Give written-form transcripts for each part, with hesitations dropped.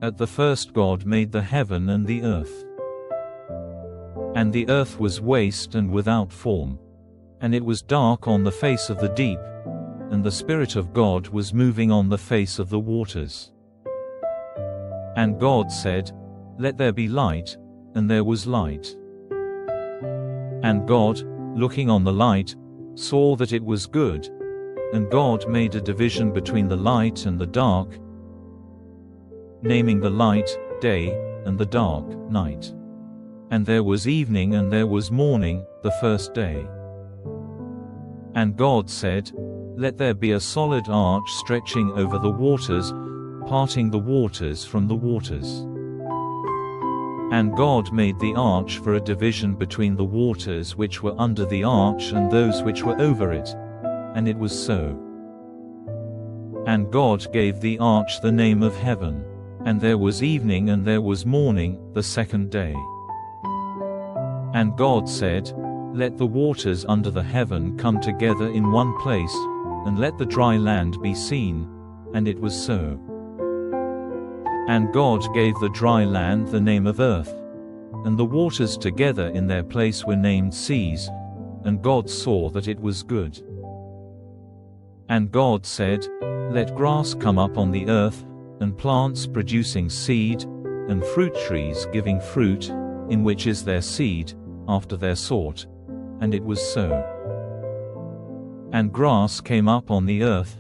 At the first God made the heaven and the earth. And the earth was waste and without form, and it was dark on the face of the deep, and the Spirit of God was moving on the face of the waters. And God said, "Let there be light," and there was light. And God, looking on the light, saw that it was good. And God made a division between the light and the dark, naming the light day, and the dark night. And there was evening and there was morning, the first day. And God said, "Let there be a solid arch stretching over the waters, parting the waters from the waters." And God made the arch for a division between the waters which were under the arch and those which were over it. And it was so. And God gave the arch the name of Heaven. And there was evening and there was morning, the second day. And God said, "Let the waters under the heaven come together in one place, and let the dry land be seen." And it was so. And God gave the dry land the name of earth, and the waters together in their place were named seas, and God saw that it was good. And God said, "Let grass come up on the earth, and plants producing seed, and fruit trees giving fruit, in which is their seed, after their sort." And it was so. And grass came up on the earth,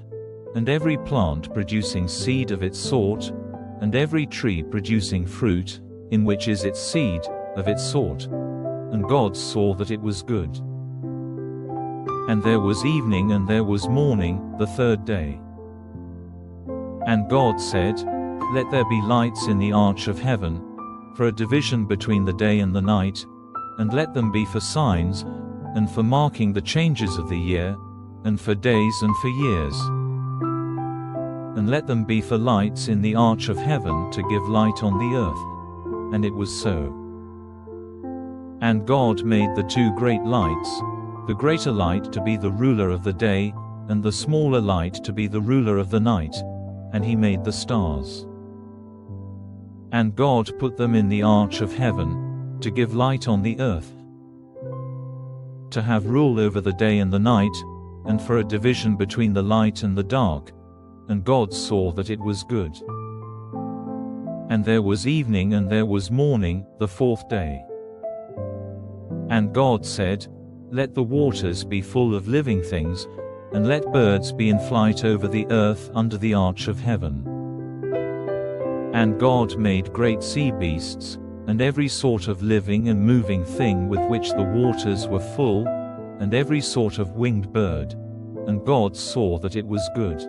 and every plant producing seed of its sort, and every tree producing fruit, in which is its seed, of its sort. And God saw that it was good. And there was evening and there was morning, the third day. And God said, "Let there be lights in the arch of heaven, for a division between the day and the night, and let them be for signs, and for marking the changes of the year, and for days and for years. And let them be for lights in the arch of heaven to give light on the earth." And it was so. And God made the two great lights, the greater light to be the ruler of the day, and the smaller light to be the ruler of the night. And he made the stars. And God put them in the arch of heaven, to give light on the earth, to have rule over the day and the night, and for a division between the light and the dark. And God saw that it was good. And there was evening and there was morning, the fourth day. And God said, "Let the waters be full of living things, and let birds be in flight over the earth under the arch of heaven." And God made great sea beasts, and every sort of living and moving thing with which the waters were full, and every sort of winged bird. And God saw that it was good.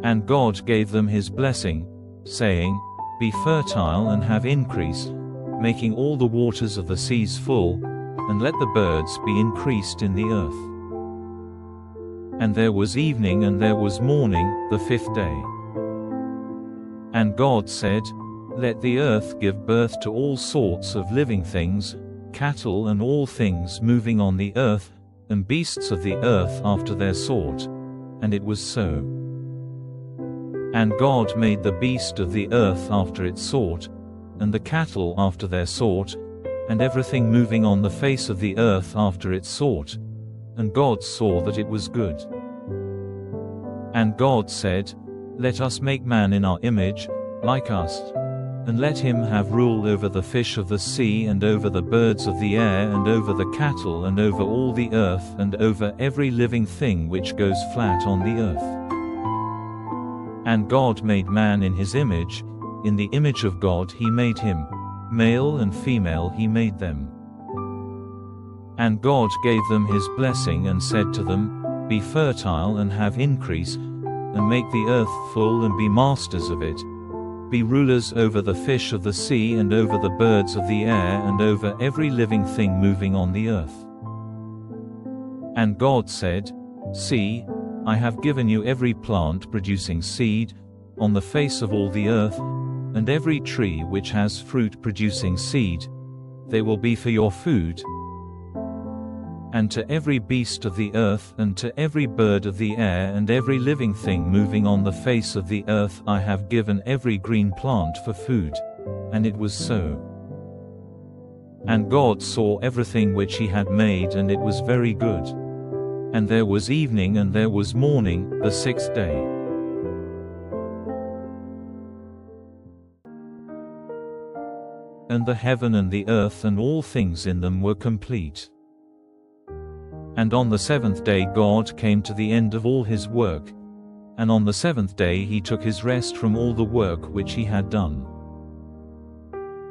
And God gave them his blessing, saying, "Be fertile and have increase, making all the waters of the seas full, and let the birds be increased in the earth." And there was evening and there was morning, the fifth day. And God said, "Let the earth give birth to all sorts of living things, cattle and all things moving on the earth, and beasts of the earth after their sort." And it was so. And God made the beast of the earth after its sort, and the cattle after their sort, and everything moving on the face of the earth after its sort. And God saw that it was good. And God said, "Let us make man in our image, like us, and let him have rule over the fish of the sea, and over the birds of the air, and over the cattle, and over all the earth, and over every living thing which goes flat on the earth." And God made man in his image, in the image of God he made him, male and female he made them. And God gave them his blessing and said to them, "Be fertile and have increase, and make the earth full and be masters of it. Be rulers over the fish of the sea and over the birds of the air and over every living thing moving on the earth." And God said, "See, I have given you every plant producing seed, on the face of all the earth, and every tree which has fruit producing seed. They will be for your food. And to every beast of the earth, and to every bird of the air, and every living thing moving on the face of the earth, I have given every green plant for food. And it was so. And God saw everything which he had made, and it was very good. And there was evening and there was morning, the sixth day. And the heaven and the earth and all things in them were complete. And on the seventh day God came to the end of all his work. And on the seventh day he took his rest from all the work which he had done.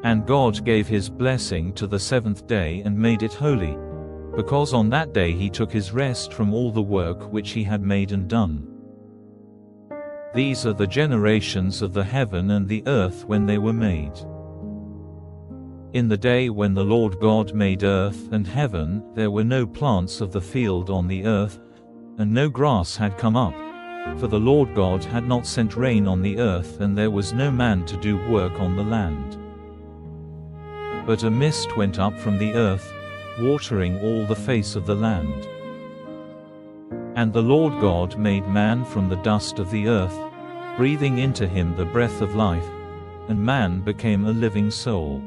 And God gave his blessing to the seventh day and made it holy, because on that day he took his rest from all the work which he had made and done. These are the generations of the heaven and the earth when they were made. In the day when the Lord God made earth and heaven, there were no plants of the field on the earth, and no grass had come up, for the Lord God had not sent rain on the earth, and there was no man to do work on the land. But a mist went up from the earth, watering all the face of the land. And the Lord God made man from the dust of the earth, breathing into him the breath of life, and man became a living soul.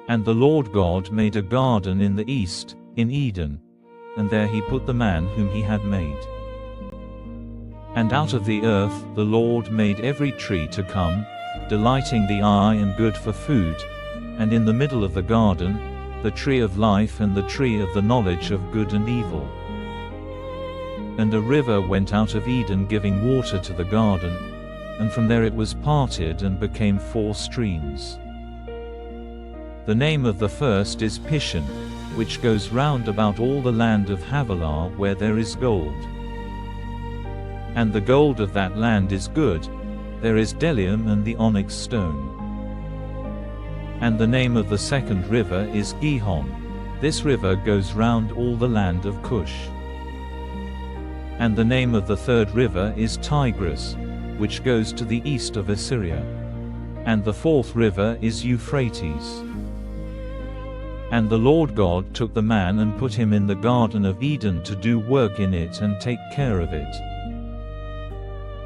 And the Lord God made a garden in the east, in Eden, and there he put the man whom he had made. And out of the earth the Lord made every tree to come, delighting the eye and good for food, and in the middle of the garden, the tree of life and the tree of the knowledge of good and evil. And a river went out of Eden giving water to the garden, and from there it was parted and became 4 streams. The name of the first is Pishon, which goes round about all the land of Havilah where there is gold. And the gold of that land is good, there is bdellium and the onyx stone. And the name of the second river is Gihon. This river goes round all the land of Cush. And the name of the third river is Tigris, which goes to the east of Assyria. And the fourth river is Euphrates. And the Lord God took the man and put him in the Garden of Eden to do work in it and take care of it.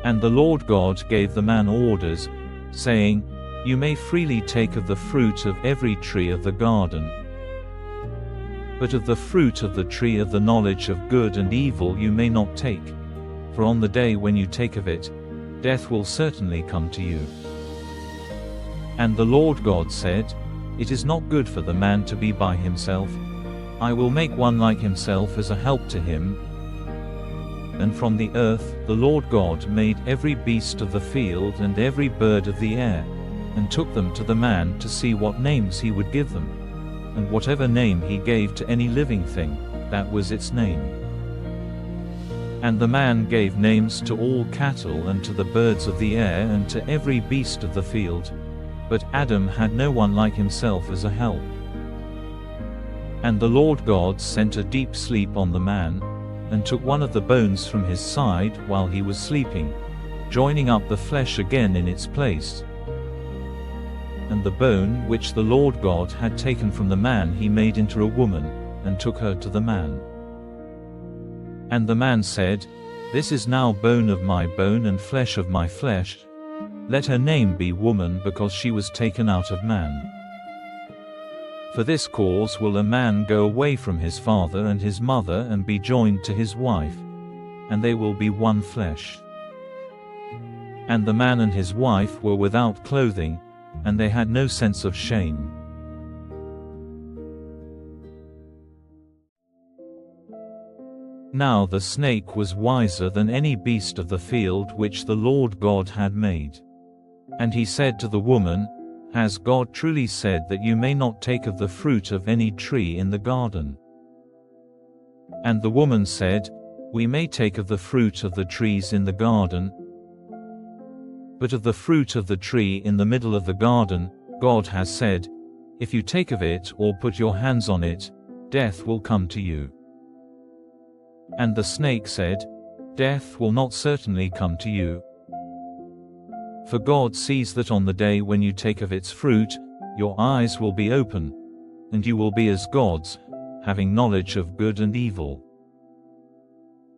And the Lord God gave the man orders, saying, You may freely take of the fruit of every tree of the garden, but of the fruit of the tree of the knowledge of good and evil you may not take, for on the day when you take of it, death will certainly come to you. And the Lord God said, It is not good for the man to be by himself. I will make one like himself as a help to him. And from the earth the Lord God made every beast of the field and every bird of the air, and took them to the man to see what names he would give them. And whatever name he gave to any living thing, that was its name. And the man gave names to all cattle and to the birds of the air and to every beast of the field. But Adam had no one like himself as a help. And the Lord God sent a deep sleep on the man, and took one of the bones from his side while he was sleeping, joining up the flesh again in its place. And the bone which the Lord God had taken from the man he made into a woman, and took her to the man. And the man said, This is now bone of my bone and flesh of my flesh. Let her name be woman, because she was taken out of man. For this cause will a man go away from his father and his mother and be joined to his wife, and they will be one flesh. And the man and his wife were without clothing, and they had no sense of shame. Now the snake was wiser than any beast of the field which the Lord God had made. And he said to the woman, Has God truly said that you may not take of the fruit of any tree in the garden? And the woman said, We may take of the fruit of the trees in the garden, but of the fruit of the tree in the middle of the garden, God has said, If you take of it or put your hands on it, death will come to you. And the snake said, Death will not certainly come to you. For God sees that on the day when you take of its fruit, your eyes will be open, and you will be as gods, having knowledge of good and evil.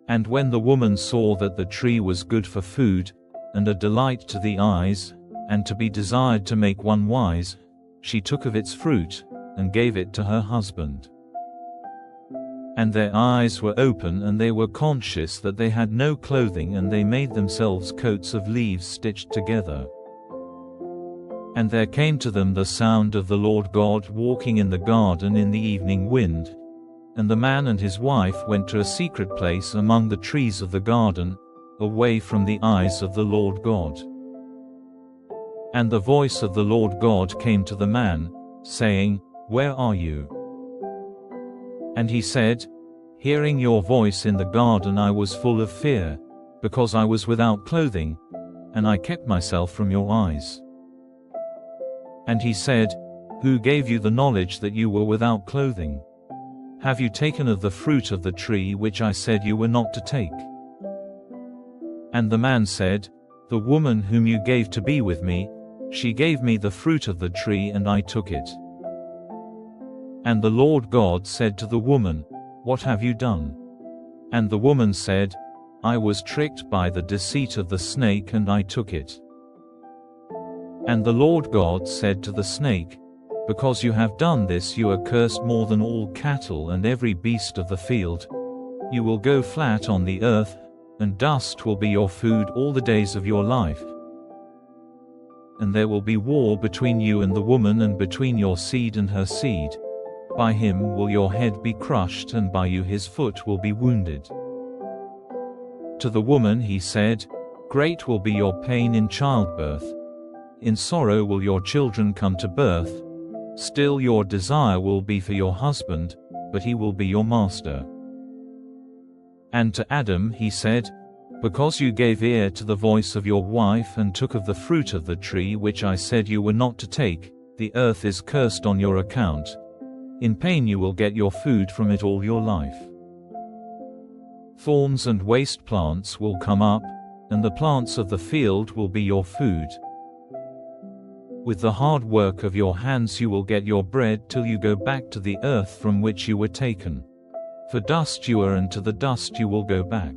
And when the woman saw that the tree was good for food, and a delight to the eyes, and to be desired to make one wise, she took of its fruit, and gave it to her husband. And their eyes were open, and they were conscious that they had no clothing, and they made themselves coats of leaves stitched together. And there came to them the sound of the Lord God walking in the garden in the evening wind. And the man and his wife went to a secret place among the trees of the garden, away from the eyes of the Lord God. And the voice of the Lord God came to the man, saying, "Where are you?" And he said, "Hearing your voice in the garden I was full of fear, because I was without clothing, and I kept myself from your eyes." And he said, "Who gave you the knowledge that you were without clothing? Have you taken of the fruit of the tree which I said you were not to take?" And the man said, "The woman whom you gave to be with me, she gave me the fruit of the tree and I took it." And the Lord God said to the woman, "What have you done?" And the woman said, "I was tricked by the deceit of the snake and I took it." And the Lord God said to the snake, "Because you have done this, you are cursed more than all cattle and every beast of the field. You will go flat on the earth, and dust will be your food all the days of your life. And there will be war between you and the woman, and between your seed and her seed. By him will your head be crushed, and by you his foot will be wounded." To the woman he said, "Great will be your pain in childbirth. In sorrow will your children come to birth. Still your desire will be for your husband, but he will be your master." And to Adam he said, "Because you gave ear to the voice of your wife and took of the fruit of the tree which I said you were not to take, the earth is cursed on your account. In pain you will get your food from it all your life. Thorns and waste plants will come up, and the plants of the field will be your food. With the hard work of your hands you will get your bread till you go back to the earth from which you were taken. For dust you are, and to the dust you will go back."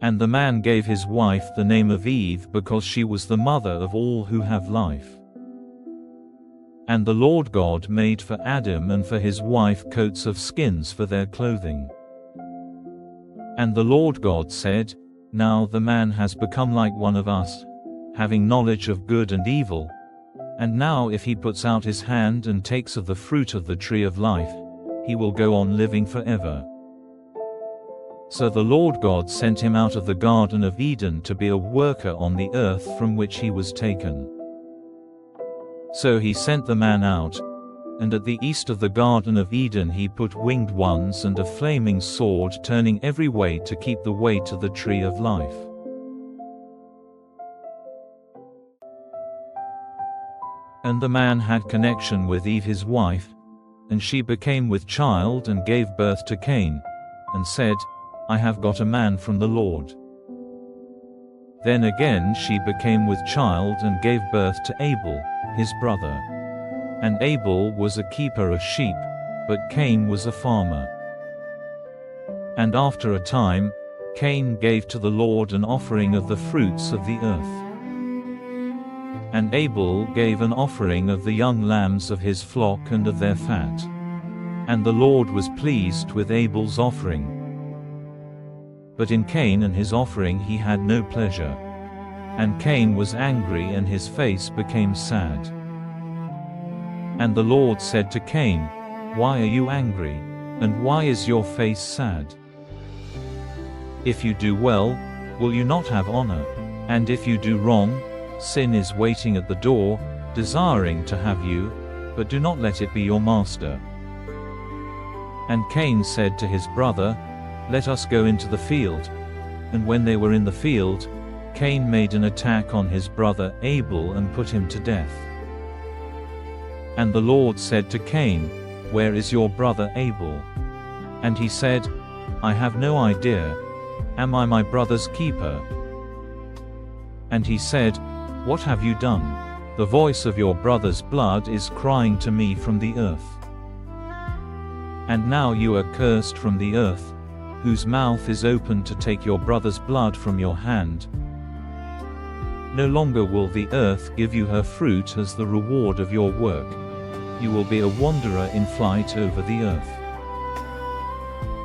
And the man gave his wife the name of Eve, because she was the mother of all who have life. And the Lord God made for Adam and for his wife coats of skins for their clothing. And the Lord God said, "Now the man has become like one of us, having knowledge of good and evil. And now if he puts out his hand and takes of the fruit of the tree of life, he will go on living forever." So the Lord God sent him out of the Garden of Eden to be a worker on the earth from which he was taken. So he sent the man out, and at the east of the Garden of Eden he put winged ones and a flaming sword turning every way to keep the way to the tree of life. And the man had connection with Eve his wife, and she became with child and gave birth to Cain, and said, "I have got a man from the Lord." Then again she became with child and gave birth to Abel, his brother. And Abel was a keeper of sheep, but Cain was a farmer. And after a time, Cain gave to the Lord an offering of the fruits of the earth. And Abel gave an offering of the young lambs of his flock and of their fat. And the Lord was pleased with Abel's offering. But in Cain and his offering he had no pleasure. And Cain was angry and his face became sad. And the Lord said to Cain, "Why are you angry? And why is your face sad? If you do well, will you not have honor? And if you do wrong, sin is waiting at the door, desiring to have you, but do not let it be your master." And Cain said to his brother, "Let us go into the field." And when they were in the field, Cain made an attack on his brother Abel and put him to death. And the Lord said to Cain, "Where is your brother Abel?" And he said, "I have no idea. Am I my brother's keeper?" And he said, "What have you done? The voice of your brother's blood is crying to me from the earth." And now you are cursed from the earth, whose mouth is open to take your brother's blood from your hand. No longer will the earth give you her fruit as the reward of your work. You will be a wanderer in flight over the earth.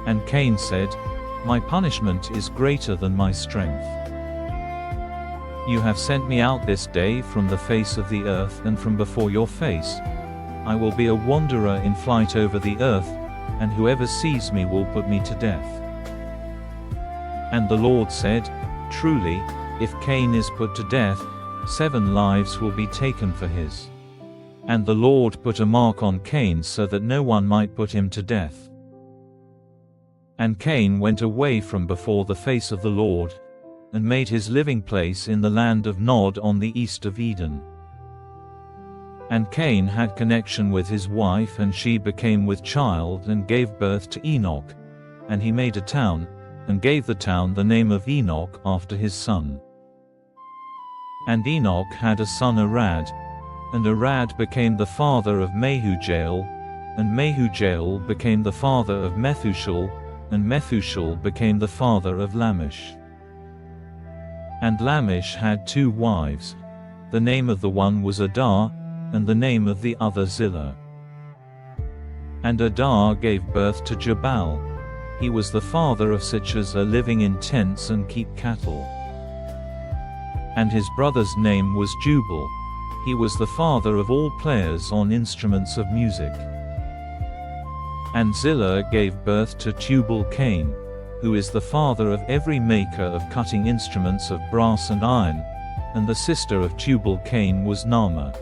And Cain said, My punishment is greater than my strength. You have sent me out this day from the face of the earth and from before your face. I will be a wanderer in flight over the earth, and whoever sees me will put me to death. And the Lord said, Truly, if Cain is put to death, 7 lives will be taken for his. And the Lord put a mark on Cain so that no one might put him to death. And Cain went away from before the face of the Lord, and made his living place in the land of Nod on the east of Eden. And Cain had connection with his wife, and she became with child and gave birth to Enoch. And he made a town, and gave the town the name of Enoch after his son. And Enoch had a son Arad, and Arad became the father of Mehujael, and Mehujael became the father of Methushal, and Methushal became the father of Lamech. And Lamech had 2 wives. The name of the one was Adah, and the name of the other Zillah. And Adah gave birth to Jabal. He was the father of such as are living in tents and keep cattle. And his brother's name was Jubal. He was the father of all players on instruments of music. And Zillah gave birth to Tubal-Cain, who is the father of every maker of cutting instruments of brass and iron, and the sister of Tubal-Cain was Naamah.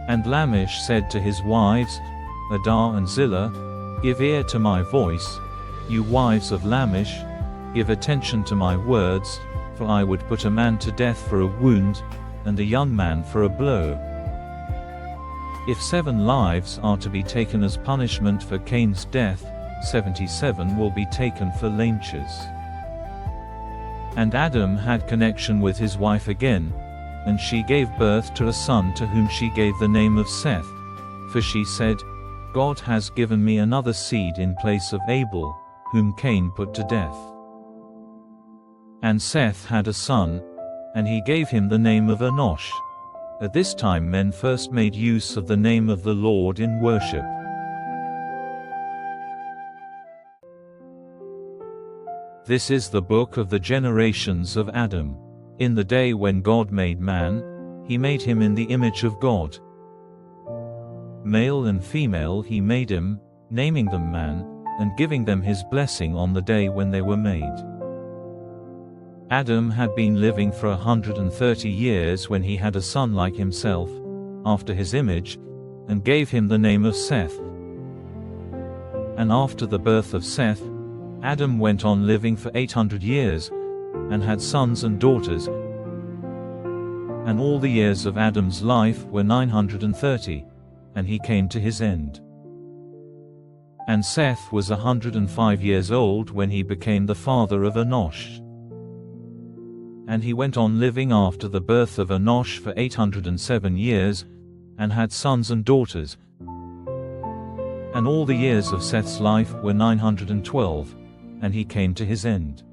And Lamech said to his wives, Adah and Zillah, Give ear to my voice, you wives of Lamech, give attention to my words, for I would put a man to death for a wound, and a young man for a blow. If 7 lives are to be taken as punishment for Cain's death, 77 will be taken for Lamech's. And Adam had connection with his wife again, and she gave birth to a son to whom she gave the name of Seth, for she said, God has given me another seed in place of Abel, whom Cain put to death. And Seth had a son, and he gave him the name of Enosh. At this time men first made use of the name of the Lord in worship. This is the book of the generations of Adam. In the day when God made man, he made him in the image of God. Male and female he made him, naming them man, and giving them his blessing on the day when they were made. Adam had been living for 130 years when he had a son like himself, after his image, and gave him the name of Seth. And after the birth of Seth, Adam went on living for 800 years, and had sons and daughters. And all the years of Adam's life were 930, and he came to his end. And Seth was 105 years old when he became the father of Enosh. And he went on living after the birth of Enosh for 807 years, and had sons and daughters. And all the years of Seth's life were 912, and he came to his end.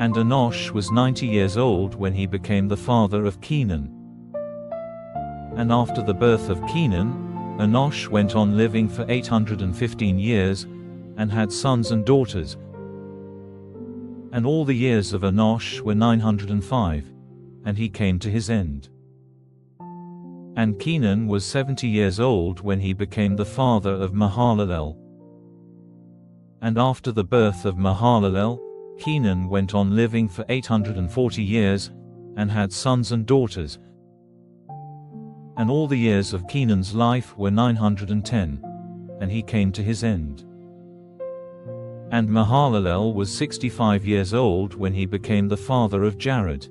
And Enosh was 90 years old when he became the father of Kenan. And after the birth of Kenan, Enosh went on living for 815 years, and had sons and daughters. And all the years of Enosh were 905, and he came to his end. And Kenan was 70 years old when he became the father of Mahalalel. And after the birth of Mahalalel, Kenan went on living for 840 years, and had sons and daughters. And all the years of Kenan's life were 910, and he came to his end. And Mahalalel was 65 years old when he became the father of Jared.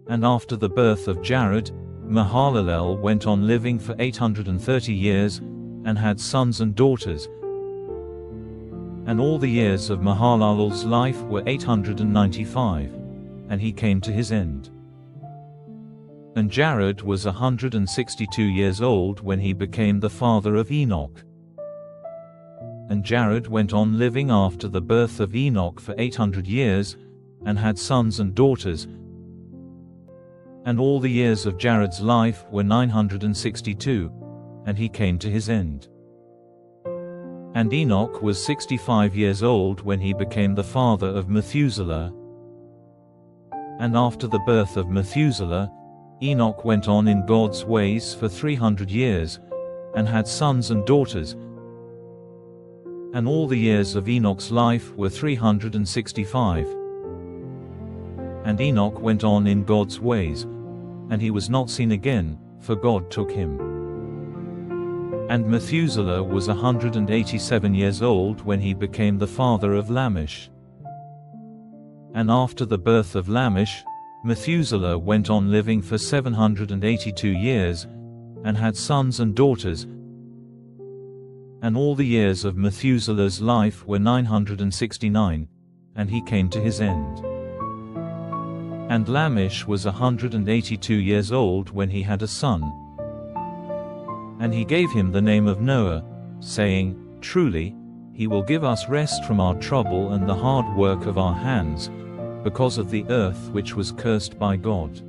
And after the birth of Jared, Mahalalel went on living for 830 years, and had sons and daughters. And all the years of Mahalalel's life were 895, and he came to his end. And Jared was 162 years old when he became the father of Enoch. And Jared went on living after the birth of Enoch for 800 years, and had sons and daughters. And all the years of Jared's life were 962, and he came to his end. And Enoch was 65 years old when he became the father of Methuselah. And after the birth of Methuselah, Enoch went on in God's ways for 300 years, and had sons and daughters. And all the years of Enoch's life were 365. And Enoch went on in God's ways, and he was not seen again, for God took him. And Methuselah was 187 years old when he became the father of Lamech. And after the birth of Lamech, Methuselah went on living for 782 years, and had sons and daughters. And all the years of Methuselah's life were 969, and he came to his end. And Lamech was 182 years old when he had a son. And he gave him the name of Noah, saying, Truly, he will give us rest from our trouble and the hard work of our hands, because of the earth which was cursed by God.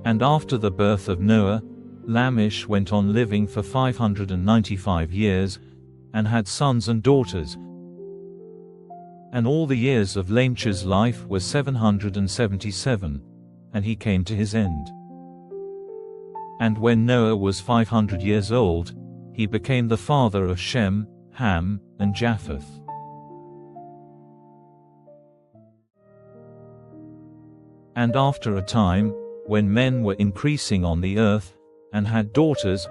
And after the birth of Noah, Lamech went on living for 595 years, and had sons and daughters. And all the years of Lamech's life were 777, and he came to his end. And when Noah was 500 years old, he became the father of Shem, Ham, and Japheth. And after a time, when men were increasing on the earth, and had daughters,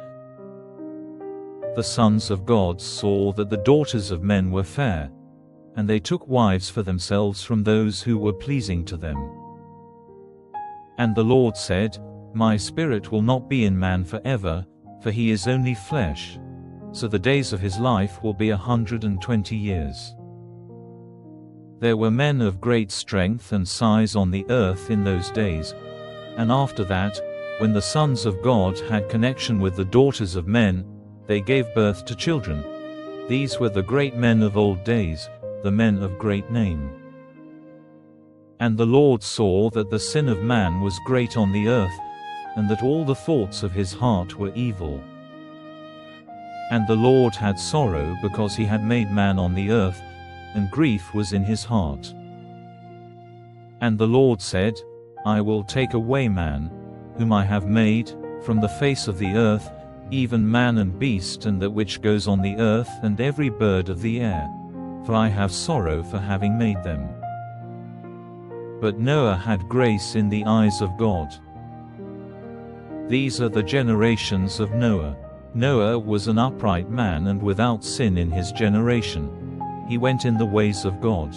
the sons of God saw that the daughters of men were fair, and they took wives for themselves from those who were pleasing to them. And the Lord said, My spirit will not be in man forever, for he is only flesh, so the days of his life will be 120 years. There were men of great strength and size on the earth in those days, and after that, when the sons of God had connection with the daughters of men, they gave birth to children. These were the great men of old days, the men of great name. And the Lord saw that the sin of man was great on the earth, and that all the thoughts of his heart were evil. And the Lord had sorrow because he had made man on the earth, and grief was in his heart. And the Lord said, I will take away man, whom I have made, from the face of the earth, even man and beast and that which goes on the earth and every bird of the air, for I have sorrow for having made them. But Noah had grace in the eyes of God. These are the generations of Noah. Noah was an upright man and without sin in his generation. He went in the ways of God.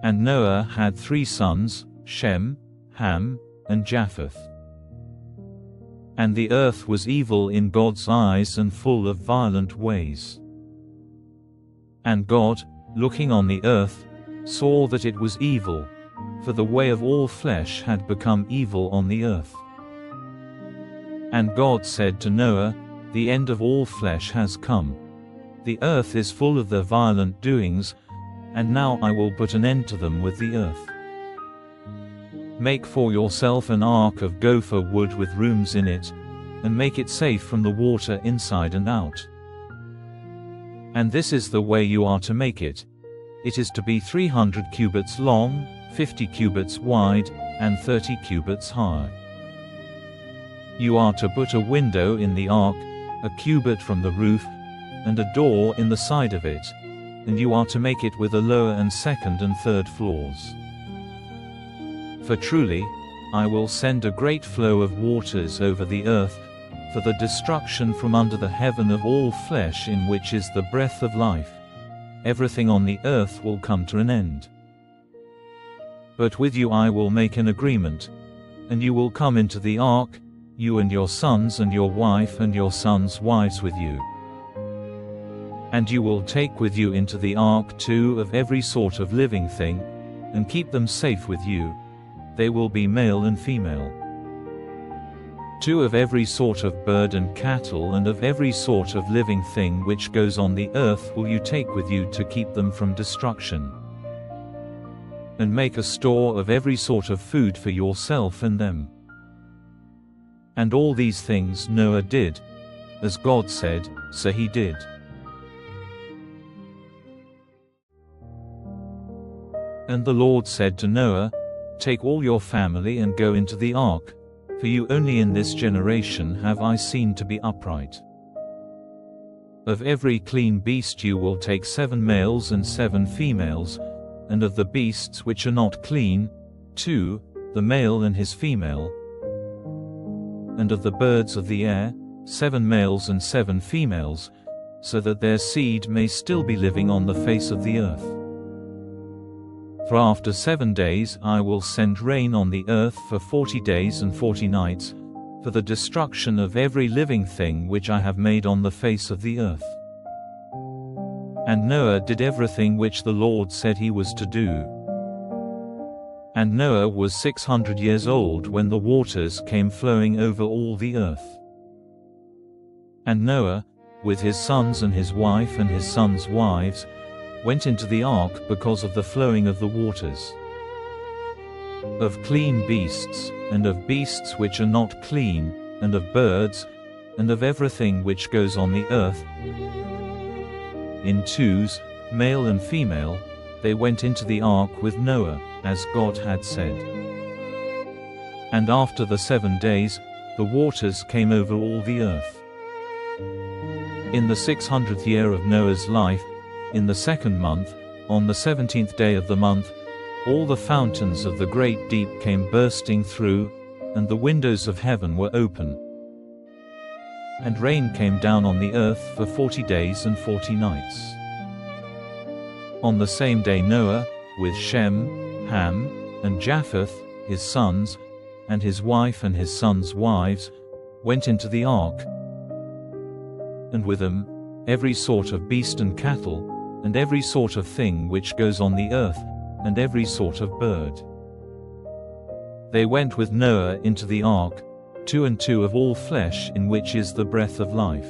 And Noah had 3 sons, Shem, Ham, and Japheth. And the earth was evil in God's eyes and full of violent ways. And God, looking on the earth, saw that it was evil, for the way of all flesh had become evil on the earth. And God said to Noah, The end of all flesh has come. The earth is full of their violent doings, and now I will put an end to them with the earth. Make for yourself an ark of gopher wood with rooms in it, and make it safe from the water inside and out. And this is the way you are to make it. It is to be 300 cubits long, 50 cubits wide, and 30 cubits high. You are to put a window in the ark, a cubit from the roof, and a door in the side of it, and you are to make it with a lower and second and third floors. For truly, I will send a great flow of waters over the earth, for the destruction from under the heaven of all flesh in which is the breath of life. Everything on the earth will come to an end. But with you I will make an agreement, and you will come into the ark, you and your sons and your wife and your sons' wives with you. And you will take with you into the ark 2 of every sort of living thing, and keep them safe with you, they will be male and female. 2 of every sort of bird and cattle and of every sort of living thing which goes on the earth will you take with you to keep them from destruction. And make a store of every sort of food for yourself and them. And all these things Noah did, as God said, so he did. And the Lord said to Noah, Take all your family and go into the ark, for you only in this generation have I seen to be upright. Of every clean beast you will take 7 males and 7 females, and of the beasts which are not clean, 2, the male and his female. And of the birds of the air, 7 males and 7 females, so that their seed may still be living on the face of the earth. For after 7 days I will send rain on the earth for 40 days and 40 nights, for the destruction of every living thing which I have made on the face of the earth. And Noah did everything which the Lord said he was to do. And Noah was 600 years old when the waters came flowing over all the earth. And Noah, with his sons and his wife and his sons' wives, went into the ark because of the flowing of the waters. Of clean beasts, and of beasts which are not clean, and of birds, and of everything which goes on the earth, in 2s, male and female, they went into the ark with Noah, as God had said. And after the 7 days, the waters came over all the earth. In the 600th year of Noah's life, in the 2nd month, on the 17th day of the month, all the fountains of the great deep came bursting through, and the windows of heaven were open. And rain came down on the earth for 40 days and 40 nights. On the same day Noah, with Shem, Ham, and Japheth, his sons, and his wife and his sons' wives, went into the ark, and with them every sort of beast and cattle, and every sort of thing which goes on the earth, and every sort of bird. They went with Noah into the ark, 2 and 2 of all flesh in which is the breath of life.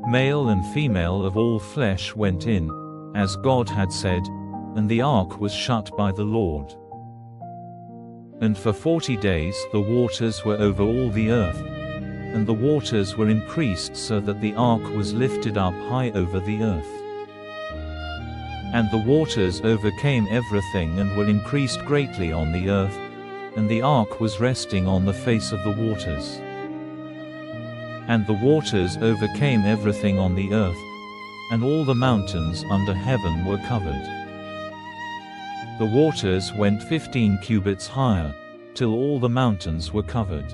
Male and female of all flesh went in, as God had said, and the ark was shut by the Lord. And for 40 days the waters were over all the earth, and the waters were increased so that the ark was lifted up high over the earth. And the waters overcame everything and were increased greatly on the earth, and the ark was resting on the face of the waters. And the waters overcame everything on the earth, and all the mountains under heaven were covered. The waters went 15 cubits higher, till all the mountains were covered.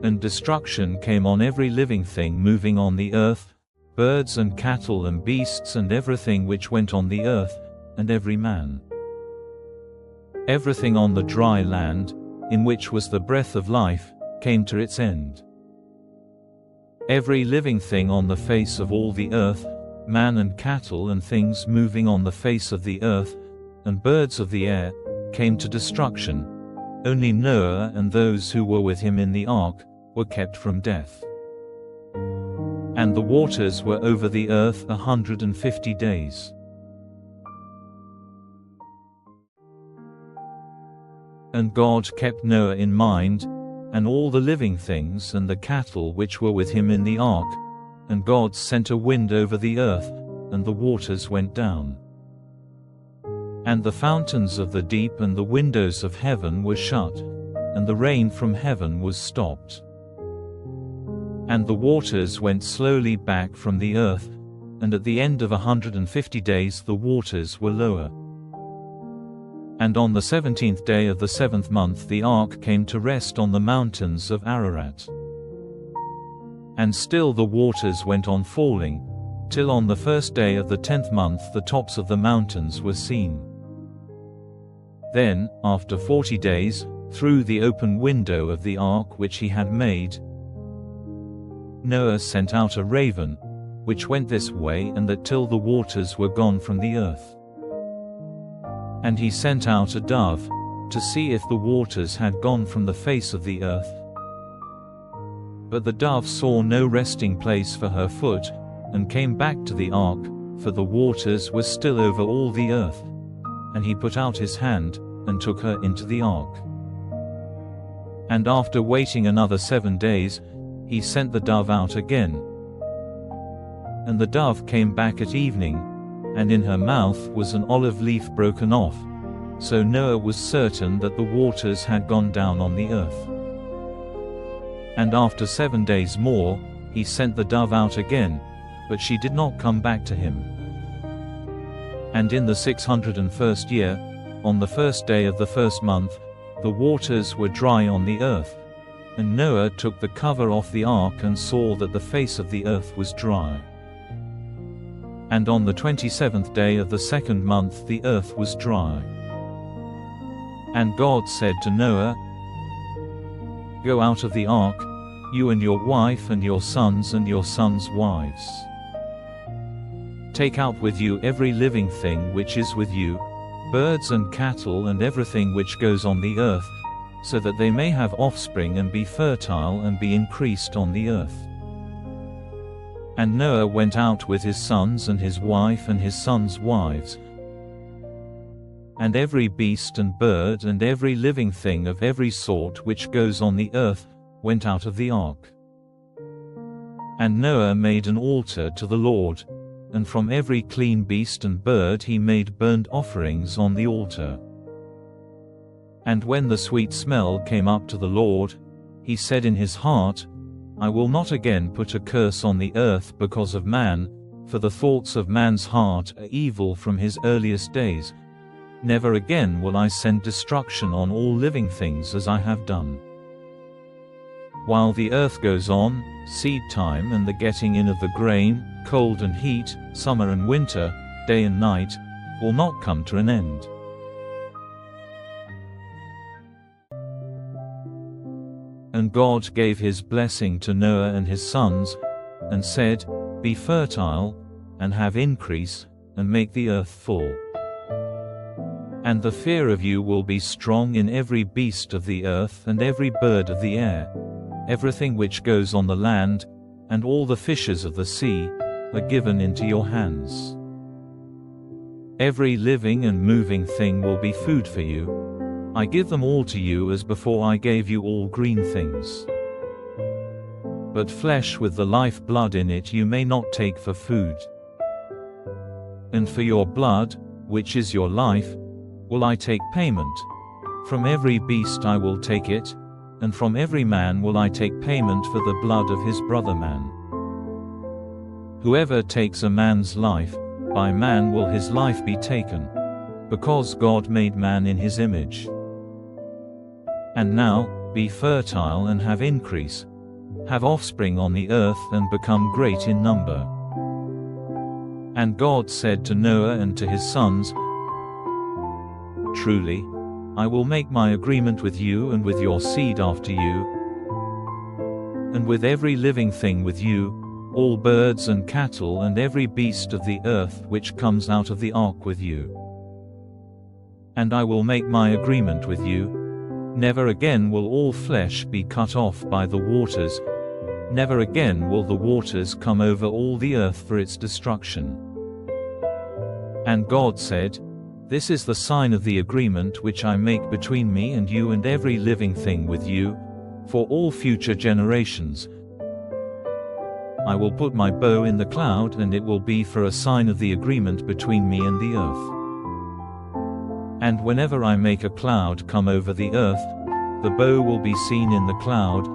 And destruction came on every living thing moving on the earth, birds and cattle and beasts and everything which went on the earth, and every man. Everything on the dry land, in which was the breath of life, came to its end. Every living thing on the face of all the earth, man and cattle and things moving on the face of the earth, and birds of the air, came to destruction. Only Noah and those who were with him in the ark were kept from death. And the waters were over the earth 150 days. And God kept Noah in mind, and all the living things and the cattle which were with him in the ark, and God sent a wind over the earth, and the waters went down. And the fountains of the deep and the windows of heaven were shut, and the rain from heaven was stopped. And the waters went slowly back from the earth, and at the end of 150 days the waters were lower. And on the 17th day of the 7th month the ark came to rest on the mountains of Ararat. And still the waters went on falling, till on the 1st day of the 10th month the tops of the mountains were seen. Then, after 40 days, through the open window of the ark which he had made, Noah sent out a raven, which went this way and that till the waters were gone from the earth. And he sent out a dove, to see if the waters had gone from the face of the earth. But the dove saw no resting place for her foot, and came back to the ark, for the waters were still over all the earth. And he put out his hand, and took her into the ark. And after waiting another 7 days, he sent the dove out again. And the dove came back at evening, and in her mouth was an olive leaf broken off. So Noah was certain that the waters had gone down on the earth. And after 7 days more, he sent the dove out again, but she did not come back to him. And in the 601st year, on the first day of the first month, the waters were dry on the earth. And Noah took the cover off the ark and saw that the face of the earth was dry. And on the 27th day of the second month the earth was dry. And God said to Noah, "Go out of the ark, you and your wife and your sons wives. Take out with you every living thing which is with you, birds and cattle and everything which goes on the earth, so that they may have offspring and be fertile and be increased on the earth." And Noah went out with his sons and his wife and his sons' wives. And every beast and bird and every living thing of every sort which goes on the earth went out of the ark. And Noah made an altar to the Lord, and from every clean beast and bird he made burnt offerings on the altar. And when the sweet smell came up to the Lord, he said in his heart, "I will not again put a curse on the earth because of man, for the thoughts of man's heart are evil from his earliest days. Never again will I send destruction on all living things as I have done." While the earth goes on, seed time and the getting in of the grain, cold and heat, summer and winter, day and night, will not come to an end. And God gave his blessing to Noah and his sons, and said, "Be fertile, and have increase, and make the earth full. And the fear of you will be strong in every beast of the earth and every bird of the air, everything which goes on the land, and all the fishes of the sea, are given into your hands. Every living and moving thing will be food for you. I give them all to you as before I gave you all green things. But flesh with the life blood in it you may not take for food. And for your blood, which is your life, will I take payment. From every beast I will take it, and from every man will I take payment for the blood of his brother man. Whoever takes a man's life, by man will his life be taken, because God made man in his image. And now, be fertile and have increase, have offspring on the earth and become great in number." And God said to Noah and to his sons, "Truly, I will make my agreement with you and with your seed after you, and with every living thing with you, all birds and cattle and every beast of the earth which comes out of the ark with you. And I will make my agreement with you. Never again will all flesh be cut off by the waters, never again will the waters come over all the earth for its destruction." And God said, "This is the sign of the agreement which I make between me and you and every living thing with you, for all future generations. I will put my bow in the cloud, and it will be for a sign of the agreement between me and the earth. And whenever I make a cloud come over the earth, the bow will be seen in the cloud.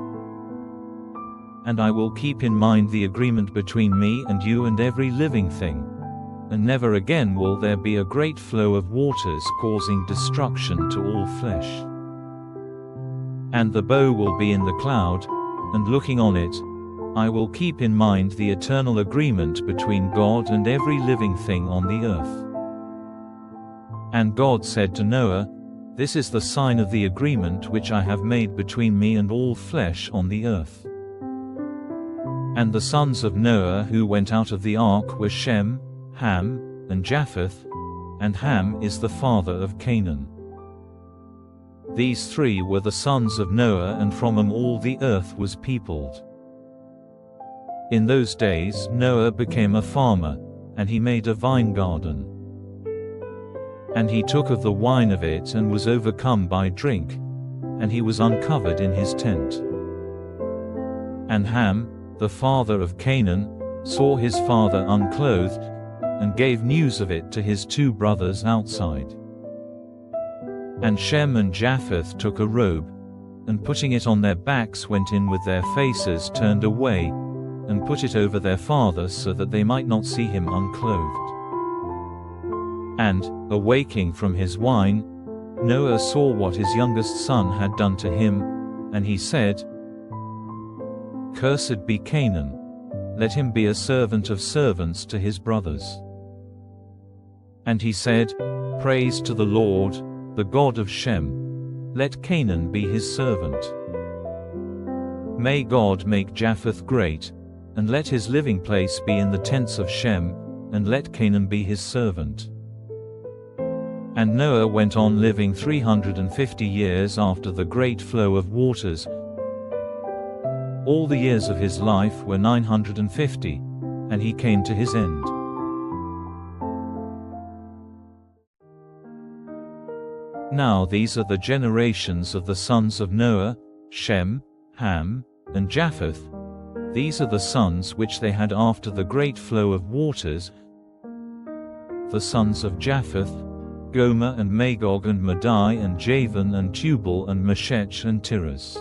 And I will keep in mind the agreement between me and you and every living thing. And never again will there be a great flow of waters causing destruction to all flesh. And the bow will be in the cloud, and looking on it, I will keep in mind the eternal agreement between God and every living thing on the earth." And God said to Noah, "This is the sign of the agreement which I have made between me and all flesh on the earth." And the sons of Noah who went out of the ark were Shem, Ham, and Japheth, and Ham is the father of Canaan. These three were the sons of Noah, and from them all the earth was peopled. In those days Noah became a farmer, and he made a vine garden. And he took of the wine of it and was overcome by drink, and he was uncovered in his tent. And Ham, the father of Canaan, saw his father unclothed, and gave news of it to his two brothers outside. And Shem and Japheth took a robe, and putting it on their backs went in with their faces turned away, and put it over their father so that they might not see him unclothed. And, awaking from his wine, Noah saw what his youngest son had done to him, and he said, "Cursed be Canaan, let him be a servant of servants to his brothers." And he said, "Praise to the Lord, the God of Shem, let Canaan be his servant. May God make Japheth great, and let his living place be in the tents of Shem, and let Canaan be his servant." And Noah went on living 350 years after the great flow of waters. All the years of his life were 950, and he came to his end. Now these are the generations of the sons of Noah, Shem, Ham, and Japheth. These are the sons which they had after the great flow of waters. The sons of Japheth, Gomer and Magog and Madai and Javan and Tubal and Meshech and Tiras.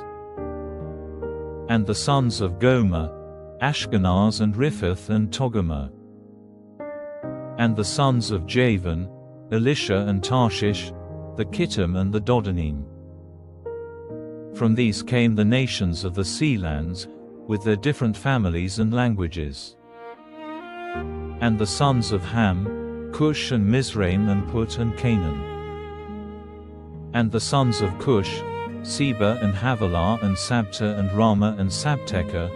And the sons of Gomer, Ashkenaz and Riphath and Togarmah. And the sons of Javan, Elisha and Tarshish, the Kittim and the Dodanim. From these came the nations of the sea lands, with their different families and languages. And the sons of Ham, Cush and Mizraim and Put and Canaan. And the sons of Cush, Seba and Havilah and Sabta and Rama and Sabteca,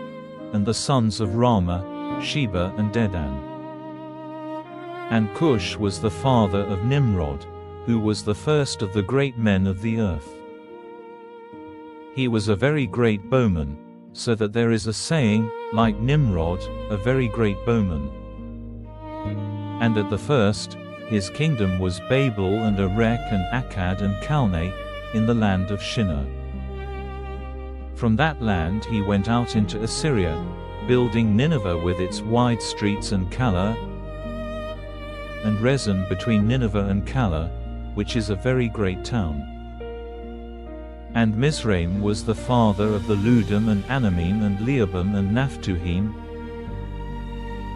and the sons of Rama, Sheba and Dedan. And Cush was the father of Nimrod, who was the first of the great men of the earth. He was a very great bowman, so that there is a saying, like Nimrod, a very great bowman. And at the first, his kingdom was Babel and Erech and Akkad and Calneh, in the land of Shinar. From that land he went out into Assyria, building Nineveh with its wide streets and Calah, and Rezin between Nineveh and Calah, which is a very great town. And Mizraim was the father of the Ludim and Anamim and Leobim and Naphtuhim,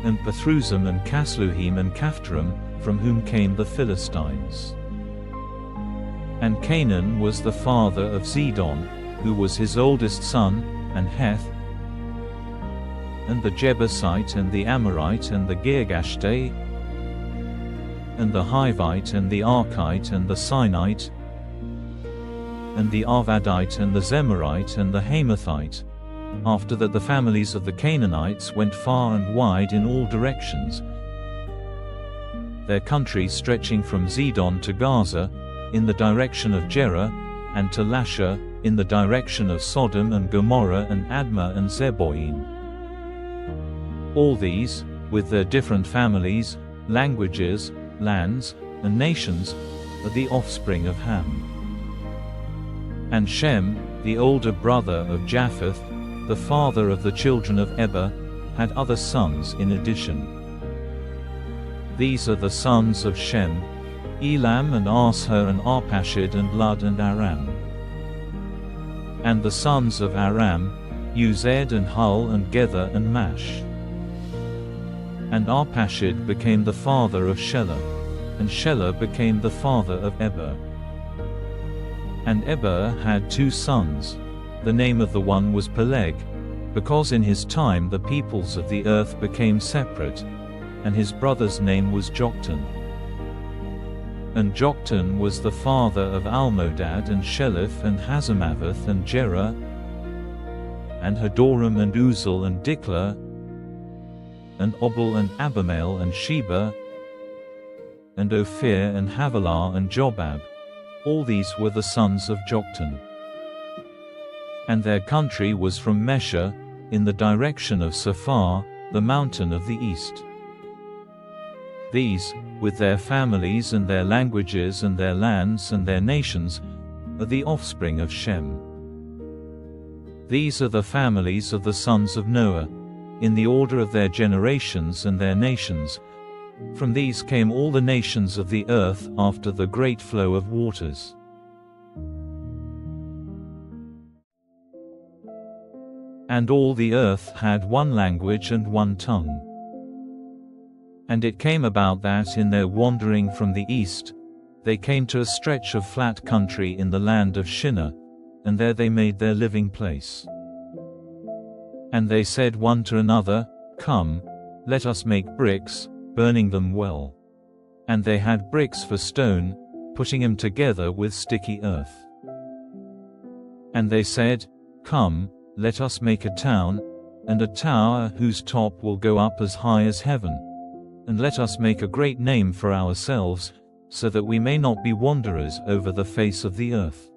and Pathruzim and Casluhim and Caphtorim, from whom came the Philistines. And Canaan was the father of Zidon, who was his oldest son, and Heth, and the Jebusite and the Amorite and the Girgashite, and the Hivite and the Archite and the Sinite, and the Arvadite and the Zemarite and the Hamathite. After that the families of the Canaanites went far and wide in all directions, their country stretching from Zidon to Gaza, in the direction of Jerah, and to Lasha, in the direction of Sodom and Gomorrah and Admah and Zeboim. All these, with their different families, languages, lands, and nations, are the offspring of Ham. And Shem, the older brother of Japheth, the father of the children of Eber, had other sons in addition. These are the sons of Shem, Elam and Arshur and Arpachshad and Lud and Aram. And the sons of Aram, Uzed and Hul and Gether and Mash. And Arpachshad became the father of Shelah, and Shelah became the father of Eber. And Eber had two sons. The name of the one was Peleg, because in his time the peoples of the earth became separate, and his brother's name was Joktan. And Joktan was the father of Almodad and Shelith and Hazamaveth and Jerah, and Hadoram and Uzal and Diklah, and Obal and Abimael and Sheba, and Ophir and Havilah and Jobab. All these were the sons of Joktan. And their country was from Mesha, in the direction of Sephar, the mountain of the east. These, with their families and their languages and their lands and their nations, are the offspring of Shem. These are the families of the sons of Noah, in the order of their generations and their nations. From these came all the nations of the earth after the great flow of waters. And all the earth had one language and one tongue. And it came about that in their wandering from the east, they came to a stretch of flat country in the land of Shinar, and there they made their living place. And they said one to another, Come, let us make bricks, burning them well. And they had bricks for stone, putting them together with sticky earth. And they said, Come, let us make a town, and a tower whose top will go up as high as heaven. And let us make a great name for ourselves, so that we may not be wanderers over the face of the earth.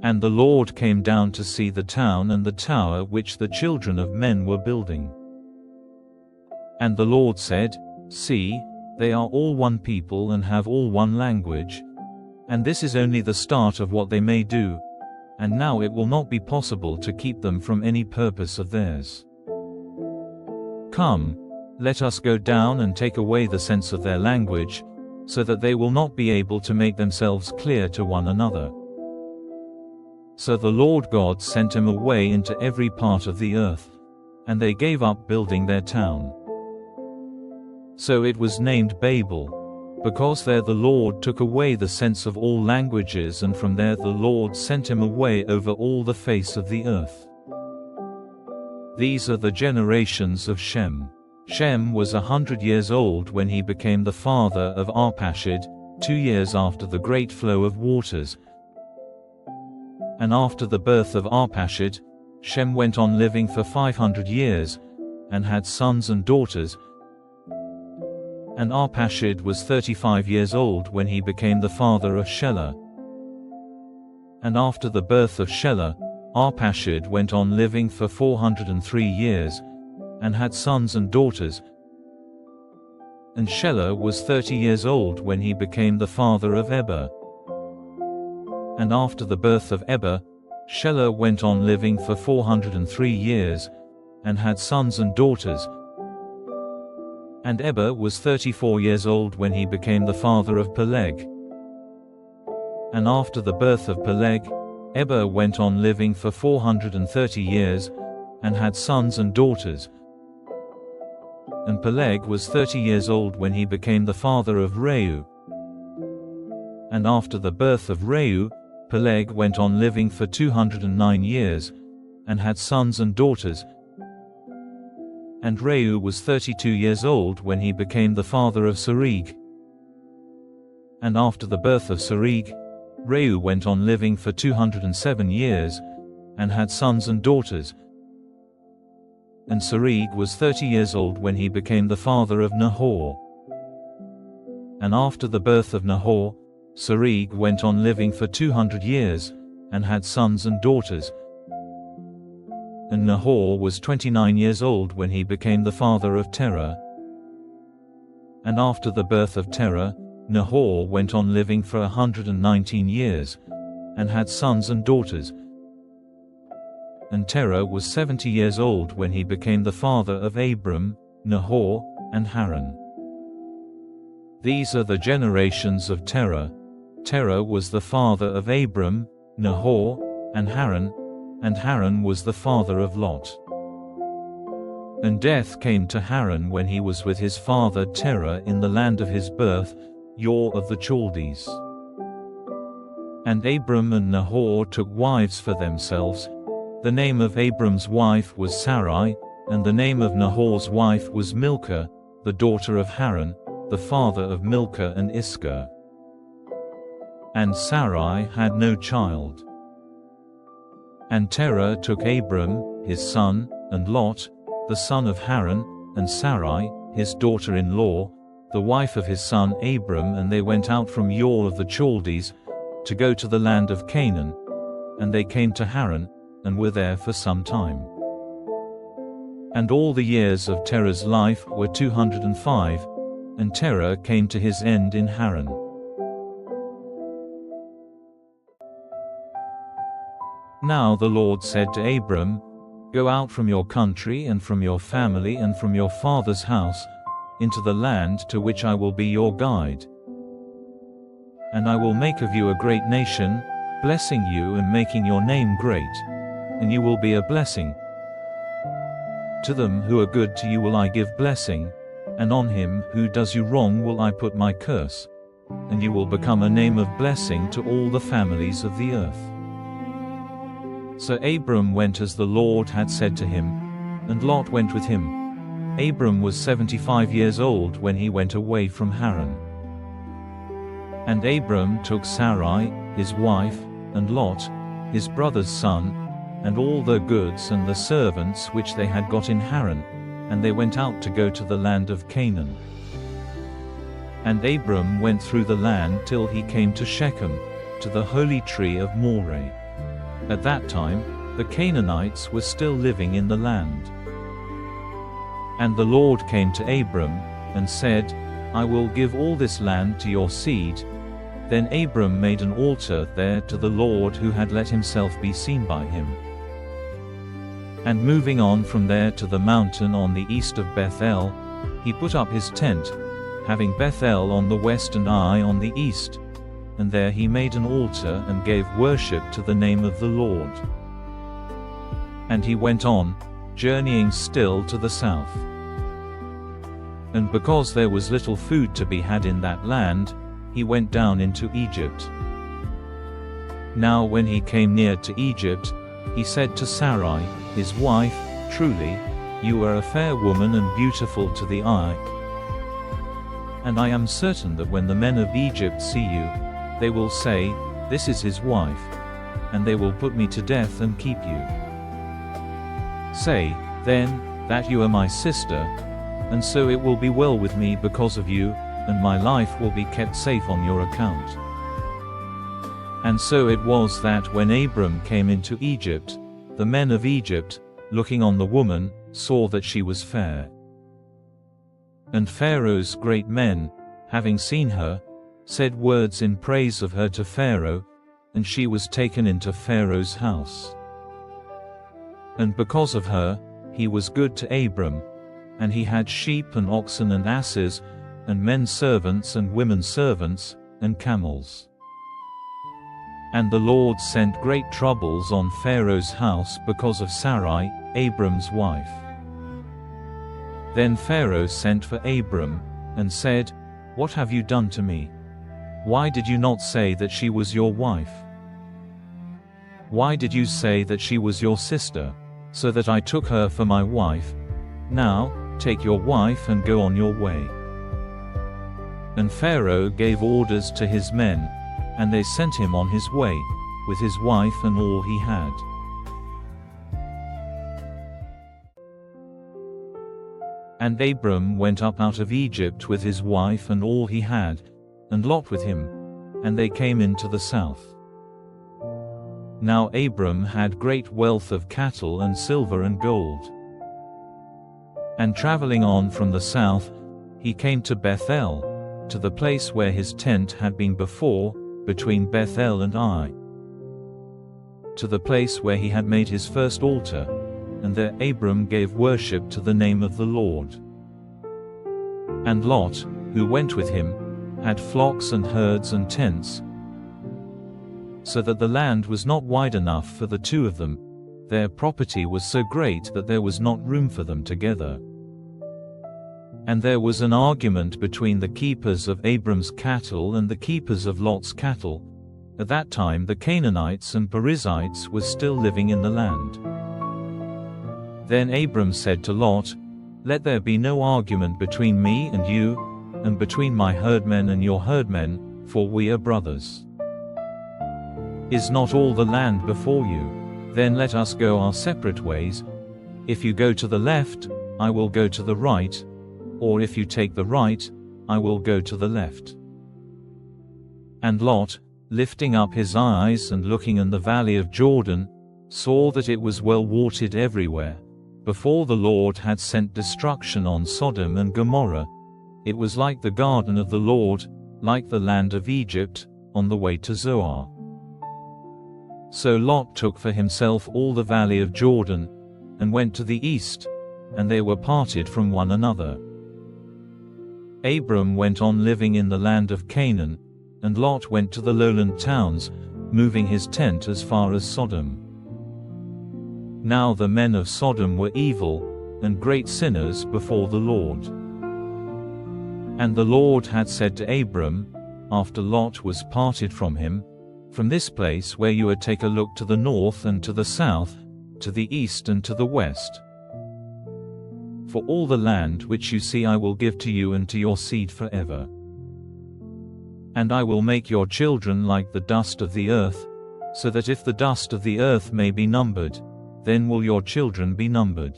And the Lord came down to see the town and the tower which the children of men were building. And the Lord said, See, they are all one people and have all one language. And this is only the start of what they may do, and now it will not be possible to keep them from any purpose of theirs. Come, let us go down and take away the sense of their language, so that they will not be able to make themselves clear to one another. So the Lord God sent him away into every part of the earth, and they gave up building their town. So it was named Babel, because there the Lord took away the sense of all languages, and from there the Lord sent him away over all the face of the earth. These are the generations of Shem. Shem was 100 years old when he became the father of Arpachshad, 2 years after the great flow of waters. And after the birth of Arpachshad, Shem went on living for 500 years, and had sons and daughters. And Arpachshad was 35 years old when he became the father of Shelah. And after the birth of Shelah, Arpachshad went on living for 403 years, and had sons and daughters. And Shelah was 30 years old when he became the father of Eber. And after the birth of Eber, Shelah went on living for 403 years, and had sons and daughters. And Eber was 34 years old when he became the father of Peleg. And after the birth of Peleg, Eber went on living for 430 years, and had sons and daughters. And Peleg was 30 years old when he became the father of Reu. And after the birth of Reu, Peleg went on living for 209 years, and had sons and daughters. And Reu was 32 years old when he became the father of Sereg. And after the birth of Sereg, Reu went on living for 207 years, and had sons and daughters. And Sereg was 30 years old when he became the father of Nahor. And after the birth of Nahor, Sereg went on living for 200 years, and had sons and daughters. And Nahor was 29 years old when he became the father of Terah. And after the birth of Terah, Nahor went on living for 119 years, and had sons and daughters. And Terah was 70 years old when he became the father of Abram, Nahor, and Haran. These are the generations of Terah. Terah was the father of Abram, Nahor, and Haran was the father of Lot. And death came to Haran when he was with his father Terah in the land of his birth, Ur of the Chaldees. And Abram and Nahor took wives for themselves. The name of Abram's wife was Sarai, and the name of Nahor's wife was Milcah, the daughter of Haran, the father of Milcah and Iscah. And Sarai had no child. And Terah took Abram, his son, and Lot, the son of Haran, and Sarai, his daughter-in-law, the wife of his son Abram, and they went out from Ur of the Chaldees, to go to the land of Canaan, and they came to Haran, and were there for some time. And all the years of Terah's life were 205, and Terah came to his end in Haran. Now the Lord said to Abram, Go out from your country and from your family and from your father's house, into the land to which I will be your guide. And I will make of you a great nation, blessing you and making your name great, and you will be a blessing. To them who are good to you will I give blessing, and on him who does you wrong will I put my curse, and you will become a name of blessing to all the families of the earth. So Abram went as the Lord had said to him, and Lot went with him. Abram was 75 years old when he went away from Haran. And Abram took Sarai, his wife, and Lot, his brother's son, and all their goods and the servants which they had got in Haran, and they went out to go to the land of Canaan. And Abram went through the land till he came to Shechem, to the holy tree of Moreh. At that time, the Canaanites were still living in the land. And the Lord came to Abram, and said, I will give all this land to your seed. Then Abram made an altar there to the Lord who had let himself be seen by him. And moving on from there to the mountain on the east of Bethel, he put up his tent, having Bethel on the west and Ai on the east. And there he made an altar and gave worship to the name of the Lord. And he went on, journeying still to the south. And because there was little food to be had in that land, he went down into Egypt. Now when he came near to Egypt, he said to Sarai, his wife, Truly, you are a fair woman and beautiful to the eye. And I am certain that when the men of Egypt see you, they will say, This is his wife, and they will put me to death and keep you. Say, then, that you are my sister, and so it will be well with me because of you, and my life will be kept safe on your account. And so it was that when Abram came into Egypt, the men of Egypt, looking on the woman, saw that she was fair. And Pharaoh's great men, having seen her, said words in praise of her to Pharaoh, and she was taken into Pharaoh's house. And because of her, he was good to Abram, and he had sheep and oxen and asses, and men servants and women servants, and camels. And the Lord sent great troubles on Pharaoh's house because of Sarai, Abram's wife. Then Pharaoh sent for Abram, and said, What have you done to me? Why did you not say that she was your wife? Why did you say that she was your sister, so that I took her for my wife? Now, take your wife and go on your way. And Pharaoh gave orders to his men, and they sent him on his way, with his wife and all he had. And Abram went up out of Egypt with his wife and all he had, and Lot with him, and they came into the south. Now Abram had great wealth of cattle and silver and gold. And traveling on from the south, he came to Bethel, to the place where his tent had been before, between Bethel and Ai, to the place where he had made his first altar, and there Abram gave worship to the name of the Lord. And Lot, who went with him, had flocks and herds and tents, so that the land was not wide enough for the two of them. Their property was so great that there was not room for them together. And there was an argument between the keepers of Abram's cattle and the keepers of Lot's cattle. At that time the Canaanites and Perizzites were still living in the land. Then Abram said to Lot, Let there be no argument between me and you, and between my herdmen and your herdmen, for we are brothers. Is not all the land before you? Then let us go our separate ways. If you go to the left, I will go to the right, or if you take the right, I will go to the left." And Lot, lifting up his eyes and looking in the valley of Jordan, saw that it was well watered everywhere, before the Lord had sent destruction on Sodom and Gomorrah. It was like the garden of the Lord, like the land of Egypt, on the way to Zoar. So Lot took for himself all the valley of Jordan, and went to the east, and they were parted from one another. Abram went on living in the land of Canaan, and Lot went to the lowland towns, moving his tent as far as Sodom. Now the men of Sodom were evil, and great sinners before the Lord. And the Lord had said to Abram, after Lot was parted from him, "From this place where you are take a look to the north and to the south, to the east and to the west. For all the land which you see I will give to you and to your seed forever. And I will make your children like the dust of the earth, so that if the dust of the earth may be numbered, then will your children be numbered.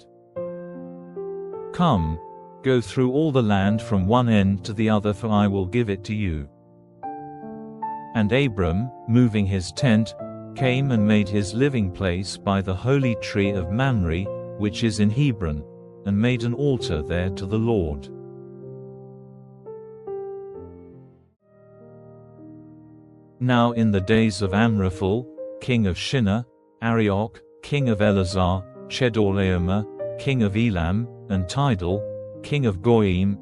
Come, go through all the land from one end to the other, for I will give it to you." And Abram, moving his tent, came and made his living place by the holy tree of Mamre, which is in Hebron, and made an altar there to the Lord. Now in the days of Amraphel, king of Shinar, Arioch, king of Elazar, Chedorlaomer, king of Elam, and Tidal, king of Goyim,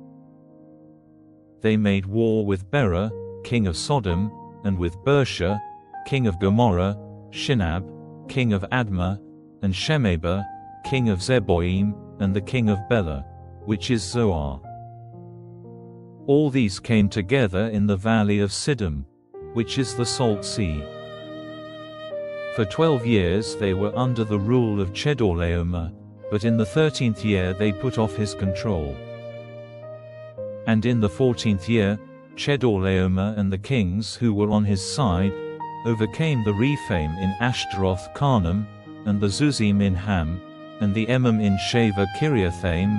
they made war with Bera, king of Sodom, and with Bersha, king of Gomorrah, Shinab, king of Admah, and Shemeber, king of Zeboim, and the king of Bela, which is Zoar. All these came together in the valley of Siddim, which is the Salt Sea. For 12 years they were under the rule of Chedorlaomer, but in the 13th year they put off his control. And in the 14th year, Chedorlaomer and the kings who were on his side overcame the Rephaim in Ashtaroth Karnaim, and the Zuzim in Ham, and the Emim in Shava Kiriathaim,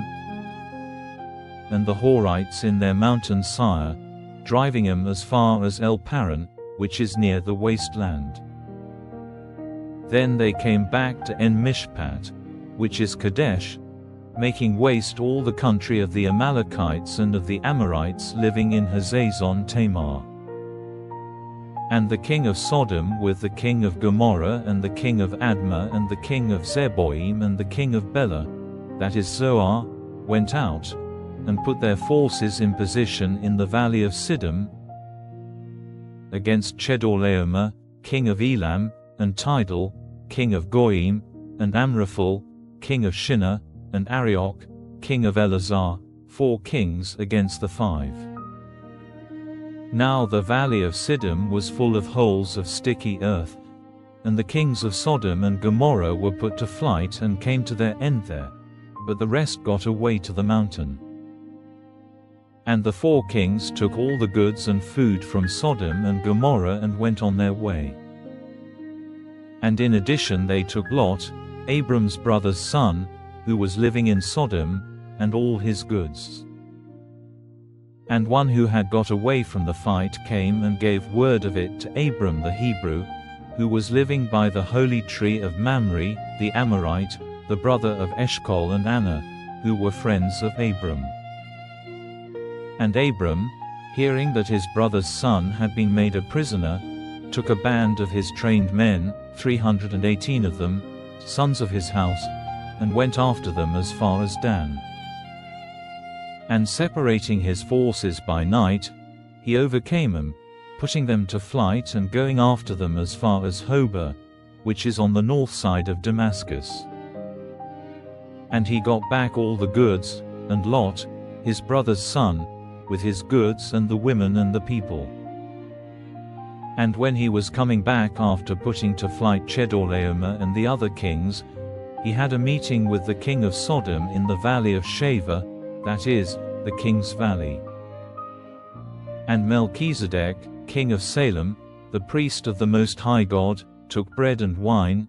and the Horites in their mountain Sire, driving them as far as El Paran, which is near the wasteland. Then they came back to En Mishpat, which is Kadesh, making waste all the country of the Amalekites and of the Amorites living in Hazazon Tamar. And the king of Sodom with the king of Gomorrah and the king of Admah and the king of Zeboim and the king of Bela, that is Zoar, went out, and put their forces in position in the valley of Siddim, against Chedorlaomer, king of Elam, and Tidal, king of Goyim, and Amraphel, king of Shinar, and Arioch, king of Elazar, 4 kings against the 5. Now the valley of Siddim was full of holes of sticky earth, and the kings of Sodom and Gomorrah were put to flight and came to their end there, but the rest got away to the mountain. And the 4 kings took all the goods and food from Sodom and Gomorrah and went on their way. And in addition they took Lot, Abram's brother's son, who was living in Sodom, and all his goods. And one who had got away from the fight came and gave word of it to Abram the Hebrew, who was living by the holy tree of Mamre, the Amorite, the brother of Eshcol and Anna, who were friends of Abram. And Abram, hearing that his brother's son had been made a prisoner, took a band of his trained men, 318 of them, sons of his house, and went after them as far as Dan. And separating his forces by night, he overcame them, putting them to flight and going after them as far as Hobah, which is on the north side of Damascus. And he got back all the goods, and Lot, his brother's son, with his goods and the women and the people. And when he was coming back after putting to flight Chedorlaomer and the other kings, he had a meeting with the king of Sodom in the valley of Shava, that is, the king's valley. And Melchizedek, king of Salem, the priest of the Most High God, took bread and wine,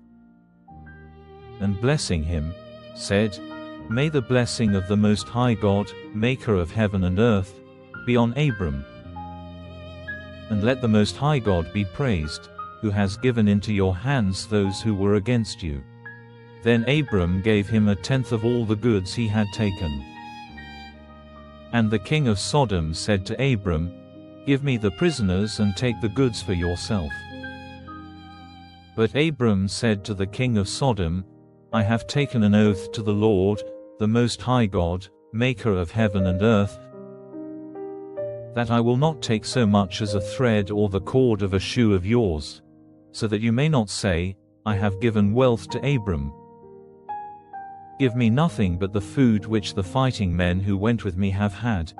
and blessing him, said, "May the blessing of the Most High God, maker of heaven and earth, be on Abram. And let the Most High God be praised, who has given into your hands those who were against you." Then Abram gave him 1/10 of all the goods he had taken. And the king of Sodom said to Abram, "Give me the prisoners and take the goods for yourself." But Abram said to the king of Sodom, "I have taken an oath to the Lord, the Most High God, maker of heaven and earth, that I will not take so much as a thread or the cord of a shoe of yours, so that you may not say, I have given wealth to Abram. Give me nothing but the food which the fighting men who went with me have had,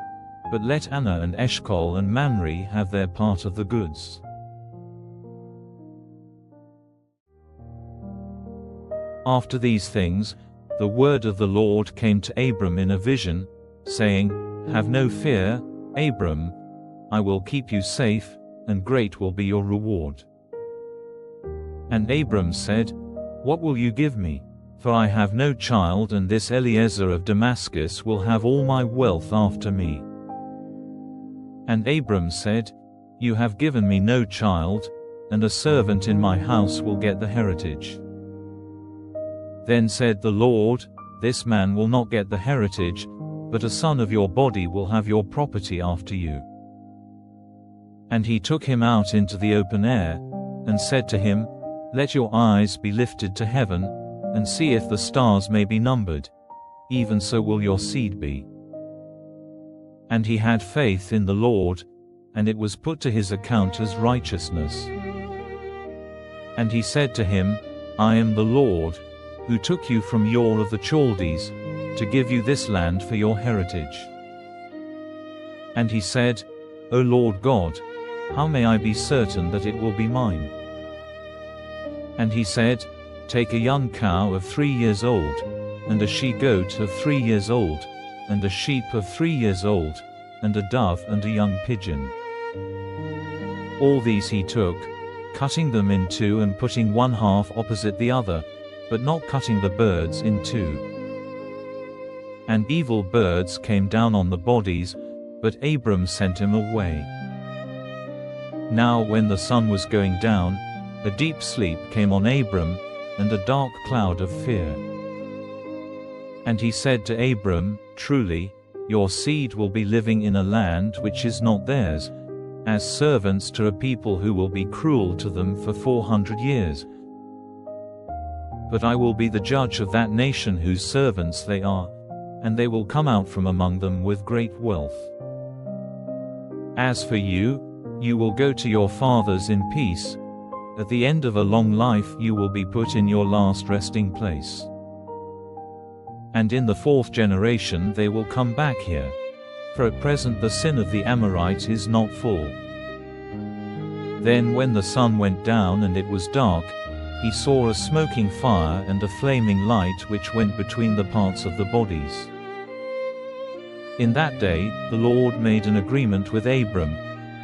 but let Anna and Eshcol and Mamre have their part of the goods." After these things, the word of the Lord came to Abram in a vision, saying, "Have no fear, Abram, I will keep you safe, and great will be your reward." And Abram said, "What will you give me? For I have no child, and this Eliezer of Damascus will have all my wealth after me." And Abram said, "You have given me no child, and a servant in my house will get the heritage." Then said the Lord, "This man will not get the heritage, but a son of your body will have your property after you." And he took him out into the open air, and said to him, "Let your eyes be lifted to heaven, and see if the stars may be numbered. Even so will your seed be." And he had faith in the Lord, and it was put to his account as righteousness. And he said to him, "I am the Lord, who took you from Ur of the Chaldees, to give you this land for your heritage." And he said, "O Lord God, how may I be certain that it will be mine?" And he said, "Take a young cow of 3 years old, and a she-goat of 3 years old, and a sheep of 3 years old, and a dove and a young pigeon." All these he took, cutting them in two and putting one half opposite the other, but not cutting the birds in two. And evil birds came down on the bodies, but Abram sent him away. Now when the sun was going down, a deep sleep came on Abram, and a dark cloud of fear. And he said to Abram, "Truly, your seed will be living in a land which is not theirs, as servants to a people who will be cruel to them for 400 years. But I will be the judge of that nation whose servants they are, and they will come out from among them with great wealth. As for you, you will go to your fathers in peace. At the end of a long life you will be put in your last resting place. And in the 4th generation they will come back here. For at present the sin of the Amorite is not full." Then when the sun went down and it was dark, he saw a smoking fire and a flaming light which went between the parts of the bodies. In that day, the Lord made an agreement with Abram,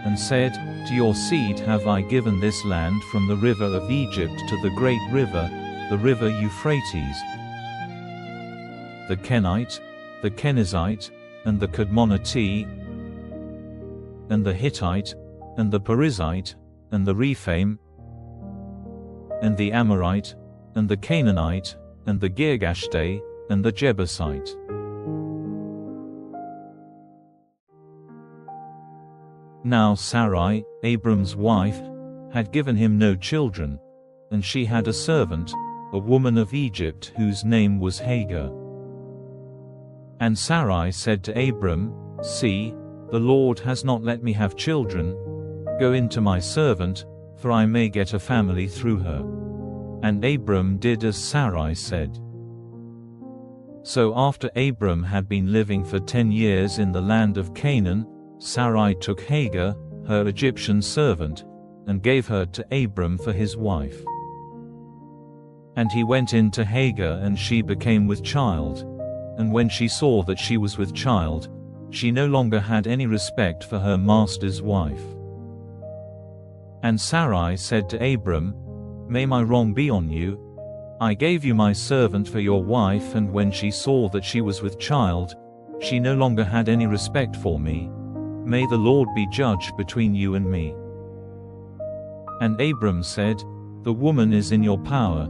and said, "To your seed have I given this land from the river of Egypt to the great river, the river Euphrates, the Kenite, the Kenizzite, and the Kadmonite, and the Hittite, and the Perizzite, and the Rephaim, and the Amorite, and the Canaanite, and the Girgashte, and the Jebusite." Now Sarai, Abram's wife, had given him no children, and she had a servant, a woman of Egypt whose name was Hagar. And Sarai said to Abram, "See, the Lord has not let me have children. Go in to my servant, for I may get a family through her." And Abram did as Sarai said. So after Abram had been living for 10 years in the land of Canaan, Sarai took Hagar, her Egyptian servant, and gave her to Abram for his wife. And he went in to Hagar, and she became with child. And when she saw that she was with child, she no longer had any respect for her master's wife. And Sarai said to Abram, "May my wrong be on you. I gave you my servant for your wife, and when she saw that she was with child, she no longer had any respect for me. May the Lord be judge between you and me." And Abram said, "The woman is in your power.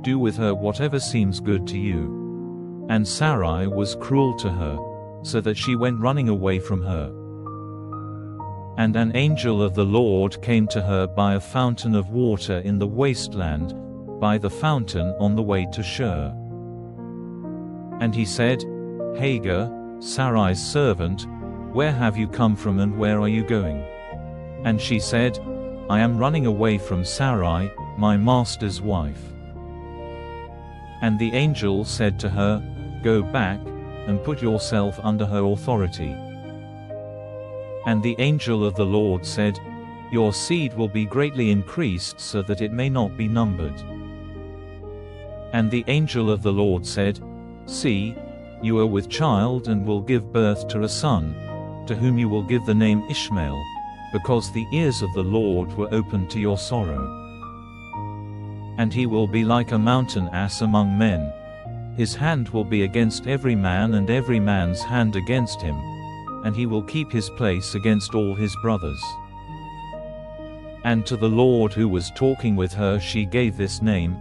Do with her whatever seems good to you." And Sarai was cruel to her, so that she went running away from her. And an angel of the Lord came to her by a fountain of water in the wasteland, by the fountain on the way to Shur. And he said, "Hagar, Sarai's servant, where have you come from and where are you going?" And she said, "I am running away from Sarai, my master's wife." And the angel said to her, "Go back, and put yourself under her authority." And the angel of the Lord said, "Your seed will be greatly increased so that it may not be numbered." And the angel of the Lord said, "See, you are with child and will give birth to a son, to whom you will give the name Ishmael, because the ears of the Lord were opened to your sorrow. And he will be like a mountain ass among men. His hand will be against every man and every man's hand against him, and he will keep his place against all his brothers." And to the Lord who was talking with her she gave this name,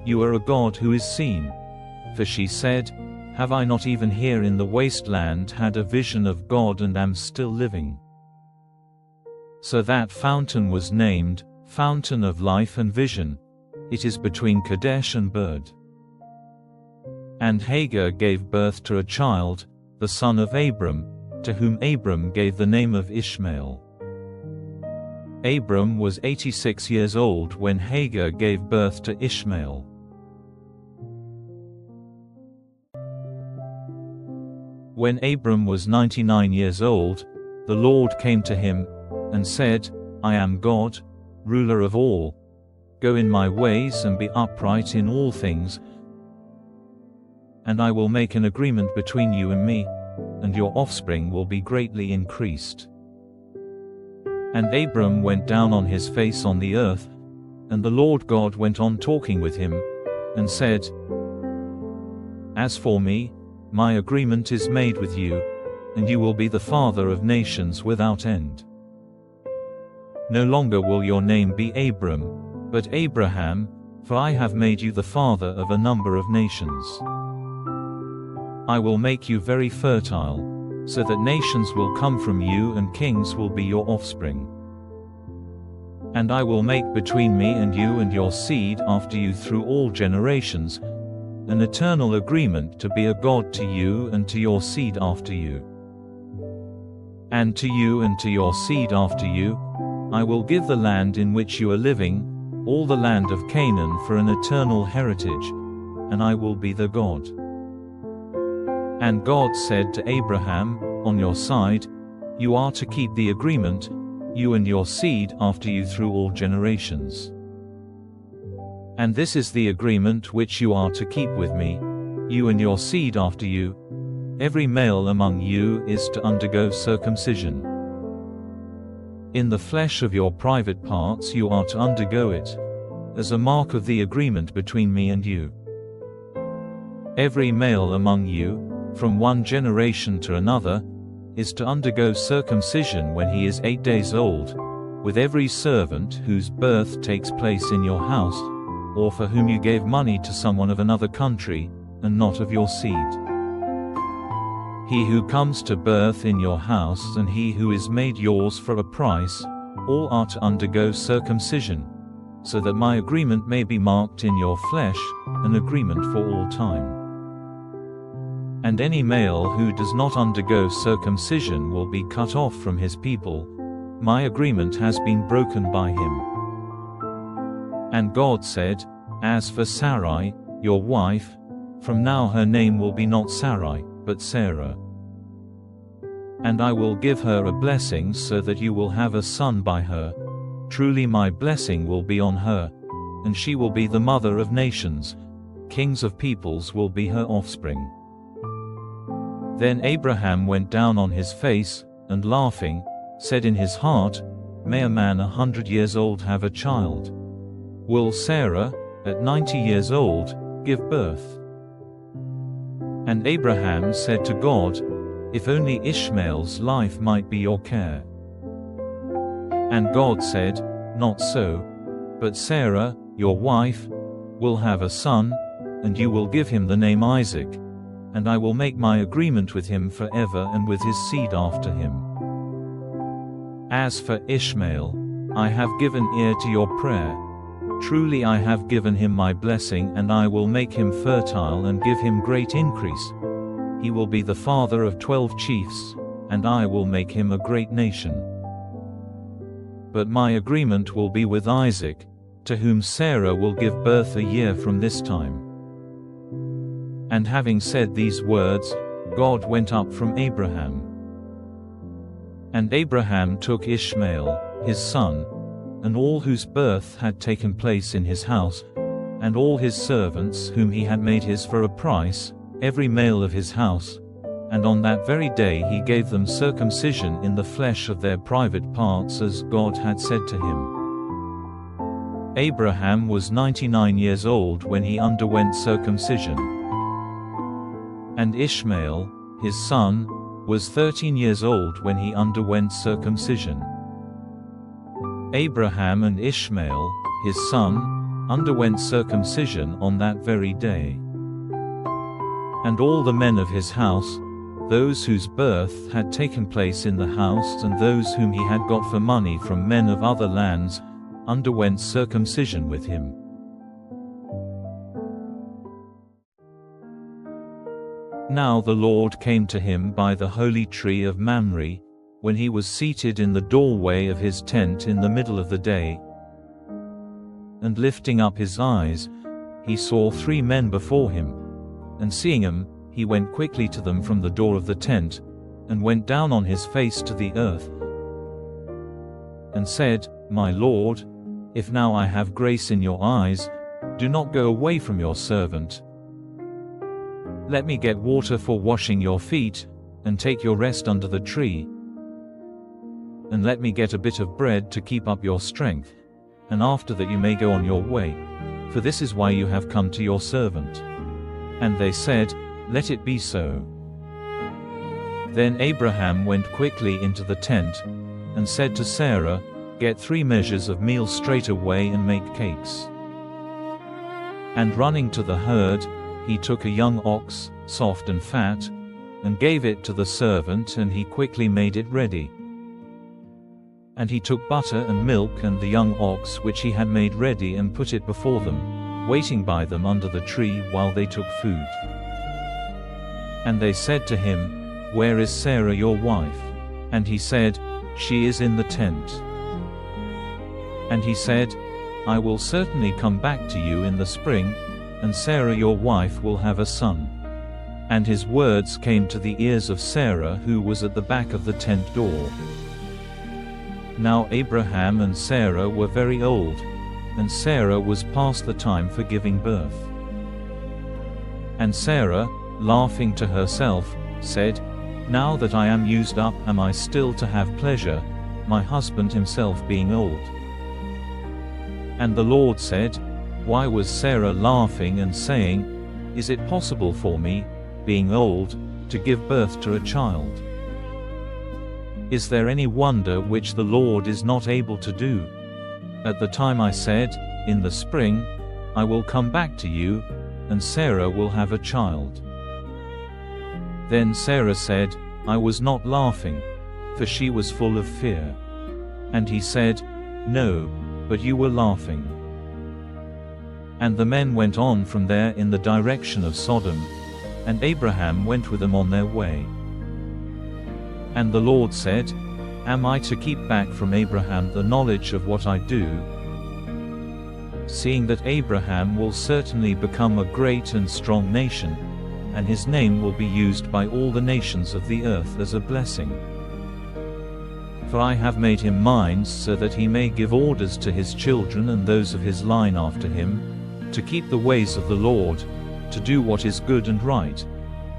"You are a God who is seen." For she said, "Have I not even here in the wasteland had a vision of God and am still living?" So that fountain was named, Fountain of Life and Vision. It is between Kadesh and Bird. And Hagar gave birth to a child, the son of Abram, to whom Abram gave the name of Ishmael. Abram was 86 years old when Hagar gave birth to Ishmael. When Abram was 99 years old, the Lord came to him, and said, "I am God, ruler of all. Go in my ways and be upright in all things, and I will make an agreement between you and me, and your offspring will be greatly increased." And Abram went down on his face on the earth, and the Lord God went on talking with him, and said, "As for me, my agreement is made with you, and you will be the father of nations without end. No longer will your name be Abram, but Abraham, for I have made you the father of a number of nations. I will make you very fertile, so that nations will come from you and kings will be your offspring. And I will make between me and you and your seed after you through all generations, an eternal agreement to be a God to you and to your seed after you. And to you and to your seed after you, I will give the land in which you are living, all the land of Canaan for an eternal heritage, and I will be the God." And God said to Abraham, "On your side, you are to keep the agreement, you and your seed after you through all generations. And this is the agreement which you are to keep with me, you and your seed after you. Every male among you is to undergo circumcision. In the flesh of your private parts you are to undergo it, as a mark of the agreement between me and you. Every male among you, from one generation to another, is to undergo circumcision when he is 8 days old, with every servant whose birth takes place in your house, or for whom you gave money to someone of another country, and not of your seed. He who comes to birth in your house and he who is made yours for a price, all are to undergo circumcision, so that my agreement may be marked in your flesh, an agreement for all time. And any male who does not undergo circumcision will be cut off from his people. My agreement has been broken by him." And God said, "As for Sarai, your wife, from now her name will be not Sarai, but Sarah. And I will give her a blessing so that you will have a son by her. Truly my blessing will be on her, and she will be the mother of nations. Kings of peoples will be her offspring." Then Abraham went down on his face, and laughing, said in his heart, "May a man 100 years old have a child? Will Sarah, at 90 years old, give birth?" And Abraham said to God, if only Ishmael's life might be your care." And God said, "Not so, but Sarah, your wife, will have a son, and you will give him the name Isaac, and I will make my agreement with him forever and with his seed after him. As for Ishmael, I have given ear to your prayer. Truly I have given him my blessing, and I will make him fertile and give him great increase. He will be the father of 12 chiefs, and I will make him a great nation. But my agreement will be with Isaac, to whom Sarah will give birth a year from this time." And having said these words, God went up from Abraham. And Abraham took Ishmael, his son, and all whose birth had taken place in his house, and all his servants whom he had made his for a price, every male of his house, and on that very day he gave them circumcision in the flesh of their private parts as God had said to him. Abraham was 99 years old when he underwent circumcision. And Ishmael, his son, was 13 years old when he underwent circumcision. Abraham and Ishmael, his son, underwent circumcision on that very day. And all the men of his house, those whose birth had taken place in the house and those whom he had got for money from men of other lands, underwent circumcision with him. Now the Lord came to him by the holy tree of Mamre, when he was seated in the doorway of his tent in the middle of the day. And lifting up his eyes, he saw 3 men before him. And seeing them, he went quickly to them from the door of the tent, and went down on his face to the earth, and said, "My Lord, if now I have grace in your eyes, do not go away from your servant. Let me get water for washing your feet, and take your rest under the tree. And let me get a bit of bread to keep up your strength, and after that you may go on your way, for this is why you have come to your servant." And they said, "Let it be so." Then Abraham went quickly into the tent, and said to Sarah, "Get 3 measures of meal straight away and make cakes." And running to the herd, he took a young ox, soft and fat, and gave it to the servant, and he quickly made it ready. And he took butter and milk and the young ox which he had made ready and put it before them, waiting by them under the tree while they took food. And they said to him, "Where is Sarah your wife?" And he said, "She is in the tent." And he said, "I will certainly come back to you in the spring, and Sarah your wife will have a son." And his words came to the ears of Sarah, who was at the back of the tent door. Now Abraham and Sarah were very old, and Sarah was past the time for giving birth. And Sarah, laughing to herself, said, "Now that I am used up, am I still to have pleasure, my husband himself being old?" And the Lord said, "Why was Sarah laughing and saying, 'Is it possible for me, being old, to give birth to a child?' Is there any wonder which the Lord is not able to do? At the time I said, 'In the spring, I will come back to you, and Sarah will have a child.' Then Sarah said, 'I was not laughing,' for she was full of fear. And he said, 'No, but you were laughing.' And the men went on from there in the direction of Sodom, and Abraham went with them on their way. And the Lord said, 'Am I to keep back from Abraham the knowledge of what I do? Seeing that Abraham will certainly become a great and strong nation, and his name will be used by all the nations of the earth as a blessing. For I have made him mine so that he may give orders to his children and those of his line after him, to keep the ways of the Lord, to do what is good and right,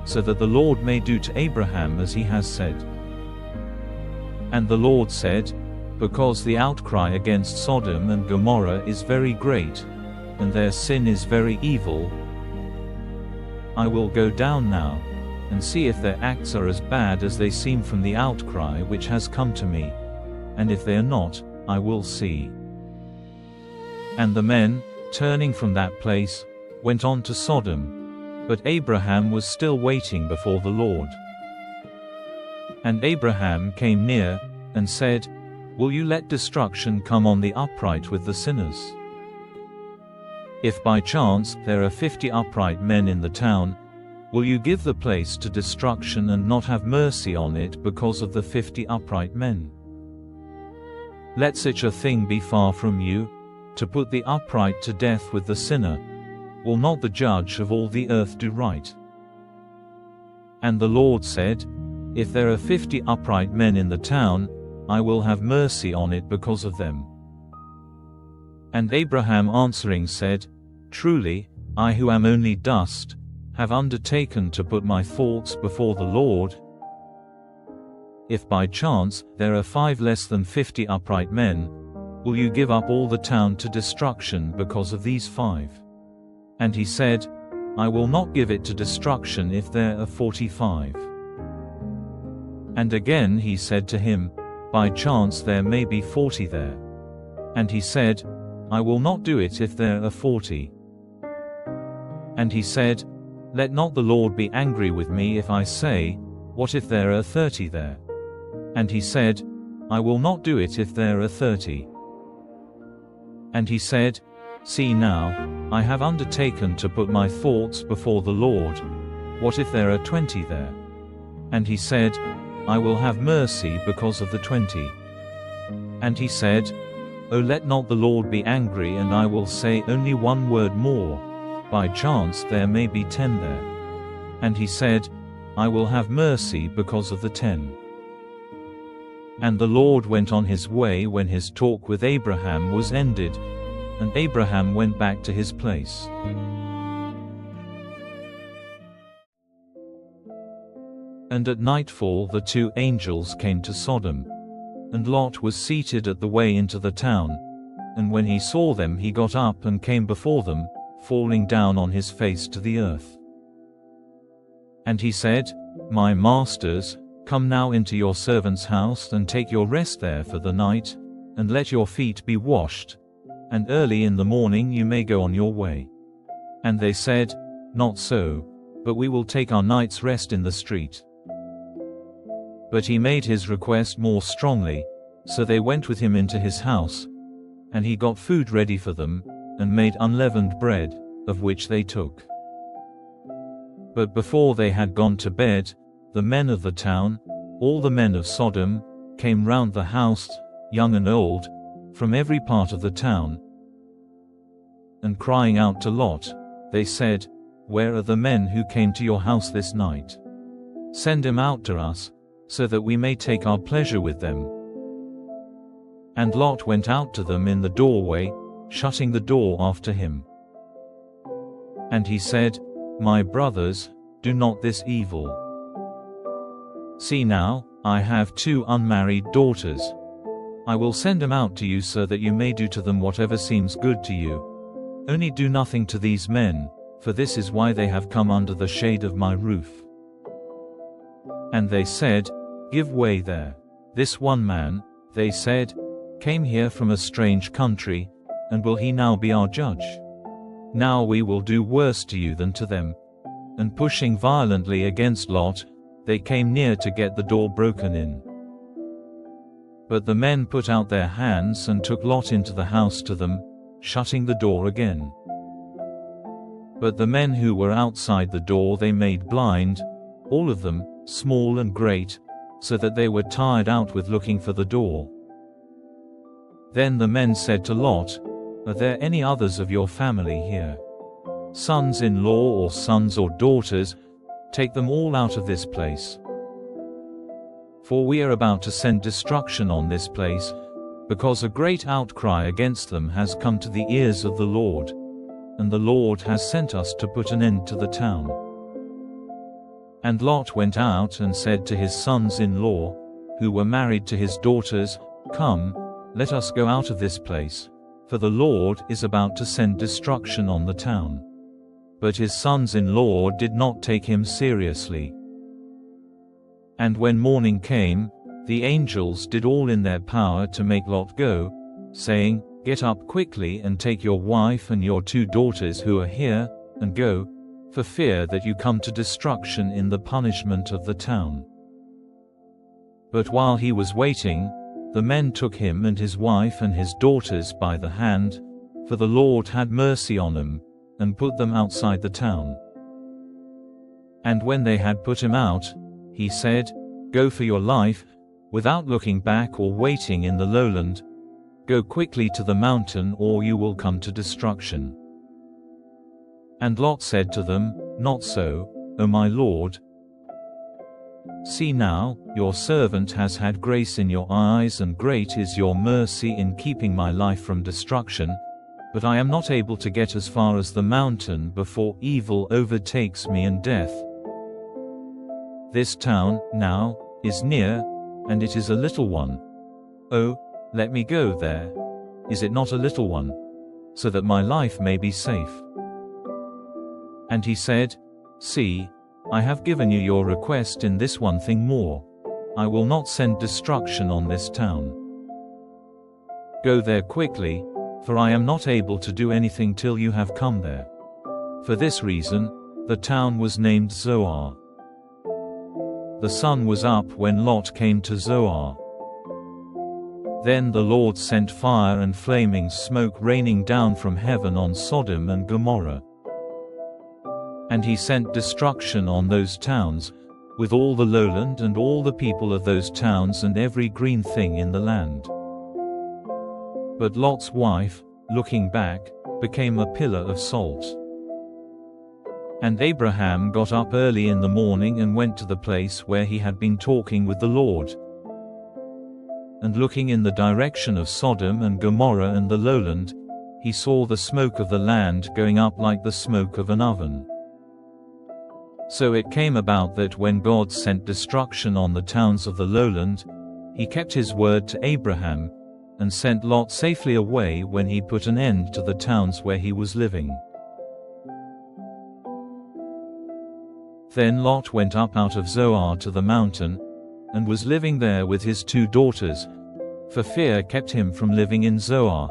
so that the Lord may do to Abraham as he has said.' And the Lord said, 'Because the outcry against Sodom and Gomorrah is very great, and their sin is very evil, I will go down now, and see if their acts are as bad as they seem from the outcry which has come to me. And if they are not, I will see." And the men, turning from that place, went on to Sodom. But Abraham was still waiting before the Lord. And Abraham came near, and said, "Will you let destruction come on the upright with the sinners? If by chance there are 50 upright men in the town, will you give the place to destruction and not have mercy on it because of the 50 upright men? Let such a thing be far from you, to put the upright to death with the sinner. Will not the judge of all the earth do right?" And the Lord said, "If there are 50 upright men in the town, I will have mercy on it because of them." And Abraham answering said, "Truly, I who am only dust, have undertaken to put my thoughts before the Lord. If by chance there are 5 less than 50 upright men, will you give up all the town to destruction because of these 5? And he said, I will not give it to destruction if there are 45. And again he said to him, By chance there may be 40 there. And he said, I will not do it if there are 40. And he said, Let not the Lord be angry with me if I say, What if there are 30 there? And he said, I will not do it if there are 30. And he said, See now, I have undertaken to put my thoughts before the Lord. What if there are 20 there? And he said, I will have mercy because of the 20. And he said, Oh, let not the Lord be angry, and I will say only one word more. By chance there may be 10 there. And he said, I will have mercy because of the 10. And the Lord went on his way when his talk with Abraham was ended, and Abraham went back to his place. And at nightfall the 2 angels came to Sodom. And Lot was seated at the way into the town, and when he saw them he got up and came before them, falling down on his face to the earth. And he said, My masters, come now into your servant's house and take your rest there for the night, and let your feet be washed, and early in the morning you may go on your way. And they said, Not so, but we will take our night's rest in the street. But he made his request more strongly, so they went with him into his house, and he got food ready for them, and made unleavened bread, of which they took. But before they had gone to bed, the men of the town, all the men of Sodom, came round the house, young and old, from every part of the town. And crying out to Lot, they said, Where are the men who came to your house this night? Send him out to us, so that we may take our pleasure with them. And Lot went out to them in the doorway, shutting the door after him. And he said, My brothers, do not this evil. See now, I have 2 unmarried daughters. I will send them out to you so that you may do to them whatever seems good to you. Only do nothing to these men, for this is why they have come under the shade of my roof. And they said, Give way there. This one man, they said, came here from a strange country, and will he now be our judge? Now we will do worse to you than to them. And pushing violently against Lot, they came near to get the door broken in. But the men put out their hands and took Lot into the house to them, shutting the door again. But the men who were outside the door they made blind, all of them, small and great, so that they were tired out with looking for the door. Then the men said to Lot, Are there any others of your family here? Sons-in-law or sons or daughters, take them all out of this place. For we are about to send destruction on this place, because a great outcry against them has come to the ears of the Lord, and the Lord has sent us to put an end to the town. And Lot went out and said to his sons-in-law, who were married to his daughters, Come, let us go out of this place, for the Lord is about to send destruction on the town. But his sons-in-law did not take him seriously. And when morning came, the angels did all in their power to make Lot go, saying, "Get up quickly and take your wife and your 2 daughters who are here, and go, for fear that you come to destruction in the punishment of the town." But while he was waiting, the men took him and his wife and his daughters by the hand, for the Lord had mercy on them, and put them outside the town. And when they had put him out, he said, "Go for your life, without looking back or waiting in the lowland. Go quickly to the mountain or you will come to destruction." And Lot said to them, "Not so, O my Lord. See now, your servant has had grace in your eyes, and great is your mercy in keeping my life from destruction, but I am not able to get as far as the mountain before evil overtakes me and death. This town, now, is near, and it is a little one. Oh, let me go there. Is it not a little one? So that my life may be safe." And he said, "See, I have given you your request in this one thing more. I will not send destruction on this town. Go there quickly, for I am not able to do anything till you have come there." For this reason, the town was named Zoar. The sun was up when Lot came to Zoar. Then the Lord sent fire and flaming smoke raining down from heaven on Sodom and Gomorrah. And he sent destruction on those towns, with all the lowland and all the people of those towns and every green thing in the land. But Lot's wife, looking back, became a pillar of salt. And Abraham got up early in the morning and went to the place where he had been talking with the Lord. And looking in the direction of Sodom and Gomorrah and the lowland, he saw the smoke of the land going up like the smoke of an oven. So it came about that when God sent destruction on the towns of the lowland, he kept his word to Abraham, and sent Lot safely away when he put an end to the towns where he was living. Then Lot went up out of Zoar to the mountain, and was living there with his 2 daughters, for fear kept him from living in Zoar,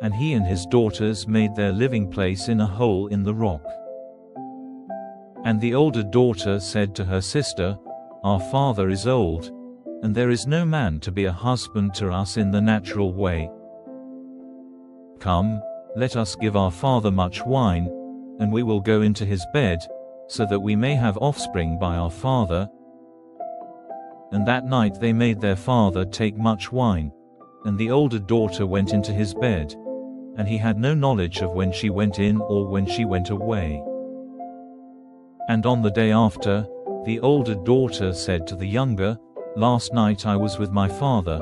and he and his daughters made their living place in a hole in the rock. And the older daughter said to her sister, "Our father is old, and there is no man to be a husband to us in the natural way. Come, let us give our father much wine, and we will go into his bed, so that we may have offspring by our father." And that night they made their father take much wine, and the older daughter went into his bed, and he had no knowledge of when she went in or when she went away. And on the day after, the older daughter said to the younger, "Last night I was with my father.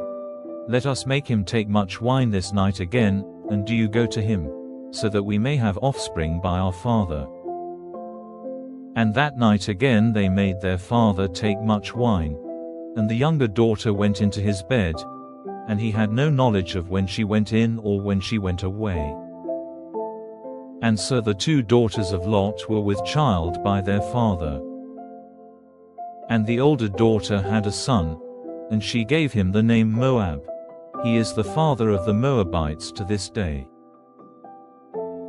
Let us make him take much wine this night again, and do you go to him, so that we may have offspring by our father." And that night again they made their father take much wine, and the younger daughter went into his bed, and he had no knowledge of when she went in or when she went away. And so the 2 daughters of Lot were with child by their father. And the older daughter had a son, and she gave him the name Moab. He is the father of the Moabites to this day.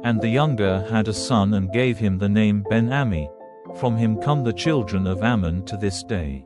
And the younger had a son and gave him the name Ben-Ammi. From him come the children of Ammon to this day.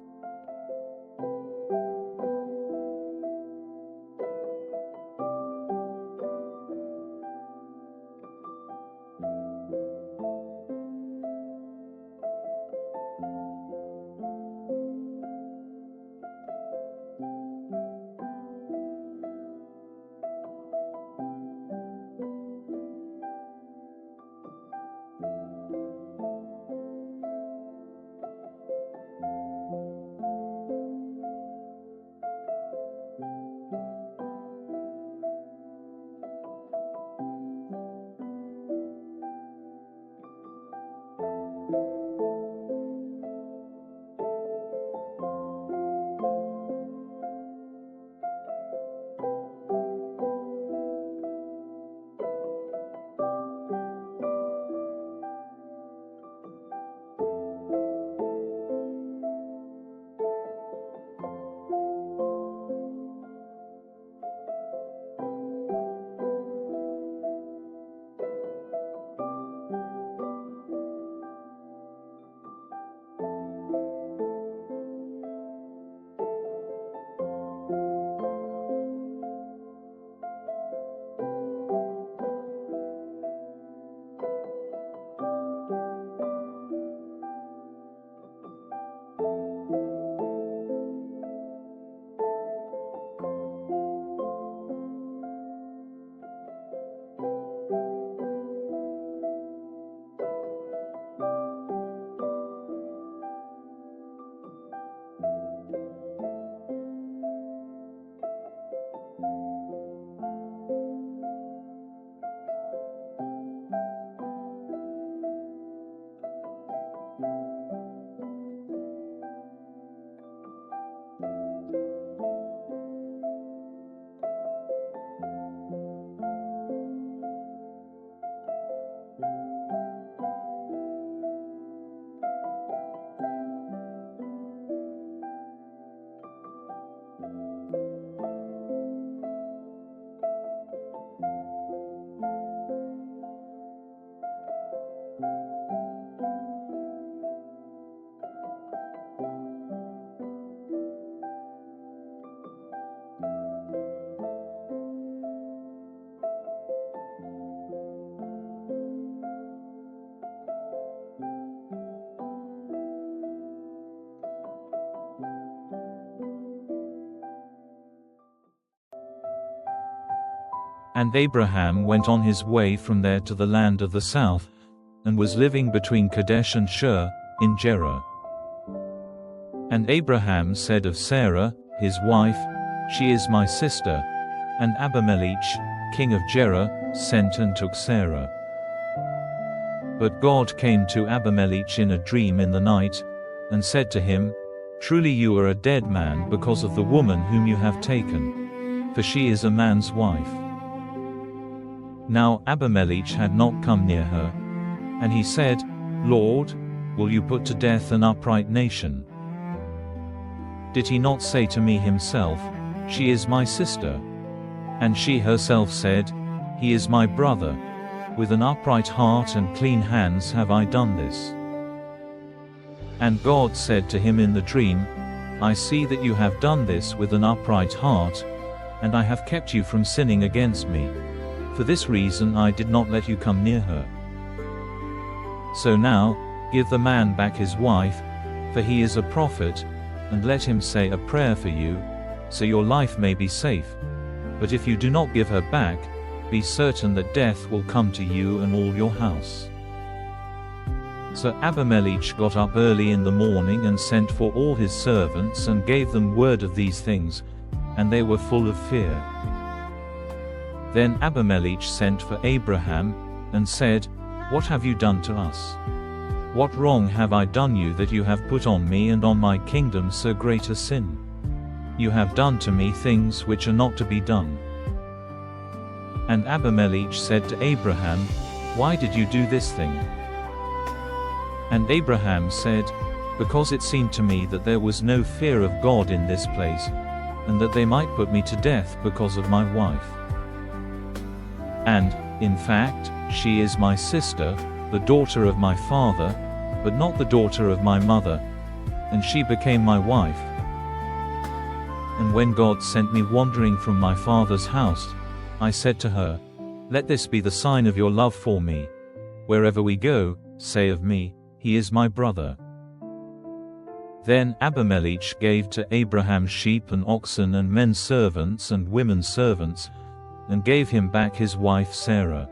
And Abraham went on his way from there to the land of the south, and was living between Kadesh and Shur, in Gerar. And Abraham said of Sarah, his wife, "She is my sister." And Abimelech, king of Gerar, sent and took Sarah. But God came to Abimelech in a dream in the night, and said to him, "Truly you are a dead man because of the woman whom you have taken, for she is a man's wife." Now Abimelech had not come near her. And he said, "Lord, will you put to death an upright nation? Did he not say to me himself, 'She is my sister'?" And she herself said, "He is my brother. With an upright heart and clean hands have I done this." And God said to him in the dream, "I see that you have done this with an upright heart, and I have kept you from sinning against me. For this reason I did not let you come near her. So now, give the man back his wife, for he is a prophet, and let him say a prayer for you, so your life may be safe. But if you do not give her back, be certain that death will come to you and all your house." So Abimelech got up early in the morning and sent for all his servants and gave them word of these things, and they were full of fear. Then Abimelech sent for Abraham, and said, "What have you done to us? What wrong have I done you that you have put on me and on my kingdom so great a sin? You have done to me things which are not to be done." And Abimelech said to Abraham, "Why did you do this thing?" And Abraham said, "Because it seemed to me that there was no fear of God in this place, and that they might put me to death because of my wife. And, in fact, she is my sister, the daughter of my father, but not the daughter of my mother, and she became my wife. And when God sent me wandering from my father's house, I said to her, 'Let this be the sign of your love for me. Wherever we go, say of me, he is my brother.' Then Abimelech gave to Abraham sheep and oxen and men servants and women servants, and gave him back his wife Sarah.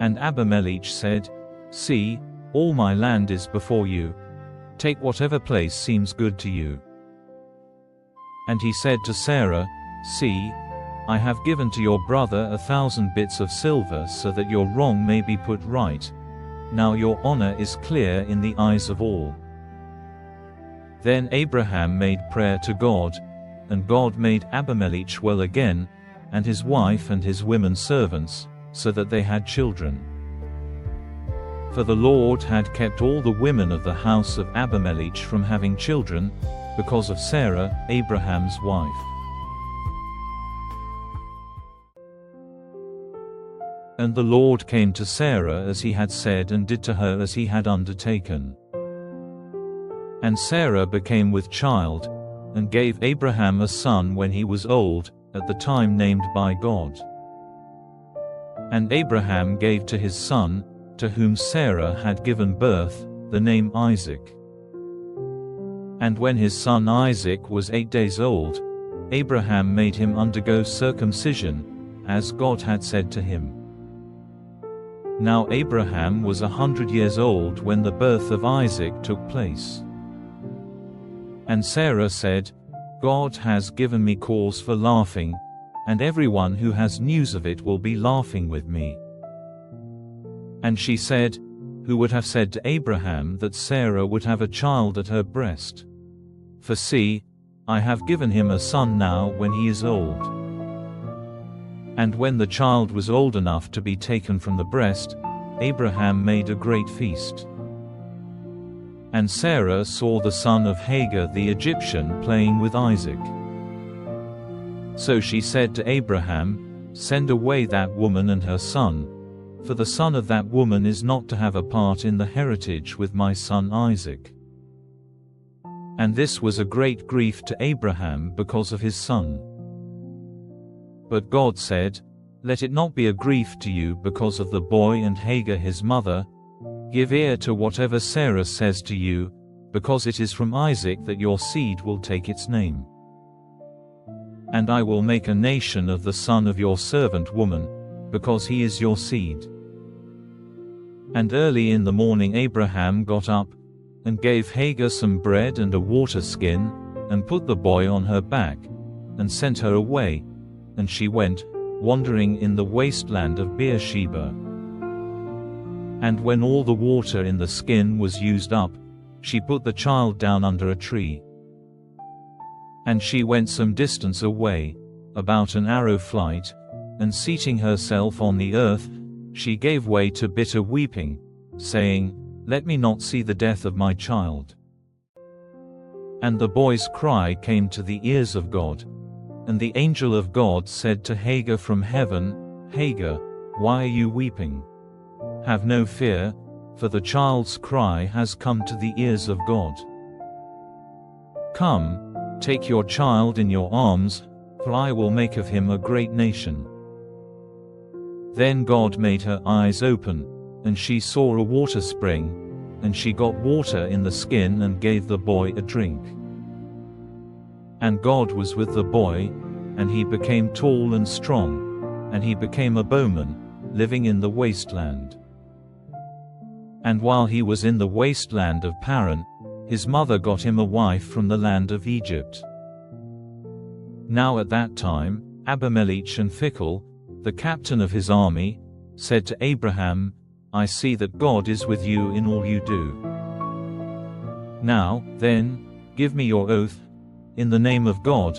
And Abimelech said, 'See, all my land is before you. Take whatever place seems good to you.' And he said to Sarah, 'See, I have given to your brother 1,000 bits of silver so that your wrong may be put right. Now your honor is clear in the eyes of all.' Then Abraham made prayer to God, and God made Abimelech well again, and his wife and his women servants, so that they had children. For the Lord had kept all the women of the house of Abimelech from having children, because of Sarah, Abraham's wife. And the Lord came to Sarah as he had said and did to her as he had undertaken. And Sarah became with child, and gave Abraham a son when he was old, at the time named by God. And Abraham gave to his son, to whom Sarah had given birth, the name Isaac. And when his son Isaac was 8 days old, Abraham made him undergo circumcision, as God had said to him. Now Abraham was 100 years old when the birth of Isaac took place. And Sarah said, "God has given me cause for laughing, and everyone who has news of it will be laughing with me." And she said, "Who would have said to Abraham that Sarah would have a child at her breast? For see, I have given him a son now when he is old." And when the child was old enough to be taken from the breast, Abraham made a great feast. And Sarah saw the son of Hagar the Egyptian playing with Isaac. So she said to Abraham, "Send away that woman and her son, for the son of that woman is not to have a part in the heritage with my son Isaac." And this was a great grief to Abraham because of his son. But God said, "Let it not be a grief to you because of the boy and Hagar his mother. Give ear to whatever Sarah says to you, because it is from Isaac that your seed will take its name." And I will make a nation of the son of your servant woman, because he is your seed. And early in the morning Abraham got up, and gave Hagar some bread and a water skin, and put the boy on her back, and sent her away, and she went, wandering in the wasteland of Beersheba. And when all the water in the skin was used up, she put the child down under a tree. And she went some distance away, about an arrow flight, and seating herself on the earth, she gave way to bitter weeping, saying, Let me not see the death of my child. And the boy's cry came to the ears of God. And the angel of God said to Hagar from heaven, Hagar, why are you weeping? Have no fear, for the child's cry has come to the ears of God. Come, take your child in your arms, for I will make of him a great nation. Then God made her eyes open, and she saw a water spring, and she got water in the skin and gave the boy a drink. And God was with the boy, and he became tall and strong, and he became a bowman, living in the wasteland. And while he was in the wasteland of Paran, his mother got him a wife from the land of Egypt. Now at that time, Abimelech and Phicol, the captain of his army, said to Abraham, I see that God is with you in all you do. Now, then, give me your oath, in the name of God,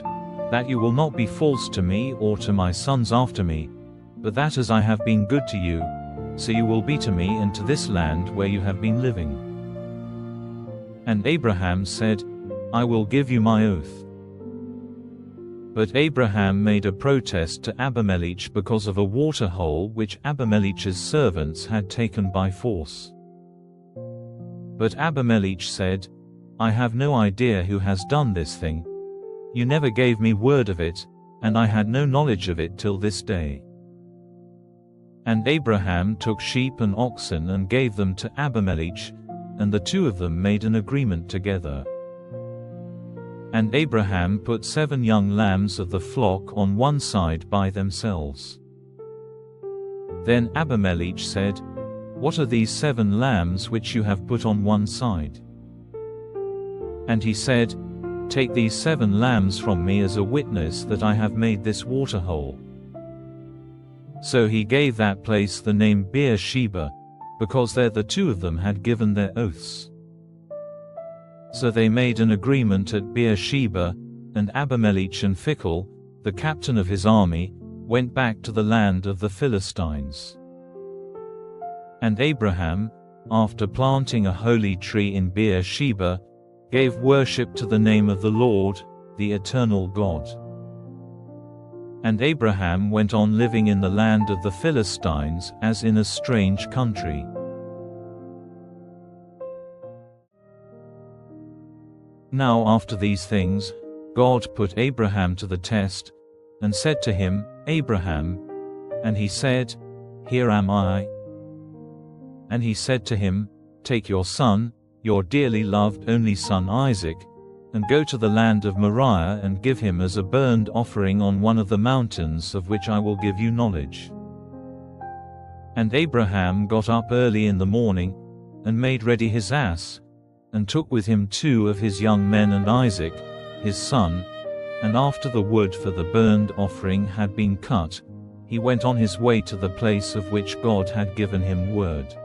that you will not be false to me or to my sons after me, but that as I have been good to you, so you will be to me and to this land where you have been living. And Abraham said, I will give you my oath. But Abraham made a protest to Abimelech because of a water hole which Abimelech's servants had taken by force. But Abimelech said, I have no idea who has done this thing. You never gave me word of it, and I had no knowledge of it till this day. And Abraham took sheep and oxen and gave them to Abimelech, and the two of them made an agreement together. And Abraham put 7 young lambs of the flock on one side by themselves. Then Abimelech said, What are these 7 lambs which you have put on one side? And he said, Take these 7 lambs from me as a witness that I have made this water hole. So he gave that place the name Beersheba, because there the two of them had given their oaths. So they made an agreement at Beersheba, and Abimelech and Phicol, the captain of his army, went back to the land of the Philistines. And Abraham, after planting a holy tree in Beersheba, gave worship to the name of the Lord, the eternal God. And Abraham went on living in the land of the Philistines as in a strange country. Now after these things, God put Abraham to the test, and said to him, Abraham. And he said, Here am I. And he said to him, Take your son, your dearly loved only son Isaac, and go to the land of Moriah and give him as a burnt offering on one of the mountains of which I will give you knowledge. And Abraham got up early in the morning, and made ready his ass, and took with him 2 of his young men and Isaac, his son, and after the wood for the burnt offering had been cut, he went on his way to the place of which God had given him word.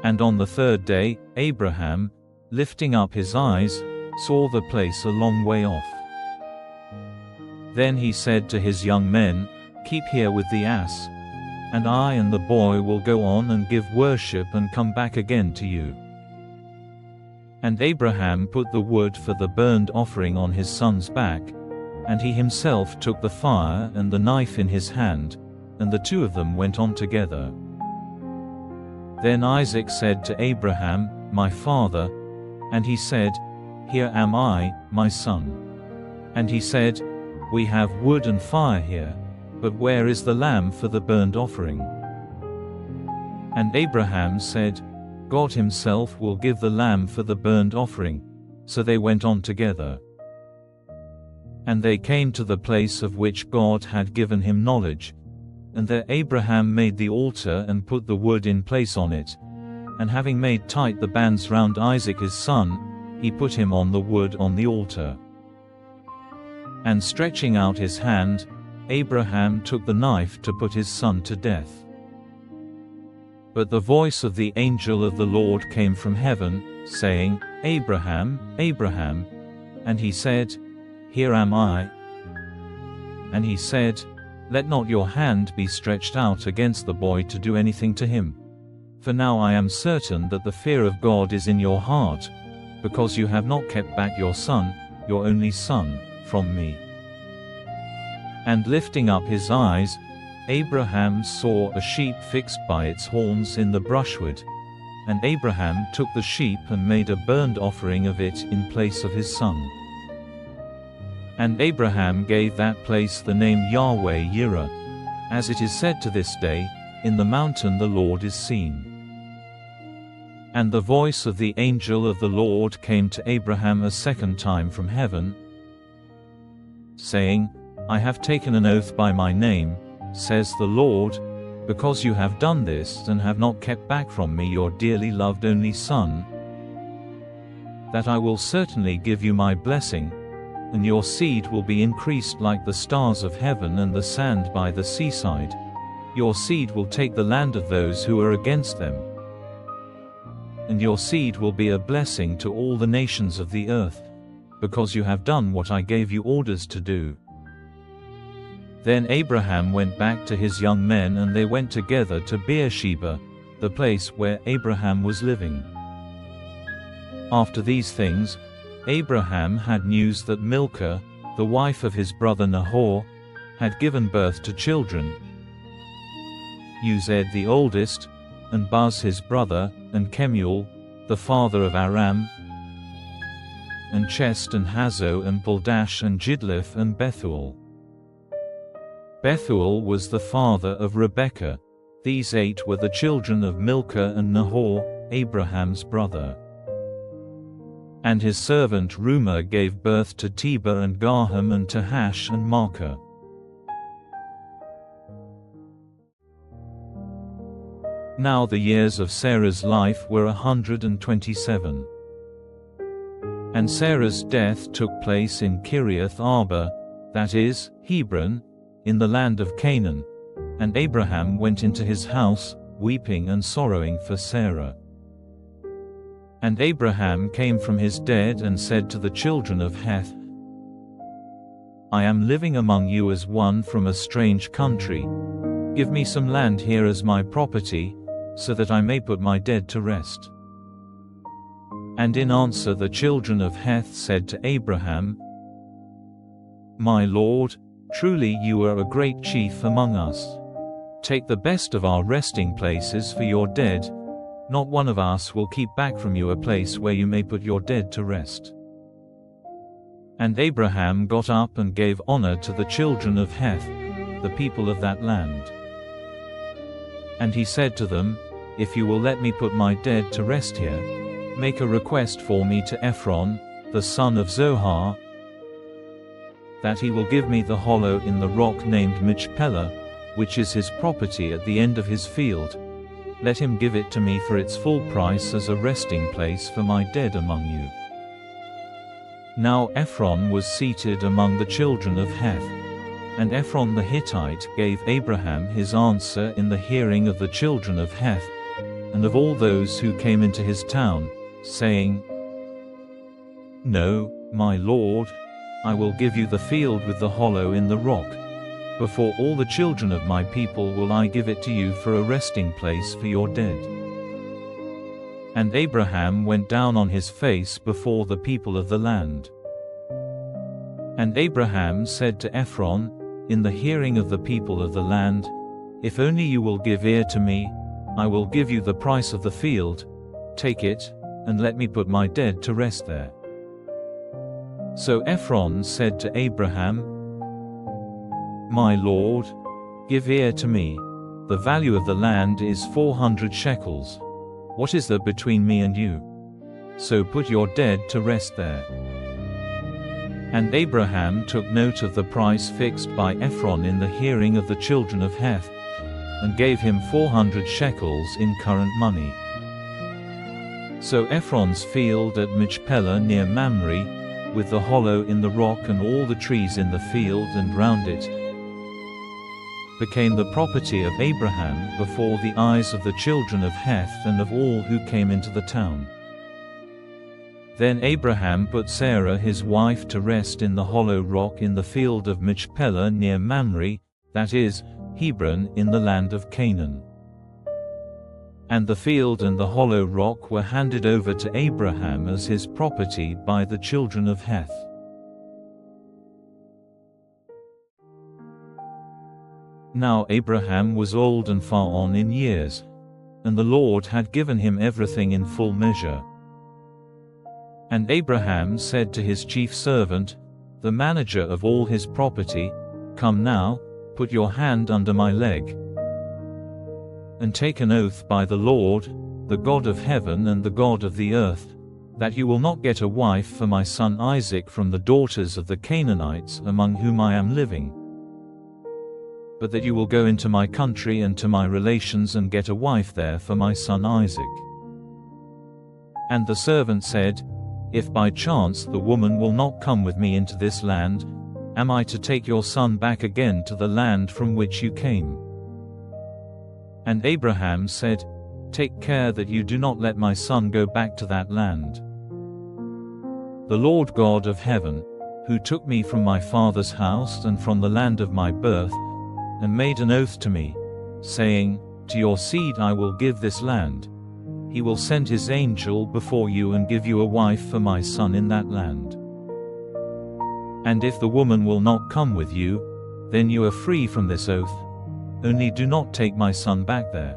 And on the 3rd day, Abraham, lifting up his eyes, saw the place a long way off. Then he said to his young men, Keep here with the ass, and I and the boy will go on and give worship and come back again to you. And Abraham put the wood for the burnt offering on his son's back, and he himself took the fire and the knife in his hand, and the two of them went on together. Then Isaac said to Abraham, My father, and he said, Here am I, my son. And he said, We have wood and fire here, but where is the lamb for the burnt offering? And Abraham said, God himself will give the lamb for the burnt offering. So they went on together. And they came to the place of which God had given him knowledge, and there Abraham made the altar and put the wood in place on it, and having made tight the bands round Isaac his son, he put him on the wood on the altar. And stretching out his hand, Abraham took the knife to put his son to death. But the voice of the angel of the Lord came from heaven, saying, Abraham, Abraham. And he said, Here am I. And he said, Let not your hand be stretched out against the boy to do anything to him. For now I am certain that the fear of God is in your heart, because you have not kept back your son, your only son, from me. And lifting up his eyes, Abraham saw a sheep fixed by its horns in the brushwood. And Abraham took the sheep and made a burnt offering of it in place of his son. And Abraham gave that place the name Yahweh Yireh, as it is said to this day, In the mountain the Lord is seen. And the voice of the angel of the Lord came to Abraham a second time from heaven, saying, I have taken an oath by my name, says the Lord, because you have done this and have not kept back from me your dearly loved only son, that I will certainly give you my blessing, and your seed will be increased like the stars of heaven and the sand by the seaside. Your seed will take the land of those who are against them. And your seed will be a blessing to all the nations of the earth, because you have done what I gave you orders to do. Then Abraham went back to his young men, and they went together to Beersheba, the place where Abraham was living. After these things, Abraham had news that Milcah, the wife of his brother Nahor, had given birth to children, Uzed the oldest, and Buz his brother, and Kemuel, the father of Aram, and Chest and Hazo and Baldash and Jidlaph and Bethuel. Bethuel was the father of Rebekah. These 8 were the children of Milcah and Nahor, Abraham's brother. And his servant Reumah gave birth to Tebah and Gaham and Tahash and Maachah. Now the years of Sarah's life were 127. And Sarah's death took place in Kiriath Arba, that is, Hebron, in the land of Canaan. And Abraham went into his house, weeping and sorrowing for Sarah. And Abraham came from his dead and said to the children of Heth, I am living among you as one from a strange country. Give me some land here as my property, so that I may put my dead to rest. And in answer the children of Heth said to Abraham, My lord, truly you are a great chief among us. Take the best of our resting places for your dead. Not one of us will keep back from you a place where you may put your dead to rest. And Abraham got up and gave honor to the children of Heth, the people of that land. And he said to them, If you will let me put my dead to rest here, make a request for me to Ephron, the son of Zohar, that he will give me the hollow in the rock named Machpelah, which is his property at the end of his field. Let him give it to me for its full price as a resting place for my dead among you. Now Ephron was seated among the children of Heth. And Ephron the Hittite gave Abraham his answer in the hearing of the children of Heth, and of all those who came into his town, saying, No, my lord, I will give you the field with the hollow in the rock. Before all the children of my people will I give it to you for a resting place for your dead. And Abraham went down on his face before the people of the land. And Abraham said to Ephron, in the hearing of the people of the land, If only you will give ear to me, I will give you the price of the field. Take it, and let me put my dead to rest there. So Ephron said to Abraham, My lord, give ear to me. The value of the land is 400 shekels. What is there between me and you? So put your dead to rest there. And Abraham took note of the price fixed by Ephron in the hearing of the children of Heth, and gave him 400 shekels in current money. So Ephron's field at Machpelah near Mamre, with the hollow in the rock and all the trees in the field and round it, became the property of Abraham before the eyes of the children of Heth and of all who came into the town. Then Abraham put Sarah his wife to rest in the hollow rock in the field of Machpelah near Mamre, that is, Hebron, in the land of Canaan. And the field and the hollow rock were handed over to Abraham as his property by the children of Heth. Now Abraham was old and far on in years, and the Lord had given him everything in full measure. And Abraham said to his chief servant, the manager of all his property, Come now, put your hand under my leg, and take an oath by the Lord, the God of heaven and the God of the earth, that you will not get a wife for my son Isaac from the daughters of the Canaanites among whom I am living, but that you will go into my country and to my relations and get a wife there for my son Isaac. And the servant said, If by chance the woman will not come with me into this land, am I to take your son back again to the land from which you came? And Abraham said, Take care that you do not let my son go back to that land. The Lord God of heaven, who took me from my father's house and from the land of my birth, and made an oath to me, saying, To your seed I will give this land, he will send his angel before you and give you a wife for my son in that land. And if the woman will not come with you, then you are free from this oath, only do not take my son back there.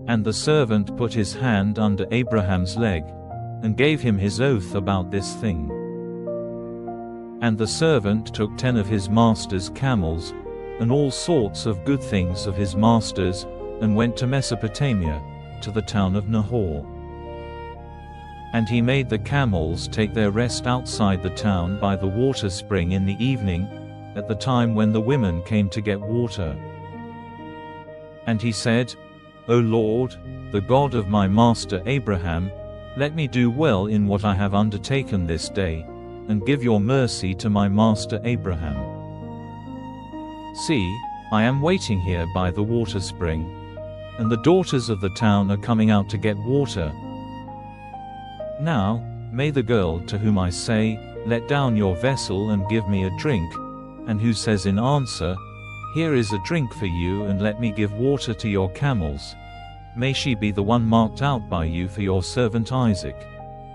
And the servant put his hand under Abraham's leg, and gave him his oath about this thing. And the servant took 10 of his master's camels, and all sorts of good things of his master's, and went to Mesopotamia, to the town of Nahor. And he made the camels take their rest outside the town by the water spring in the evening, at the time when the women came to get water. And he said, O Lord, the God of my master Abraham, let me do well in what I have undertaken this day, and give your mercy to my master Abraham. See, I am waiting here by the water spring, and the daughters of the town are coming out to get water. Now, may the girl to whom I say, Let down your vessel and give me a drink, and who says in answer, Here is a drink for you and let me give water to your camels, may she be the one marked out by you for your servant Isaac,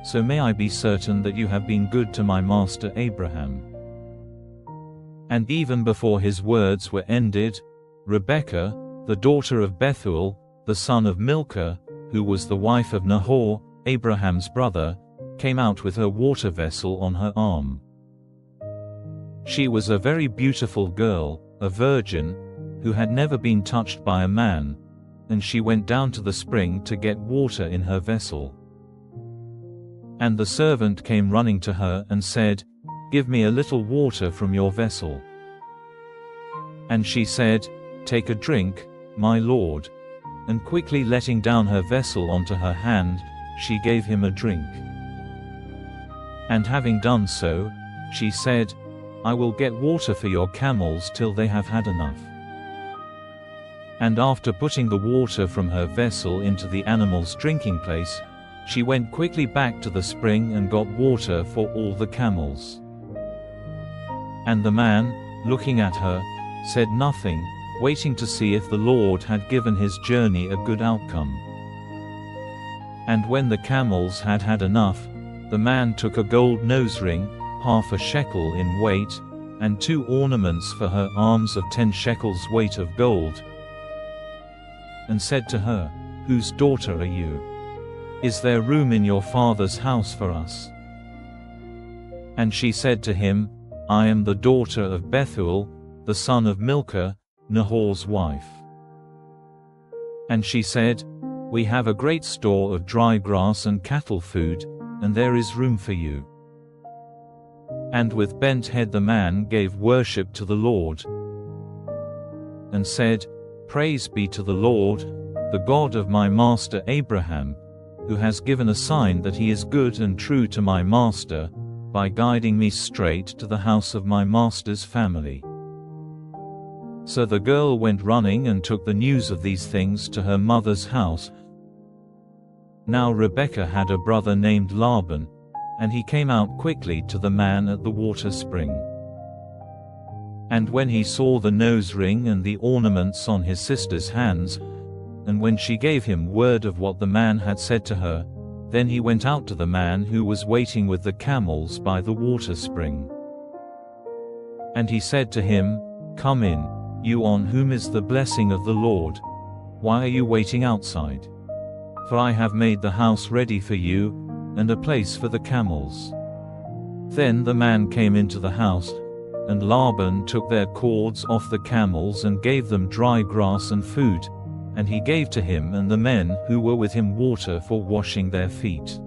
so may I be certain that you have been good to my master Abraham. And even before his words were ended, Rebekah, the daughter of Bethuel, the son of Milcah, who was the wife of Nahor, Abraham's brother, came out with her water vessel on her arm. She was a very beautiful girl, a virgin, who had never been touched by a man, and she went down to the spring to get water in her vessel. And the servant came running to her and said, Give me a little water from your vessel. And she said, Take a drink, my lord. And quickly letting down her vessel onto her hand, she gave him a drink. And having done so, she said, I will get water for your camels till they have had enough. And after putting the water from her vessel into the animals' drinking place, she went quickly back to the spring and got water for all the camels. And the man, looking at her, said nothing, waiting to see if the Lord had given his journey a good outcome. And when the camels had had enough, the man took a gold nose ring, half a shekel in weight, and 2 ornaments for her arms of 10 shekels weight of gold, and said to her, Whose daughter are you? Is there room in your father's house for us? And she said to him, I am the daughter of Bethuel, the son of Milcah, Nahor's wife. And she said, We have a great store of dry grass and cattle food, and there is room for you. And with bent head the man gave worship to the Lord, and said, Praise be to the Lord, the God of my master Abraham, who has given a sign that he is good and true to my master, by guiding me straight to the house of my master's family. So the girl went running and took the news of these things to her mother's house. Now Rebekah had a brother named Laban, and he came out quickly to the man at the water spring. And when he saw the nose ring and the ornaments on his sister's hands, and when she gave him word of what the man had said to her, then he went out to the man who was waiting with the camels by the water spring. And he said to him, Come in, you on whom is the blessing of the Lord. Why are you waiting outside? For I have made the house ready for you, and a place for the camels. Then the man came into the house, and Laban took their cords off the camels and gave them dry grass and food, and he gave to him and the men who were with him water for washing their feet.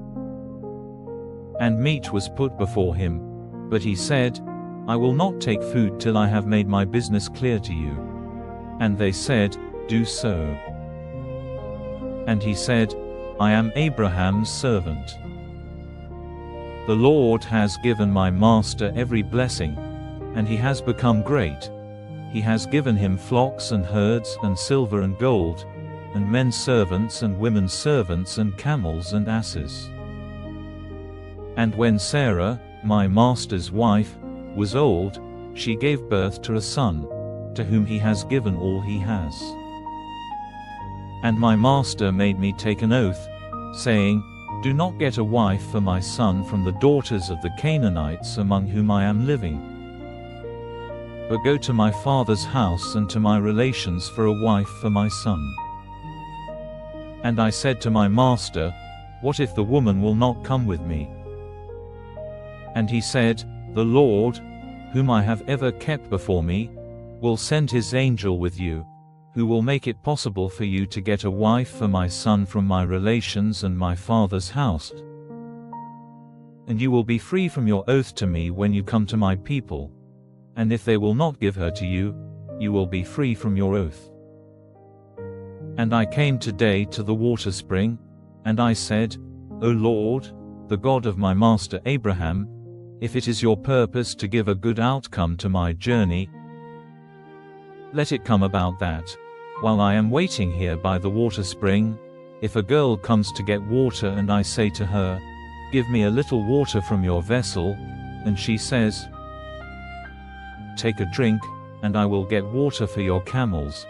And meat was put before him, but he said, I will not take food till I have made my business clear to you. And they said, Do so. And he said, I am Abraham's servant. The Lord has given my master every blessing, and he has become great. He has given him flocks and herds and silver and gold, and men servants and women servants and camels and asses. And when Sarah, my master's wife, was old, she gave birth to a son, to whom he has given all he has. And my master made me take an oath, saying, Do not get a wife for my son from the daughters of the Canaanites among whom I am living, but go to my father's house and to my relations for a wife for my son. And I said to my master, What if the woman will not come with me? And he said, The Lord, whom I have ever kept before me, will send his angel with you, who will make it possible for you to get a wife for my son from my relations and my father's house. And you will be free from your oath to me when you come to my people. And if they will not give her to you, you will be free from your oath. And I came today to the water spring, and I said, O Lord, the God of my master Abraham, if it is your purpose to give a good outcome to my journey, let it come about that, while I am waiting here by the water spring, if a girl comes to get water and I say to her, Give me a little water from your vessel, and she says, Take a drink, and I will get water for your camels,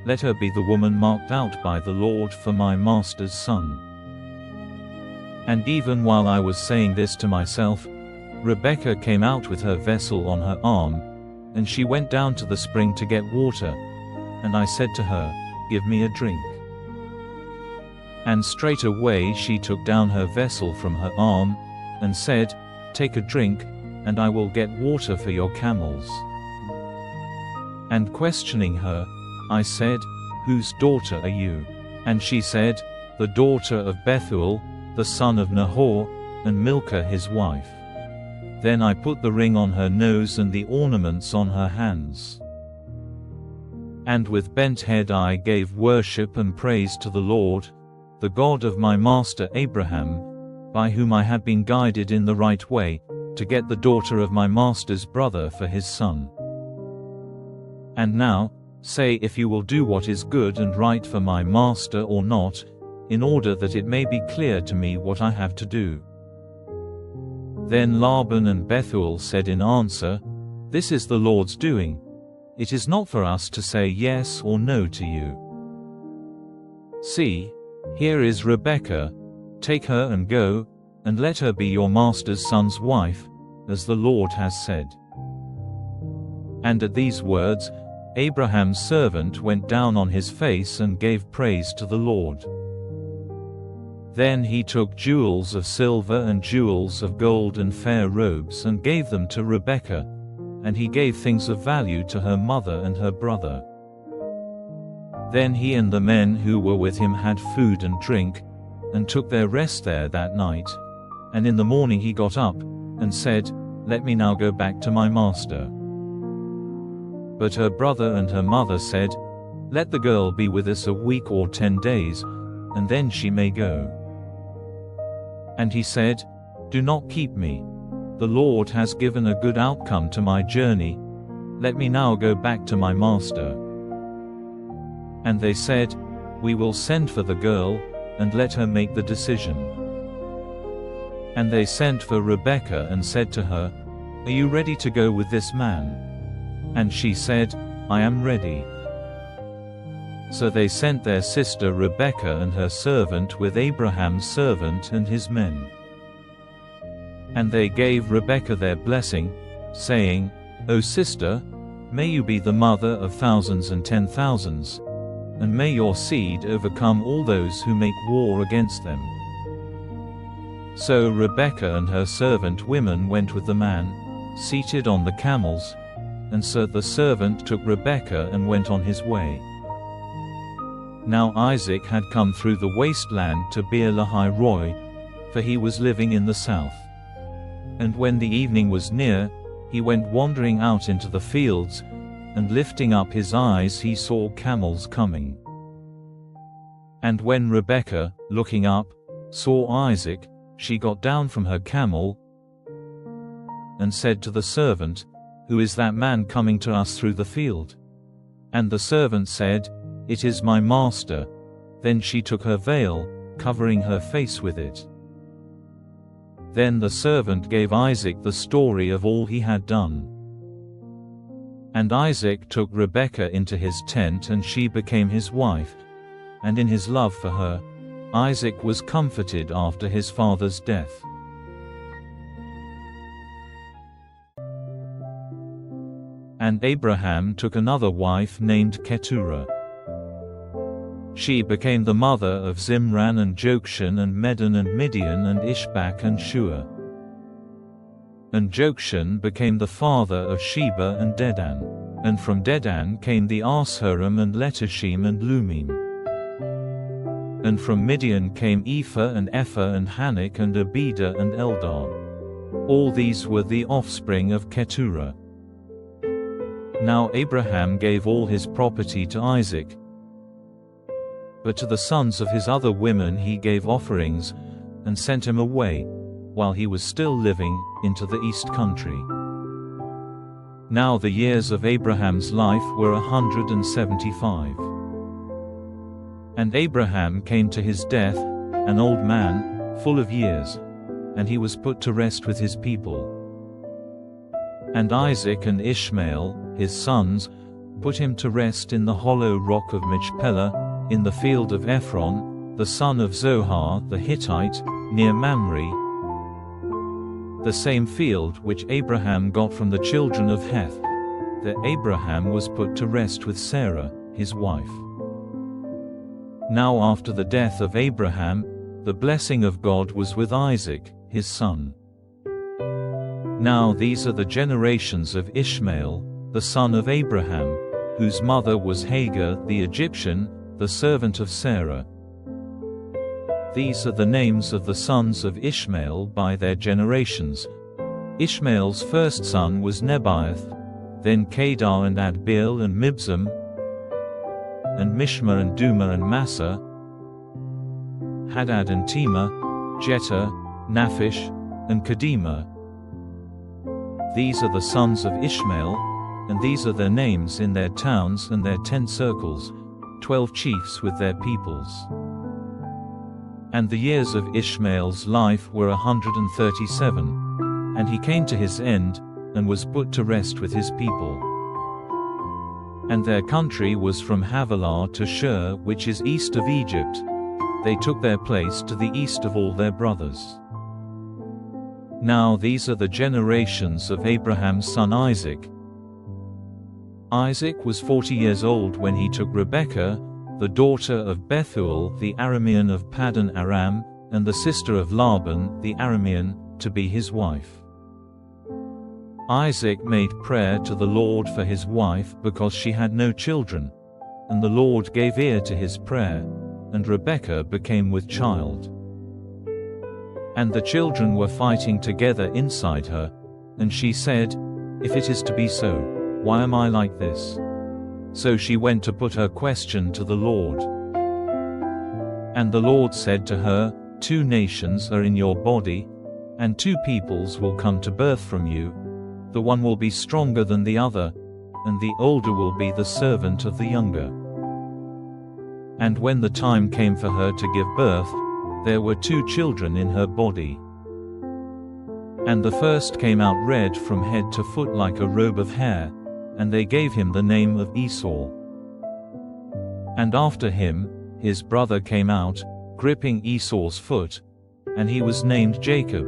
let her be the woman marked out by the Lord for my master's son. And even while I was saying this to myself, Rebekah came out with her vessel on her arm, and she went down to the spring to get water, and I said to her, Give me a drink. And straightway she took down her vessel from her arm, and said, Take a drink, and I will get water for your camels. And questioning her, I said, Whose daughter are you? And she said, The daughter of Bethuel, the son of Nahor, and Milcah his wife. Then I put the ring on her nose and the ornaments on her hands. And with bent head I gave worship and praise to the Lord, the God of my master Abraham, by whom I had been guided in the right way, to get the daughter of my master's brother for his son. And now, say if you will do what is good and right for my master or not, in order that it may be clear to me what I have to do. Then Laban and Bethuel said in answer, This is the Lord's doing. It is not for us to say yes or no to you. See, here is Rebekah, take her and go, and let her be your master's son's wife, as the Lord has said. And at these words, Abraham's servant went down on his face and gave praise to the Lord. Then he took jewels of silver and jewels of gold and fair robes and gave them to Rebekah, and he gave things of value to her mother and her brother. Then he and the men who were with him had food and drink, and took their rest there that night. And in the morning he got up, and said, let me now go back to my master." But her brother and her mother said, "Let the girl be with us a week or 10 days, and then she may go." And he said, "Do not keep me. The Lord has given a good outcome to my journey. Let me now go back to my master." And they said, "We will send for the girl, and let her make the decision." And they sent for Rebekah and said to her, "Are you ready to go with this man?" And she said, "I am ready." So they sent their sister Rebekah and her servant with Abraham's servant and his men. And they gave Rebekah their blessing, saying, "O sister, may you be the mother of thousands and 10,000s, and may your seed overcome all those who make war against them." So Rebekah and her servant women went with the man, seated on the camels, and so the servant took Rebekah and went on his way. Now Isaac had come through the wasteland to Beer-lahai-roi, for he was living in the south. And when the evening was near, he went wandering out into the fields, and lifting up his eyes he saw camels coming. And when Rebekah, looking up, saw Isaac, she got down from her camel, and said to the servant, "Who is that man coming to us through the field?" And the servant said, "It is my master." Then she took her veil, covering her face with it. Then the servant gave Isaac the story of all he had done. And Isaac took Rebekah into his tent, and she became his wife. And in his love for her, Isaac was comforted after his father's death. And Abraham took another wife named Keturah. She became the mother of Zimran and Jokshan and Medan and Midian and Ishbak and Shua. And Jokshan became the father of Sheba and Dedan. And from Dedan came the Ashurim and Letashim and Lumim. And from Midian came Ephah and Ephah and Hanok and Abidah and Eldad. All these were the offspring of Keturah. Now Abraham gave all his property to Isaac, but to the sons of his other women he gave offerings, and sent him away, while he was still living, into the east country. Now the years of Abraham's life were 175. And Abraham came to his death, an old man, full of years, and he was put to rest with his people. And Isaac and Ishmael, his sons, put him to rest in the hollow rock of Machpelah, in the field of Ephron, the son of Zohar the Hittite, near Mamre, the same field which Abraham got from the children of Heth. There Abraham was put to rest with Sarah, his wife. Now after the death of Abraham, the blessing of God was with Isaac, his son. Now these are the generations of Ishmael, the son of Abraham, whose mother was Hagar the Egyptian, the servant of Sarah. These are the names of the sons of Ishmael by their generations. Ishmael's first son was Nebaioth, then Kedar and Adbeel and Mibzam, and Mishma and Duma and Massa, Hadad and Tema, Jether, Naphish, and Kedemah. These are the sons of Ishmael, and these are their names in their towns and their 10 circles, 12 chiefs with their peoples. And the years of Ishmael's life were 137, and he came to his end, and was put to rest with his people. And their country was from Havilah to Shur, which is east of Egypt. They took their place to the east of all their brothers. Now these are the generations of Abraham's son Isaac. Isaac was 40 years old when he took Rebekah, the daughter of Bethuel the Aramean of Paddan Aram, and the sister of Laban the Aramean, to be his wife. Isaac made prayer to the Lord for his wife because she had no children, and the Lord gave ear to his prayer, and Rebekah became with child. And the children were fighting together inside her, And she said, "If it is to be so, why am I like this?" So she went to put her question to the Lord. And the Lord said to her, "Two nations are in your body, and two peoples will come to birth from you. The one will be stronger than the other, and the older will be the servant of the younger." And when the time came for her to give birth, there were two children in her body. And the first came out red from head to foot like a robe of hair, and they gave him the name of Esau. And after him, his brother came out, gripping Esau's foot, and he was named Jacob.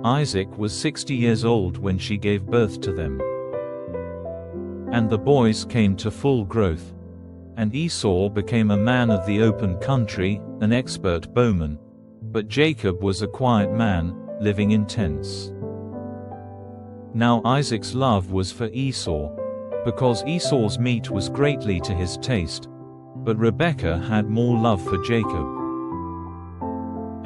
Isaac was 60 years old when she gave birth to them. And the boys came to full growth. And Esau became a man of the open country, an expert bowman. But Jacob was a quiet man, living in tents. Now Isaac's love was for Esau, because Esau's meat was greatly to his taste, but Rebekah had more love for Jacob.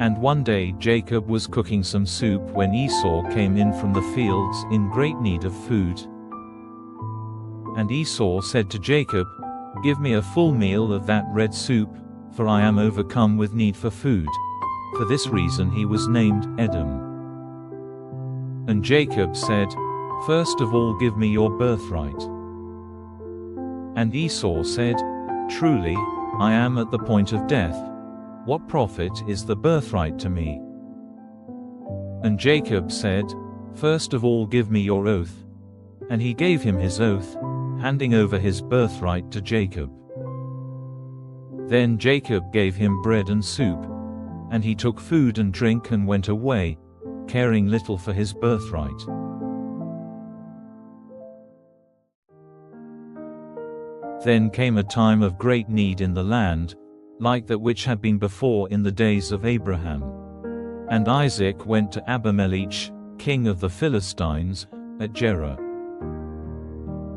And one day Jacob was cooking some soup when Esau came in from the fields in great need of food. And Esau said to Jacob, "Give me a full meal of that red soup, for I am overcome with need for food." For this reason he was named Edom. And Jacob said, "First of all give me your birthright." And Esau said, "Truly, I am at the point of death. What profit is the birthright to me?" And Jacob said, "First of all give me your oath." And he gave him his oath, handing over his birthright to Jacob. Then Jacob gave him bread and soup, and he took food and drink and went away, caring little for his birthright. Then came a time of great need in the land, like that which had been before in the days of Abraham. And Isaac went to Abimelech, king of the Philistines, at Gerar.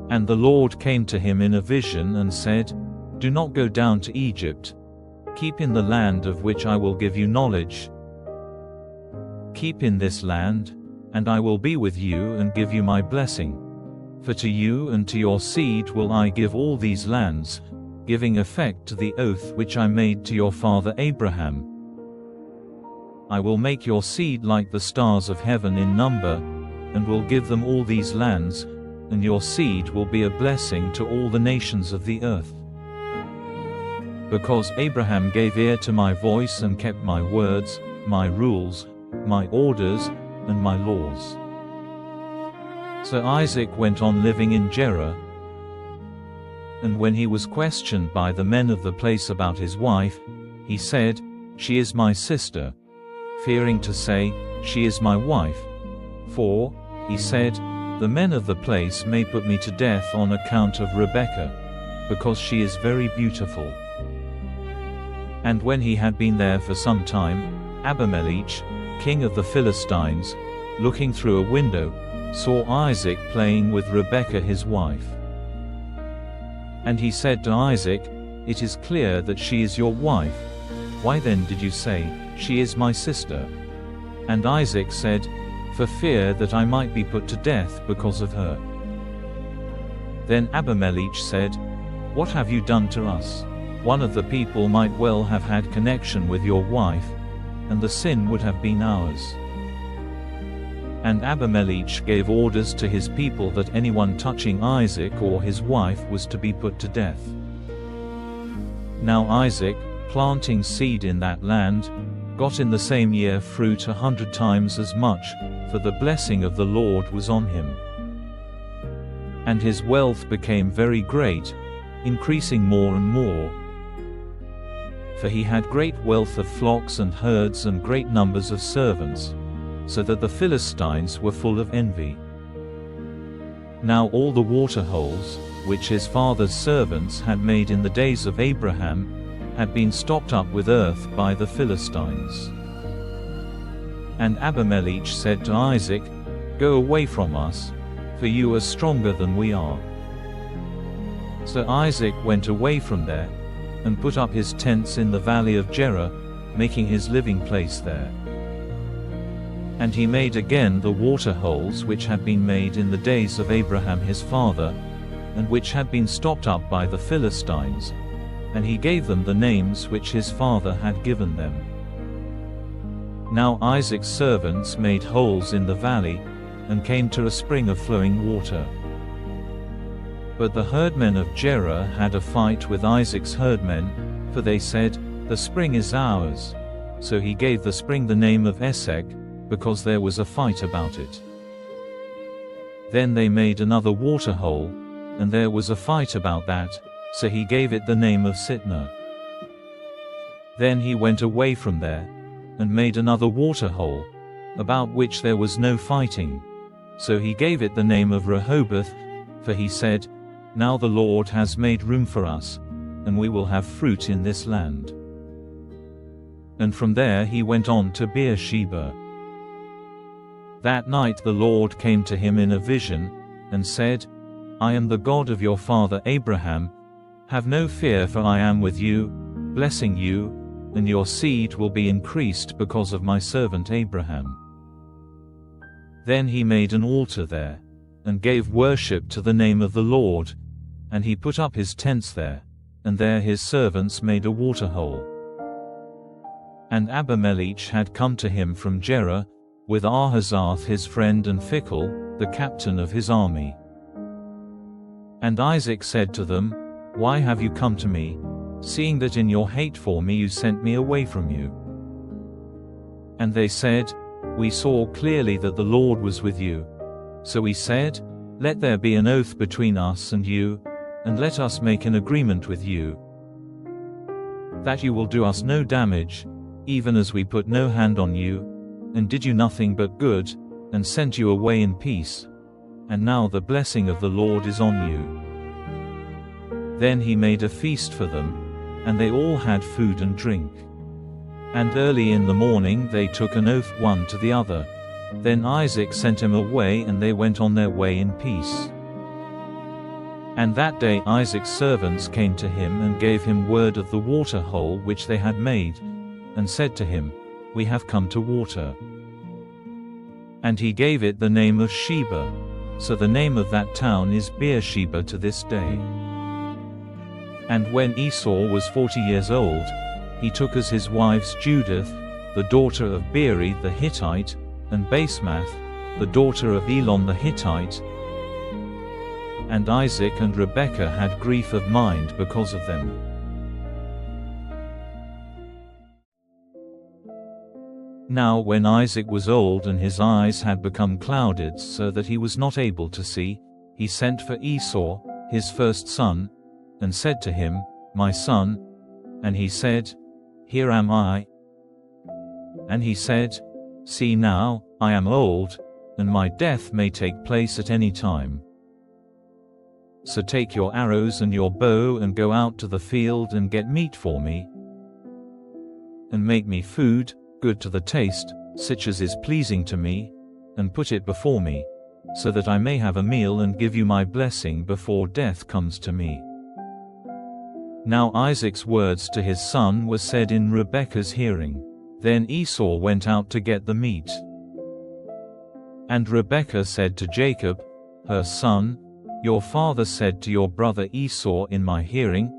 And the Lord came to him in a vision and said, "Do not go down to Egypt. Keep in the land of which I will give you knowledge. Keep in this land, and I will be with you and give you my blessing. For to you and to your seed will I give all these lands, giving effect to the oath which I made to your father Abraham. I will make your seed like the stars of heaven in number, and will give them all these lands, and your seed will be a blessing to all the nations of the earth. Because Abraham gave ear to my voice and kept my words, my rules, my orders, and my laws." So Isaac went on living in Gerar. And when he was questioned by the men of the place about his wife, he said, "She is my sister," fearing to say, "She is my wife." For, he said, "The men of the place may put me to death on account of Rebekah, because she is very beautiful." And when he had been there for some time, Abimelech, king of the Philistines, looking through a window, saw Isaac playing with Rebekah his wife. And he said to Isaac, "It is clear that she is your wife. Why then did you say, 'She is my sister'?" And Isaac said, "For fear that I might be put to death because of her." Then Abimelech said, "What have you done to us? One of the people might well have had connection with your wife, and the sin would have been ours." And Abimelech gave orders to his people that anyone touching Isaac or his wife was to be put to death. Now Isaac, planting seed in that land, got in the same year fruit 100 times as much, for the blessing of the Lord was on him. And his wealth became very great, increasing more and more. For he had great wealth of flocks and herds and great numbers of servants, so that the Philistines were full of envy. Now all the water holes, which his father's servants had made in the days of Abraham, had been stopped up with earth by the Philistines. And Abimelech said to Isaac, "Go away from us, for you are stronger than we are." So Isaac went away from there, and put up his tents in the valley of Gerar, making his living place there. And he made again the water holes which had been made in the days of Abraham his father, and which had been stopped up by the Philistines, and he gave them the names which his father had given them. Now Isaac's servants made holes in the valley, and came to a spring of flowing water. But the herdmen of Gerar had a fight with Isaac's herdmen, for they said, "The spring is ours." So he gave the spring the name of Esek, because there was a fight about it. Then they made another water hole, and there was a fight about that, so he gave it the name of Sitnah. Then he went away from there, and made another water hole, about which there was no fighting, so he gave it the name of Rehoboth, for he said, "Now the Lord has made room for us, and we will have fruit in this land." And from there he went on to Beersheba. That night the Lord came to him in a vision, and said, "I am the God of your father Abraham. Have no fear, for I am with you, blessing you, and your seed will be increased because of my servant Abraham." Then he made an altar there, and gave worship to the name of the Lord, and he put up his tents there, and there his servants made a water hole. And Abimelech had come to him from Gerar, with Ahuzzath his friend and Phicol, the captain of his army. And Isaac said to them, "Why have you come to me, seeing that in your hate for me you sent me away from you?" And they said, "We saw clearly that the Lord was with you. So we said, Let there be an oath between us and you, and let us make an agreement with you, that you will do us no damage, even as we put no hand on you, and did you nothing but good, and sent you away in peace. And now the blessing of the Lord is on you." Then he made a feast for them, and they all had food and drink. And early in the morning they took an oath one to the other. Then Isaac sent him away, and they went on their way in peace. And that day Isaac's servants came to him and gave him word of the water hole which they had made, and said to him, "We have come to water." And he gave it the name of Sheba, so the name of that town is Beersheba to this day. And when Esau was 40 years old, he took as his wives Judith, the daughter of Beeri the Hittite, and Basemath, the daughter of Elon the Hittite. And Isaac and Rebekah had grief of mind because of them. Now when Isaac was old and his eyes had become clouded so that he was not able to see, he sent for Esau, his first son, and said to him, "My son." And he said, "Here am I." And he said, "See now, I am old, and my death may take place at any time. So take your arrows and your bow and go out to the field and get meat for me, and make me food, good to the taste, such as is pleasing to me, and put it before me, so that I may have a meal and give you my blessing before death comes to me." Now Isaac's words to his son were said in Rebekah's hearing. Then Esau went out to get the meat. And Rebekah said to Jacob, her son, "Your father said to your brother Esau in my hearing,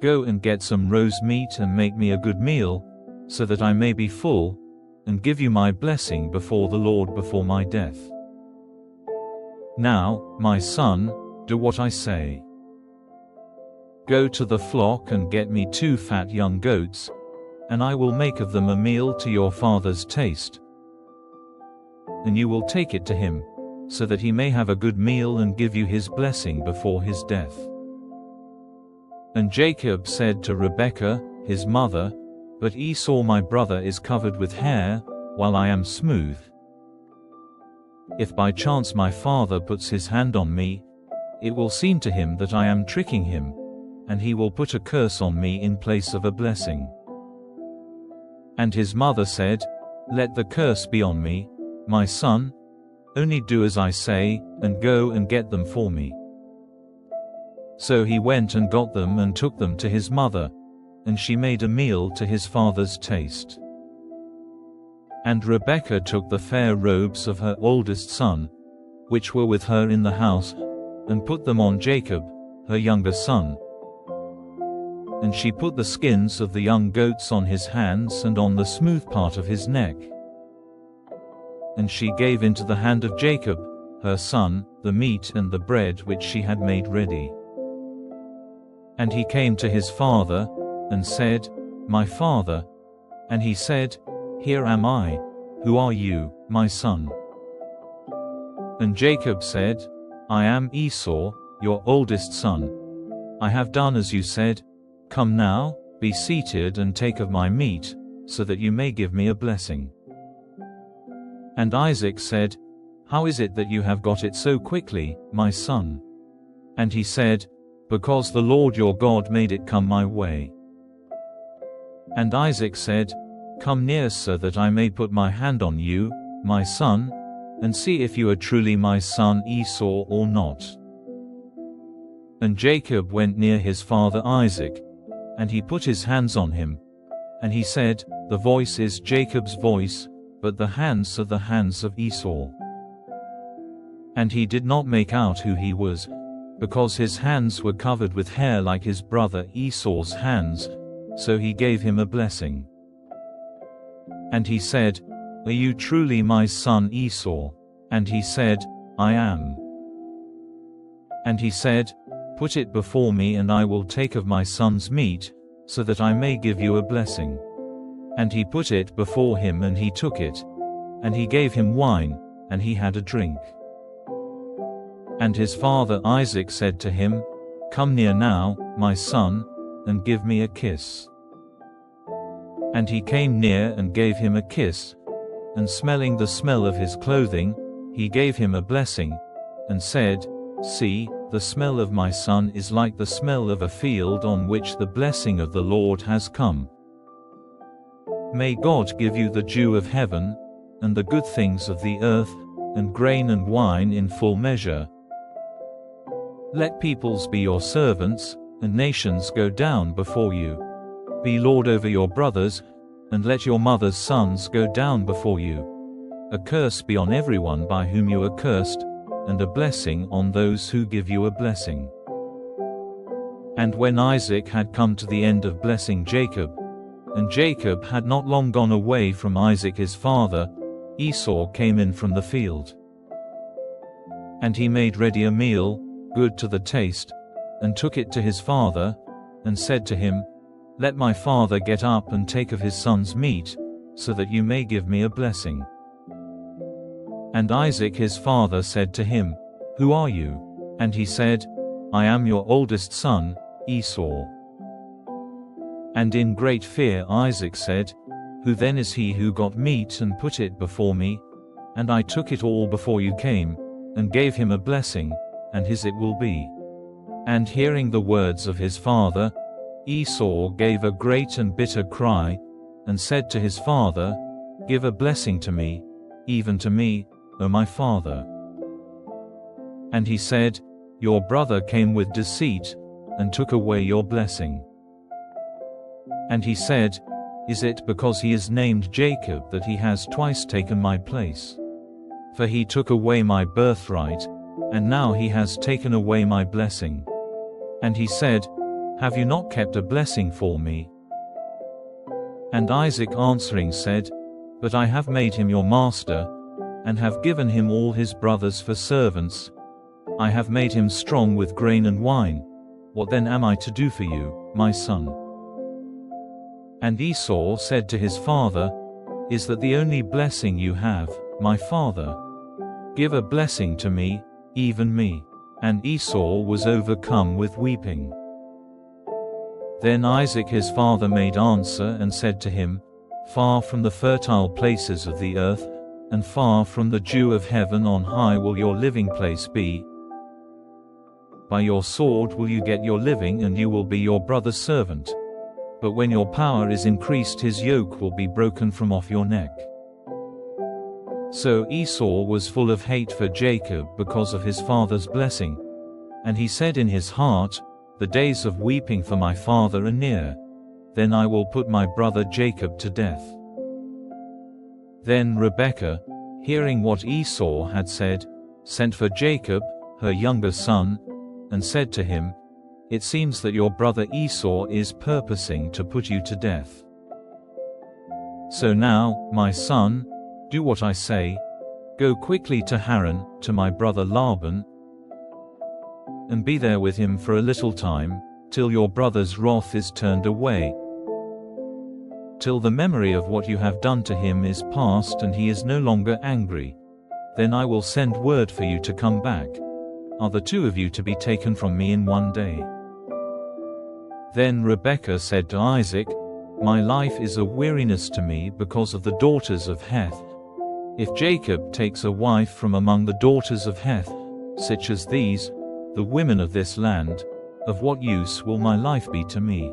Go and get some roast meat and make me a good meal, so that I may be full, and give you my blessing before the Lord before my death. Now, my son, do what I say. Go to the flock and get me 2 fat young goats, and I will make of them a meal to your father's taste. And you will take it to him, so that he may have a good meal and give you his blessing before his death." And Jacob said to Rebekah, his mother, "But Esau my brother is covered with hair, while I am smooth. If by chance my father puts his hand on me, it will seem to him that I am tricking him, and he will put a curse on me in place of a blessing." And his mother said, "Let the curse be on me, my son, only do as I say, and go and get them for me." So he went and got them and took them to his mother, and she made a meal to his father's taste. And Rebekah took the fair robes of her oldest son, which were with her in the house, and put them on Jacob, her younger son. And she put the skins of the young goats on his hands and on the smooth part of his neck. And she gave into the hand of Jacob, her son, the meat and the bread which she had made ready. And he came to his father, and said, My father. And he said, Here am I. Who are you, my son? And Jacob said, I am Esau, your oldest son. I have done as you said. Come now, be seated and take of my meat, so that you may give me a blessing. And Isaac said, How is it that you have got it so quickly, my son? And he said, Because the Lord your God made it come my way. And Isaac said, Come near so that I may put my hand on you, my son, and see if you are truly my son Esau or not. And Jacob went near his father Isaac, and he put his hands on him. And he said, The voice is Jacob's voice, but the hands are the hands of Esau. And he did not make out who he was, because his hands were covered with hair like his brother Esau's hands, so he gave him a blessing. And he said, Are you truly my son Esau? And he said, I am. And he said, Put it before me and I will take of my son's meat, so that I may give you a blessing. And he put it before him and he took it. And he gave him wine, and he had a drink. And his father Isaac said to him, Come near now, my son, and give me a kiss. And he came near and gave him a kiss, and smelling the smell of his clothing, he gave him a blessing, and said, See, the smell of my son is like the smell of a field on which the blessing of the Lord has come. May God give you the dew of heaven, and the good things of the earth, and grain and wine in full measure. Let peoples be your servants, and nations go down before you. Be lord over your brothers, and let your mother's sons go down before you. A curse be on everyone by whom you are cursed, and a blessing on those who give you a blessing. And when Isaac had come to the end of blessing Jacob, and Jacob had not long gone away from Isaac his father, Esau came in from the field. And he made ready a meal, good to the taste, and took it to his father, and said to him, Let my father get up and take of his son's meat, so that you may give me a blessing. And Isaac his father said to him, Who are you? And he said, I am your oldest son, Esau. And in great fear Isaac said, Who then is he who got meat and put it before me? And I took it all before you came, and gave him a blessing, and his it will be. And hearing the words of his father, Esau gave a great and bitter cry, and said to his father, Give a blessing to me, even to me, O my father. And he said, Your brother came with deceit, and took away your blessing. And he said, Is it because he is named Jacob that he has twice taken my place? For he took away my birthright, and now he has taken away my blessing. And he said, Have you not kept a blessing for me? And Isaac answering said, But I have made him your master, and have given him all his brothers for servants. I have made him strong with grain and wine. What then am I to do for you, my son? And Esau said to his father, Is that the only blessing you have, my father? Give a blessing to me, even me. And Esau was overcome with weeping. Then Isaac his father made answer and said to him, Far from the fertile places of the earth, and far from the dew of heaven on high will your living place be. By your sword will you get your living, and you will be your brother's servant. But when your power is increased, his yoke will be broken from off your neck. So Esau was full of hate for Jacob because of his father's blessing. And he said in his heart, The days of weeping for my father are near. Then I will put my brother Jacob to death. Then Rebekah, hearing what Esau had said, sent for Jacob, her younger son, and said to him, "It seems that your brother Esau is purposing to put you to death. So now, my son, do what I say. Go quickly to Haran, to my brother Laban, and be there with him for a little time, till your brother's wrath is turned away, till the memory of what you have done to him is past and he is no longer angry. Then I will send word for you to come back. Are the two of you to be taken from me in one day?" Then Rebekah said to Isaac, "My life is a weariness to me because of the daughters of Heth. If Jacob takes a wife from among the daughters of Heth, such as these, the women of this land, of what use will my life be to me?"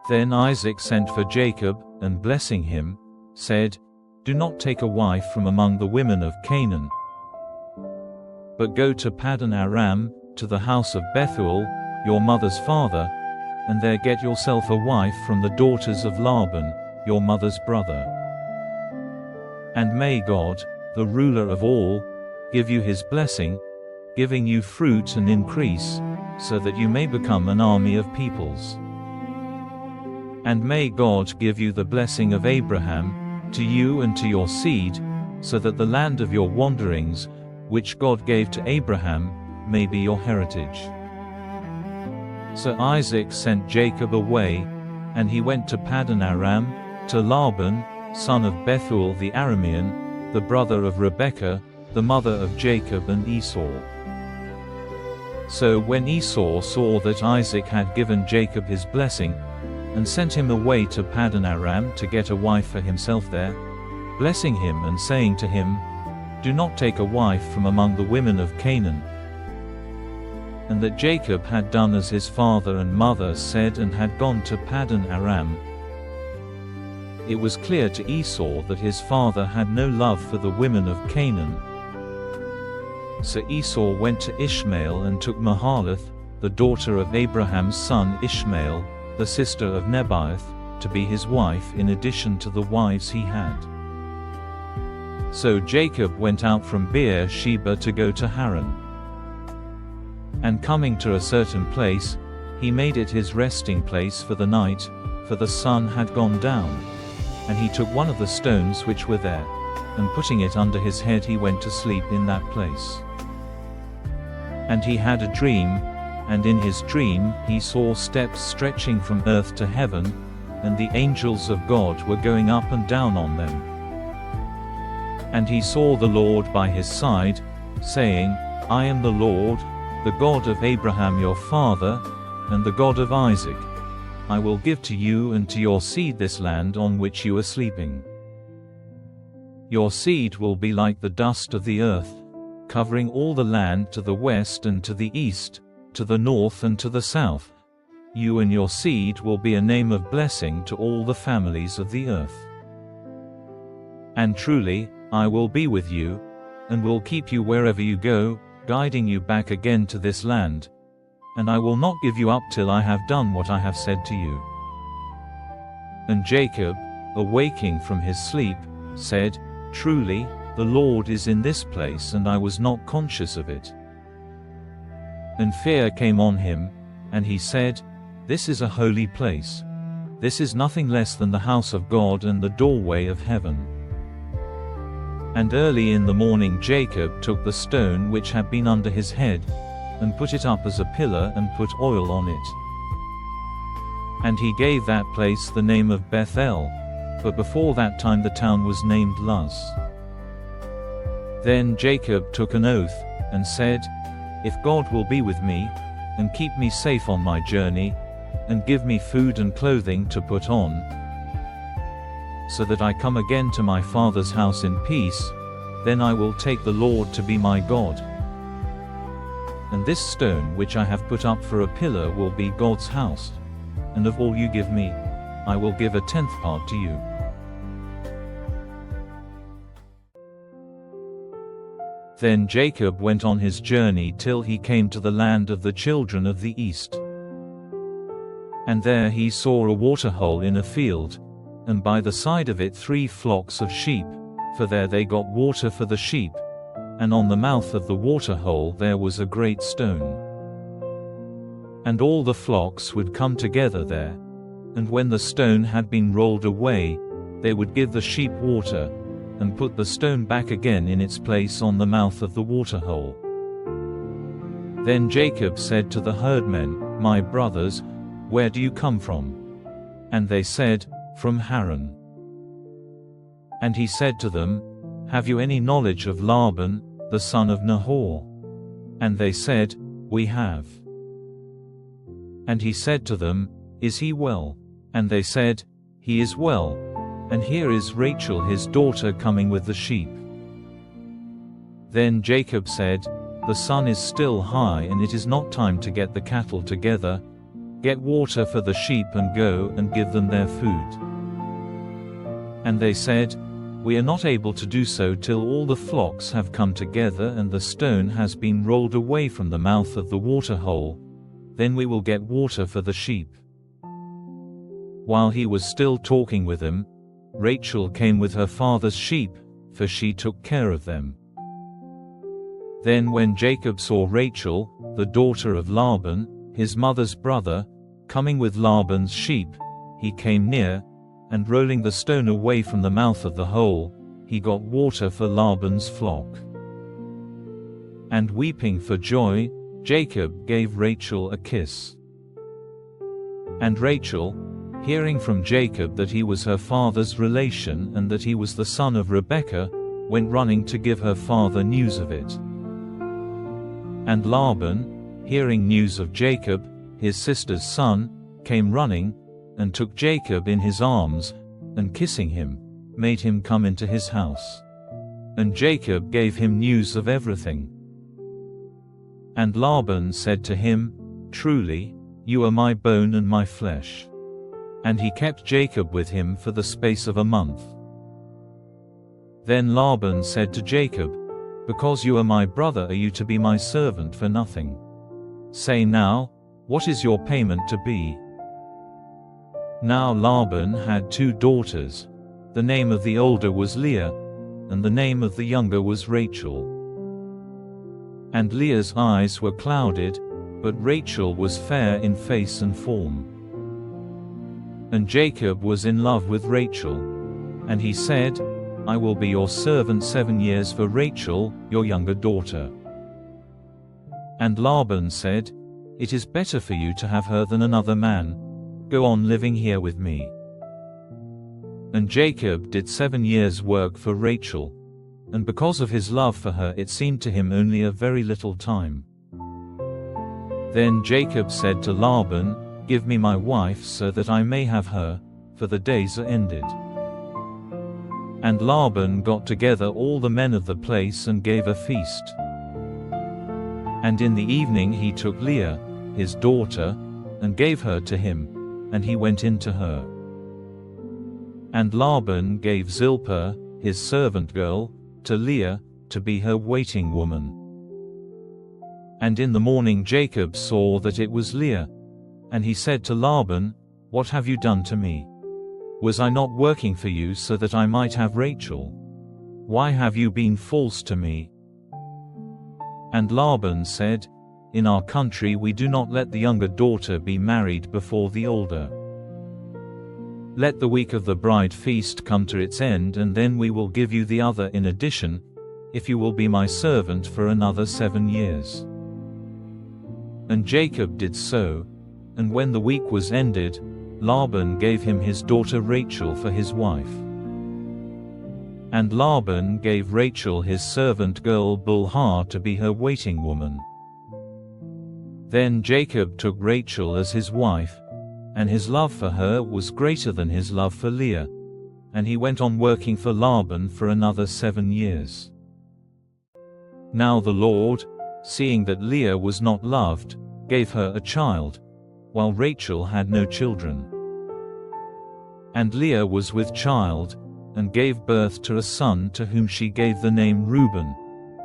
Then Isaac sent for Jacob, and blessing him, said, "Do not take a wife from among the women of Canaan, but go to Paddan Aram, to the house of Bethuel, your mother's father, and there get yourself a wife from the daughters of Laban, your mother's brother. And may God, the ruler of all, give you his blessing, giving you fruit and increase, so that you may become an army of peoples. And may God give you the blessing of Abraham, to you and to your seed, so that the land of your wanderings, which God gave to Abraham, may be your heritage." So Isaac sent Jacob away, and he went to Paddan Aram, to Laban, son of Bethuel the Aramean, the brother of Rebekah, the mother of Jacob and Esau. So when Esau saw that Isaac had given Jacob his blessing, and sent him away to Paddan Aram to get a wife for himself there, blessing him and saying to him, "Do not take a wife from among the women of Canaan," and that Jacob had done as his father and mother said and had gone to Paddan Aram, it was clear to Esau that his father had no love for the women of Canaan. So Esau went to Ishmael and took Mahalath, the daughter of Abraham's son Ishmael, the sister of Nebaioth, to be his wife in addition to the wives he had. So Jacob went out from Beer-sheba to go to Haran. And coming to a certain place, he made it his resting place for the night, for the sun had gone down. And he took one of the stones which were there, and putting it under his head he went to sleep in that place. And he had a dream, and in his dream he saw steps stretching from earth to heaven, and the angels of God were going up and down on them. And he saw the Lord by his side, saying, "I am the Lord, the God of Abraham your father, and the God of Isaac. I will give to you and to your seed this land on which you are sleeping. Your seed will be like the dust of the earth, covering all the land to the west and to the east, to the north and to the south. You and your seed will be a name of blessing to all the families of the earth. And truly, I will be with you, and will keep you wherever you go, guiding you back again to this land. And I will not give you up till I have done what I have said to you." And Jacob, awaking from his sleep, said, "Truly, the Lord is in this place and I was not conscious of it." And fear came on him, and he said, "This is a holy place. This is nothing less than the house of God and the doorway of heaven." And early in the morning Jacob took the stone which had been under his head, and put it up as a pillar and put oil on it. And he gave that place the name of Bethel, but before that time the town was named Luz. Then Jacob took an oath, and said, "If God will be with me, and keep me safe on my journey, and give me food and clothing to put on, so that I come again to my father's house in peace, then I will take the Lord to be my God. And this stone which I have put up for a pillar will be God's house. And of all you give me, I will give a 10th part to you." Then Jacob went on his journey till he came to the land of the children of the east. And there he saw a waterhole in a field, and by the side of it 3 flocks of sheep, for there they got water for the sheep, and on the mouth of the waterhole there was a great stone. And all the flocks would come together there, and when the stone had been rolled away, they would give the sheep water, and put the stone back again in its place on the mouth of the waterhole. Then Jacob said to the herdmen, "My brothers, where do you come from?" And they said, "From Haran." And he said to them, "Have you any knowledge of Laban, the son of Nahor?" And they said, "We have." And he said to them, "Is he well?" And they said, "He is well, and here is Rachel his daughter coming with the sheep." Then Jacob said, "The sun is still high and it is not time to get the cattle together. Get water for the sheep and go and give them their food." And they said, "We are not able to do so till all the flocks have come together and the stone has been rolled away from the mouth of the waterhole. Then we will get water for the sheep." While he was still talking with them, Rachel came with her father's sheep, for she took care of them. Then when Jacob saw Rachel, the daughter of Laban, his mother's brother, coming with Laban's sheep, he came near, and rolling the stone away from the mouth of the hole, he got water for Laban's flock. And weeping for joy, Jacob gave Rachel a kiss. And Rachel, hearing from Jacob that he was her father's relation and that he was the son of Rebekah, went running to give her father news of it. And Laban, hearing news of Jacob, his sister's son, came running, and took Jacob in his arms, and kissing him, made him come into his house. And Jacob gave him news of everything. And Laban said to him, "Truly, you are my bone and my flesh." And he kept Jacob with him for the space of a month. Then Laban said to Jacob, "Because you are my brother, are you to be my servant for nothing? Say now, what is your payment to be?" Now Laban had 2 daughters. The name of the older was Leah, and the name of the younger was Rachel. And Leah's eyes were clouded, but Rachel was fair in face and form. And Jacob was in love with Rachel. And he said, "I will be your servant 7 years for Rachel, your younger daughter." And Laban said, "It is better for you to have her than another man. Go on living here with me." And Jacob did 7 years' work for Rachel. And because of his love for her it seemed to him only a very little time. Then Jacob said to Laban, "Give me my wife so that I may have her, for the days are ended." And Laban got together all the men of the place and gave a feast. And in the evening he took Leah, his daughter, and gave her to him, and he went in to her. And Laban gave Zilpah, his servant girl, to Leah, to be her waiting woman. And in the morning Jacob saw that it was Leah. And he said to Laban, "What have you done to me? Was I not working for you so that I might have Rachel? Why have you been false to me?" And Laban said, "In our country we do not let the younger daughter be married before the older. Let the week of the bride feast come to its end, and then we will give you the other in addition, if you will be my servant for another 7 years." And Jacob did so, and when the week was ended, Laban gave him his daughter Rachel for his wife. And Laban gave Rachel his servant girl Bilhah to be her waiting woman. Then Jacob took Rachel as his wife, and his love for her was greater than his love for Leah, and he went on working for Laban for another 7 years. Now the Lord, seeing that Leah was not loved, gave her a child, while Rachel had no children. And Leah was with child, and gave birth to a son to whom she gave the name Reuben,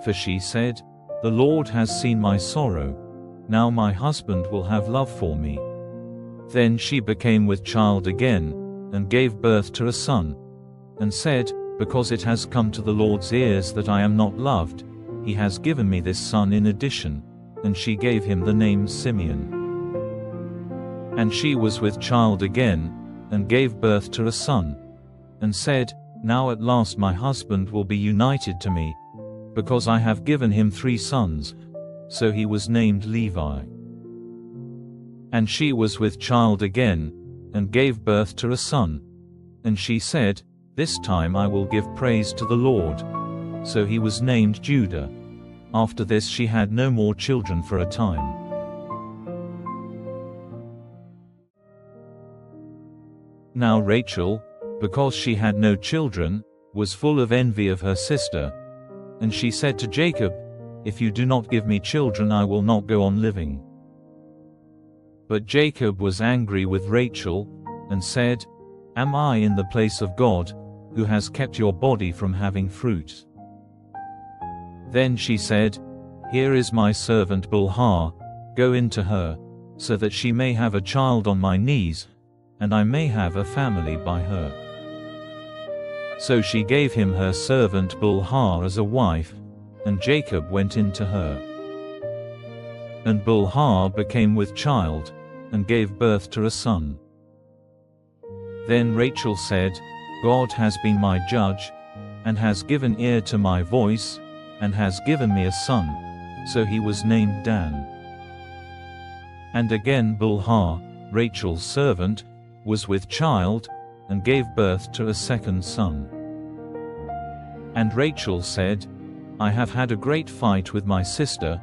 for she said, "The Lord has seen my sorrow, now my husband will have love for me." Then she became with child again, and gave birth to a son, and said, Because it has come to the Lord's ears that I am not loved, he has given me this son in addition. And she gave him the name Simeon. And she was with child again, and gave birth to a son, and said, Now at last my husband will be united to me, because I have given him 3 sons. So he was named Levi. And she was with child again, and gave birth to a son. And she said, This time I will give praise to the Lord. So he was named Judah. After this she had no more children for a time. Now Rachel, because she had no children, was full of envy of her sister. And she said to Jacob, If you do not give me children, I will not go on living. But Jacob was angry with Rachel, and said, Am I in the place of God, who has kept your body from having fruit? Then she said, Here is my servant Bilhah, go in to her, so that she may have a child on my knees, and I may have a family by her. So she gave him her servant Bilhah as a wife, and Jacob went in to her. And Bilhah became with child, and gave birth to a son. Then Rachel said, God has been my judge, and has given ear to my voice, and has given me a son. So he was named Dan. And again Bilhah, Rachel's servant, was with child, and gave birth to a second son. And Rachel said, I have had a great fight with my sister,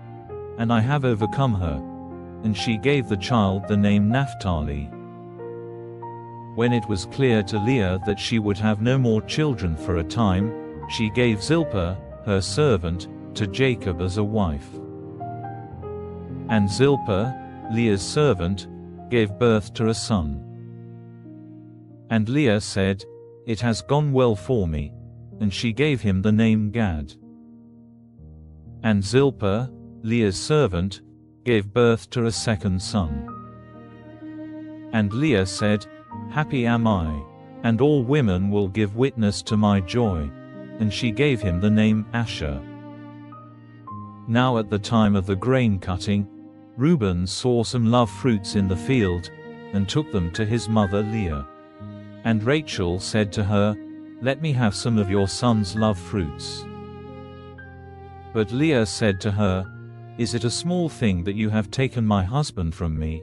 and I have overcome her. And she gave the child the name Naphtali. When it was clear to Leah that she would have no more children for a time, she gave Zilpah, her servant, to Jacob as a wife. And Zilpah, Leah's servant, gave birth to a son. And Leah said, It has gone well for me, and she gave him the name Gad. And Zilpah, Leah's servant, gave birth to a second son. And Leah said, Happy am I, and all women will give witness to my joy. And she gave him the name Asher. Now at the time of the grain cutting, Reuben saw some love fruits in the field, and took them to his mother Leah. And Rachel said to her, Let me have some of your son's love fruits. But Leah said to her, Is it a small thing that you have taken my husband from me?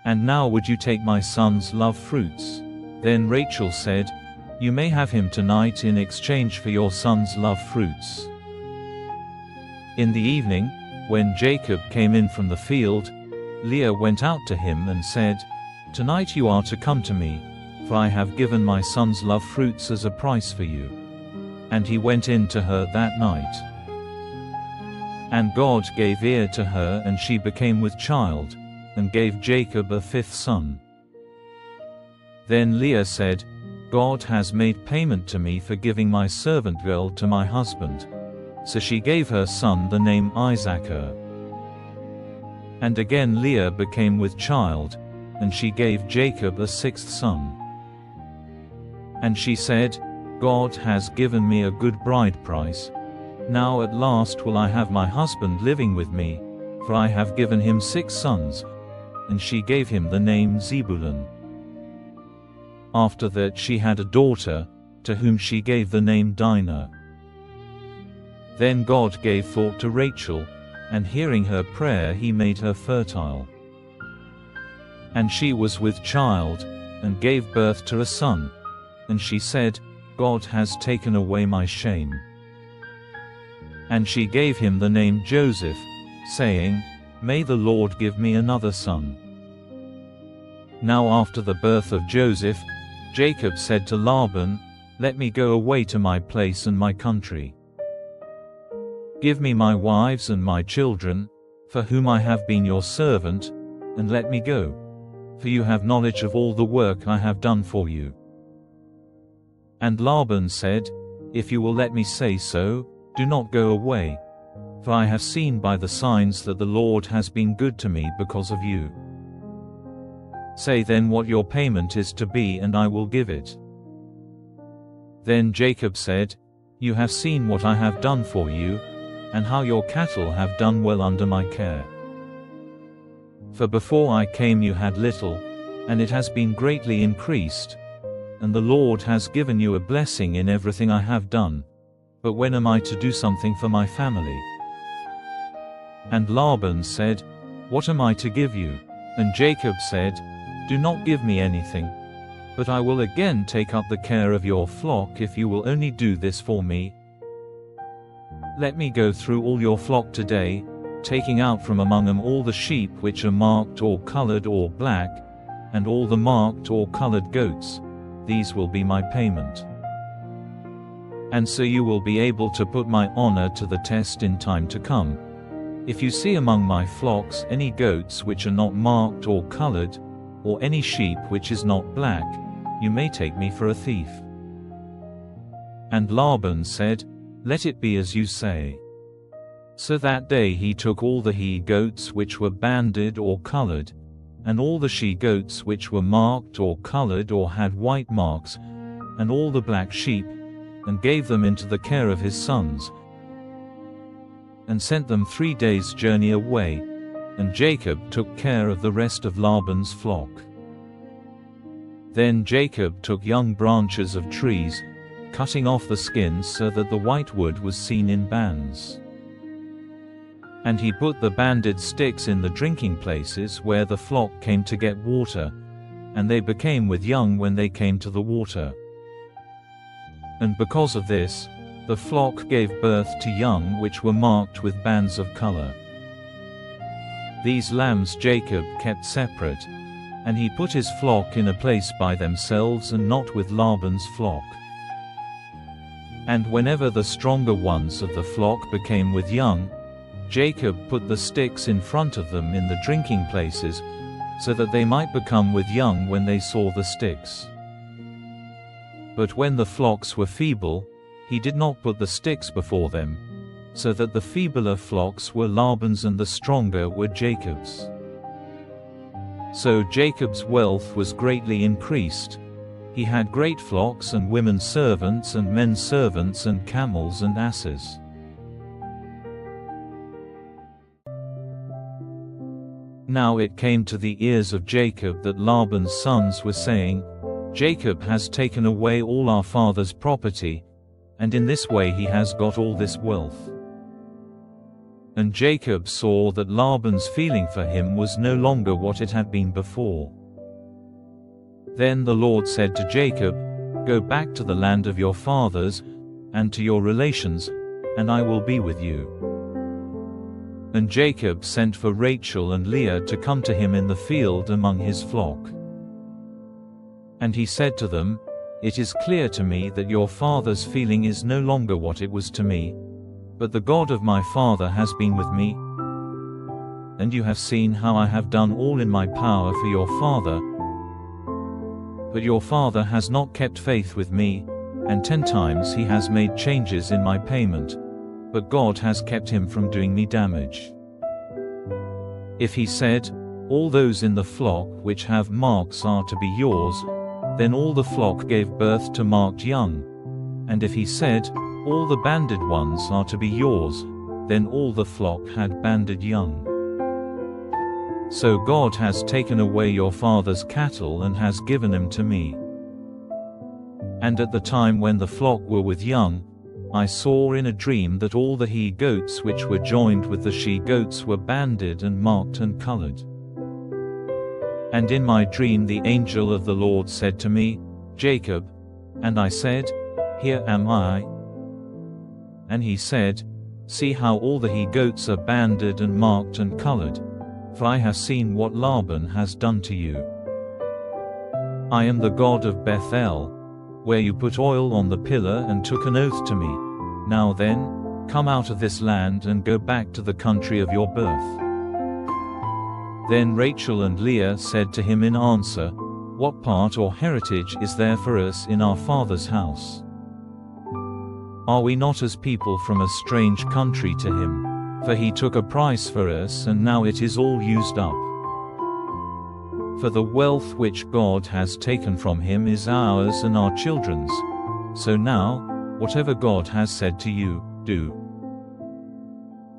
And now would you take my son's love fruits? Then Rachel said, You may have him tonight in exchange for your son's love fruits. In the evening, when Jacob came in from the field, Leah went out to him and said, Tonight you are to come to me, for I have given my son's love fruits as a price for you. And he went in to her that night. And God gave ear to her, and she became with child, and gave Jacob a 5th son. Then Leah said, God has made payment to me for giving my servant girl to my husband. So she gave her son the name Issachar. And again Leah became with child, and she gave Jacob a 6th son. And she said, God has given me a good bride price. Now at last will I have my husband living with me, for I have given him 6 sons. And she gave him the name Zebulun. After that she had a daughter, to whom she gave the name Dinah. Then God gave thought to Rachel, and hearing her prayer he made her fertile. And she was with child, and gave birth to a son. And she said, God has taken away my shame. And she gave him the name Joseph, saying, May the Lord give me another son. Now after the birth of Joseph, Jacob said to Laban, Let me go away to my place and my country. Give me my wives and my children, for whom I have been your servant, and let me go. For you have knowledge of all the work I have done for you. And Laban said, If you will let me say so, do not go away. For I have seen by the signs that the Lord has been good to me because of you. Say then what your payment is to be, and I will give it." Then Jacob said, "You have seen what I have done for you, and how your cattle have done well under my care. For before I came you had little, and it has been greatly increased, and the Lord has given you a blessing in everything I have done. But when am I to do something for my family?" And Laban said, "What am I to give you?" And Jacob said, "Do not give me anything, but I will again take up the care of your flock if you will only do this for me. Let me go through all your flock today, taking out from among them all the sheep which are marked or colored or black, and all the marked or colored goats. These will be my payment. And so you will be able to put my honor to the test in time to come. If you see among my flocks any goats which are not marked or colored, or any sheep which is not black, you may take me for a thief." And Laban said, "Let it be as you say." So that day he took all the he-goats which were banded or colored, and all the she-goats which were marked or colored or had white marks, and all the black sheep, and gave them into the care of his sons, and sent them 3 days' journey away, and Jacob took care of the rest of Laban's flock. Then Jacob took young branches of trees, cutting off the skins so that the white wood was seen in bands. And he put the banded sticks in the drinking places where the flock came to get water, and they became with young when they came to the water. And because of this, the flock gave birth to young which were marked with bands of color. These lambs Jacob kept separate, and he put his flock in a place by themselves and not with Laban's flock. And whenever the stronger ones of the flock became with young, Jacob put the sticks in front of them in the drinking places, so that they might become with young when they saw the sticks. But when the flocks were feeble, he did not put the sticks before them, so that the feebler flocks were Laban's and the stronger were Jacob's. So Jacob's wealth was greatly increased. He had great flocks and women servants and men servants and camels and asses. Now it came to the ears of Jacob that Laban's sons were saying, "Jacob has taken away all our father's property, and in this way he has got all this wealth." And Jacob saw that Laban's feeling for him was no longer what it had been before. Then the Lord said to Jacob, "Go back to the land of your fathers, and to your relations, and I will be with you." And Jacob sent for Rachel and Leah to come to him in the field among his flock. And he said to them, "It is clear to me that your father's feeling is no longer what it was to me, but the God of my father has been with me. And you have seen how I have done all in my power for your father. But your father has not kept faith with me, and 10 times he has made changes in my payment, but God has kept him from doing me damage. If he said, 'All those in the flock which have marks are to be yours,' then all the flock gave birth to marked young. And if he said, 'All the banded ones are to be yours,' then all the flock had banded young. So God has taken away your father's cattle and has given them to me. And at the time when the flock were with young, I saw in a dream that all the he-goats which were joined with the she-goats were banded and marked and colored. And in my dream the angel of the Lord said to me, 'Jacob,' and I said, 'Here am I.' And he said, 'See how all the he-goats are banded and marked and colored, for I have seen what Laban has done to you. I am the God of Bethel, where you put oil on the pillar and took an oath to me. Now then, come out of this land and go back to the country of your birth.' Then Rachel and Leah said to him in answer, 'What part or heritage is there for us in our father's house? Are we not as people from a strange country to him? For he took a price for us and now it is all used up. For the wealth which God has taken from him is ours and our children's. So now, whatever God has said to you, do."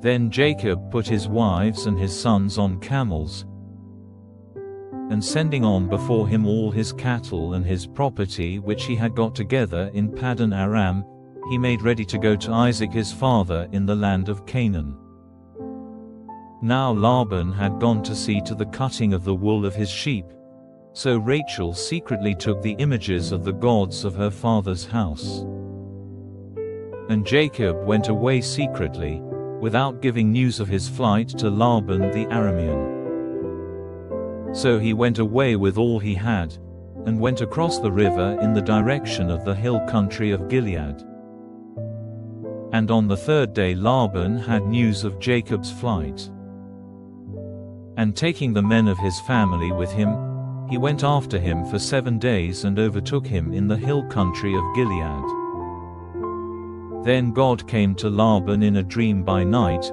Then Jacob put his wives and his sons on camels, and sending on before him all his cattle and his property which he had got together in Paddan Aram, he made ready to go to Isaac his father in the land of Canaan. Now Laban had gone to see to the cutting of the wool of his sheep. So Rachel secretly took the images of the gods of her father's house. And Jacob went away secretly, without giving news of his flight to Laban the Aramean. So he went away with all he had, and went across the river in the direction of the hill country of Gilead. And on the third day Laban had news of Jacob's flight. And taking the men of his family with him, he went after him for 7 days and overtook him in the hill country of Gilead. Then God came to Laban in a dream by night,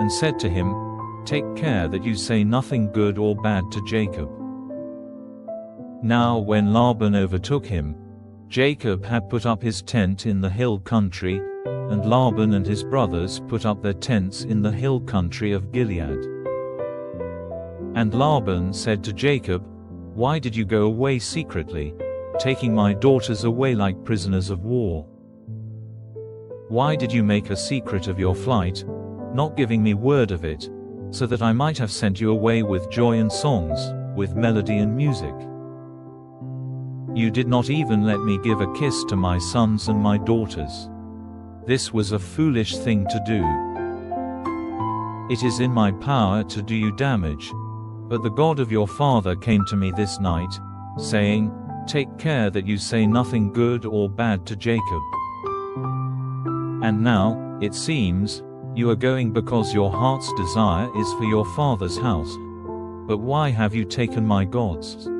and said to him, "Take care that you say nothing good or bad to Jacob." Now when Laban overtook him, Jacob had put up his tent in the hill country, and Laban and his brothers put up their tents in the hill country of Gilead. And Laban said to Jacob, "Why did you go away secretly, taking my daughters away like prisoners of war? Why did you make a secret of your flight, not giving me word of it, so that I might have sent you away with joy and songs, with melody and music? You did not even let me give a kiss to my sons and my daughters. This was a foolish thing to do. It is in my power to do you damage, but the God of your father came to me this night, saying, 'Take care that you say nothing good or bad to Jacob.' And now, it seems, you are going because your heart's desire is for your father's house. But why have you taken my gods?"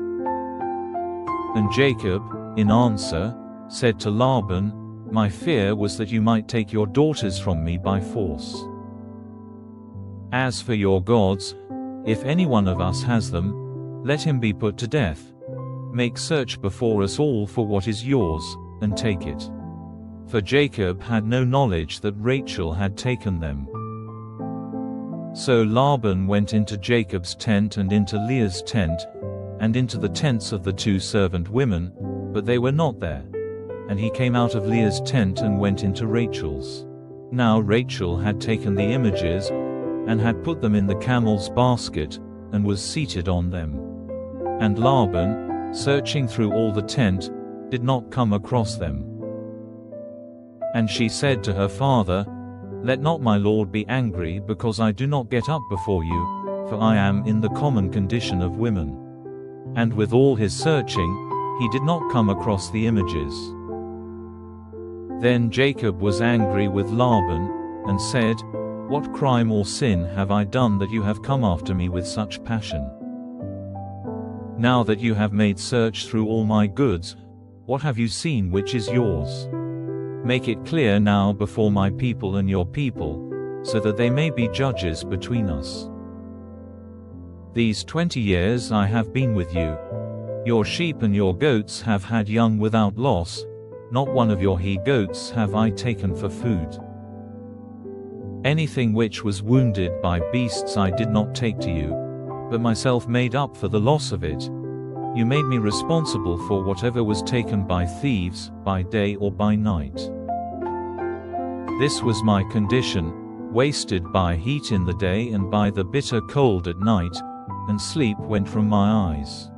And Jacob, in answer, said to Laban, "My fear was that you might take your daughters from me by force. As for your gods, if any one of us has them, let him be put to death. Make search before us all for what is yours, and take it." For Jacob had no knowledge that Rachel had taken them. So Laban went into Jacob's tent and into Leah's tent, and into the tents of the 2 servant women, but they were not there. And he came out of Leah's tent and went into Rachel's. Now Rachel had taken the images, and had put them in the camel's basket, and was seated on them. And Laban, searching through all the tent, did not come across them. And she said to her father, "Let not my lord be angry because I do not get up before you, for I am in the common condition of women." And with all his searching, he did not come across the images. Then Jacob was angry with Laban, and said, "What crime or sin have I done that you have come after me with such passion? Now that you have made search through all my goods, what have you seen which is yours? Make it clear now before my people and your people, so that they may be judges between us. These 20 years I have been with you. Your sheep and your goats have had young without loss, not one of your he-goats have I taken for food. Anything which was wounded by beasts I did not take to you, but myself made up for the loss of it. You made me responsible for whatever was taken by thieves, by day or by night. This was my condition, wasted by heat in the day and by the bitter cold at night, and sleep went from my eyes.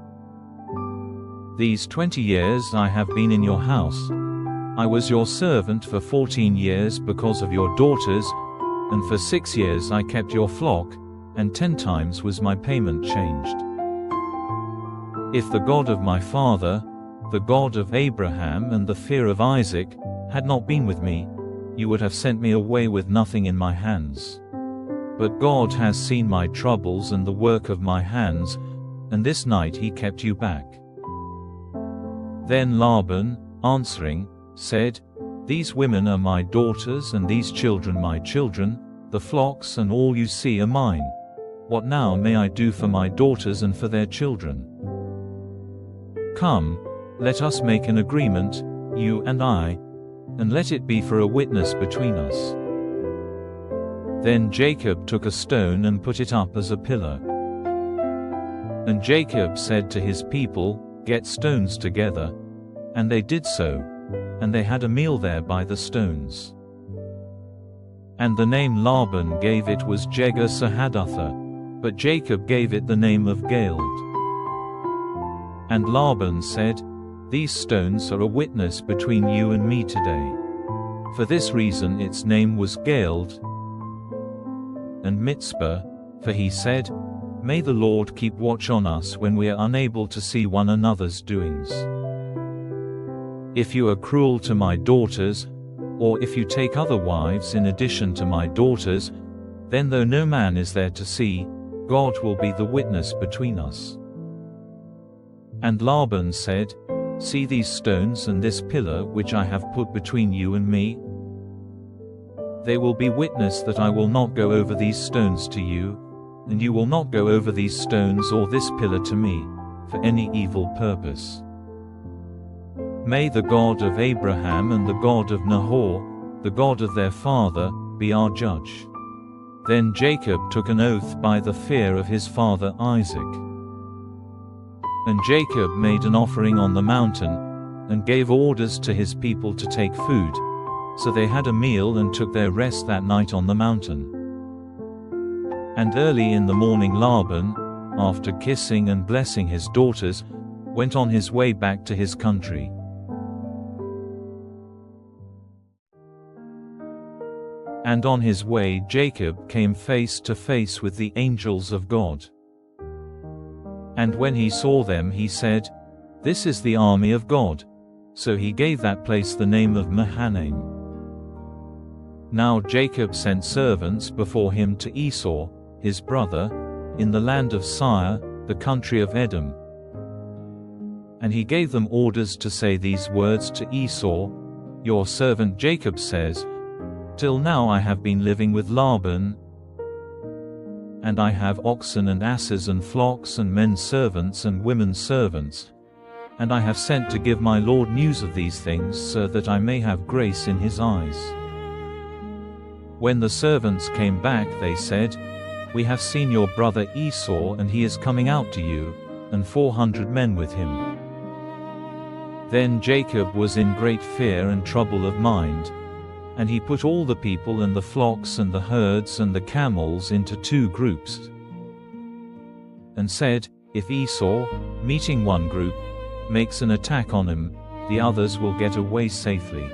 These 20 years I have been in your house. I was your servant for 14 years because of your daughters, and for 6 years I kept your flock, and 10 times was my payment changed. If the God of my father, the God of Abraham and the fear of Isaac, had not been with me, you would have sent me away with nothing in my hands. But God has seen my troubles and the work of my hands, and this night he kept you back." Then Laban, answering, said, "These women are my daughters and these children my children, the flocks and all you see are mine. What now may I do for my daughters and for their children?" Come, let us make an agreement, you and I, and let it be for a witness between us." Then Jacob took a stone and put it up as a pillar. And Jacob said to his people, "Get stones together." And they did so, and they had a meal there by the stones. And the name Laban gave it was Jegar-sahadutha, but Jacob gave it the name of Galeed. And Laban said, "These stones are a witness between you and me today." For this reason its name was Galeed. And Mitzpah, for he said, "May the Lord keep watch on us when we are unable to see one another's doings. If you are cruel to my daughters, or if you take other wives in addition to my daughters, then though no man is there to see, God will be the witness between us." And Laban said, "See these stones and this pillar which I have put between you and me? They will be witness that I will not go over these stones to you, and you will not go over these stones or this pillar to me, for any evil purpose. May the God of Abraham and the God of Nahor, the God of their father, be our judge." Then Jacob took an oath by the fear of his father Isaac. And Jacob made an offering on the mountain, and gave orders to his people to take food. So they had a meal and took their rest that night on the mountain. And early in the morning Laban, after kissing and blessing his daughters, went on his way back to his country. And on his way Jacob came face to face with the angels of God. And when he saw them he said, "This is the army of God." So he gave that place the name of Mahanaim. Now Jacob sent servants before him to Esau, his brother, in the land of Seir, the country of Edom. And he gave them orders to say these words to Esau, "Your servant Jacob says, Till now I have been living with Laban, and I have oxen and asses and flocks and men servants and women servants. And I have sent to give my Lord news of these things so that I may have grace in his eyes." When the servants came back they said, "We have seen your brother Esau and he is coming out to you, and 400 men with him." Then Jacob was in great fear and trouble of mind. And he put all the people and the flocks and the herds and the camels into 2 groups. And said, "If Esau, meeting one group, makes an attack on him, the others will get away safely."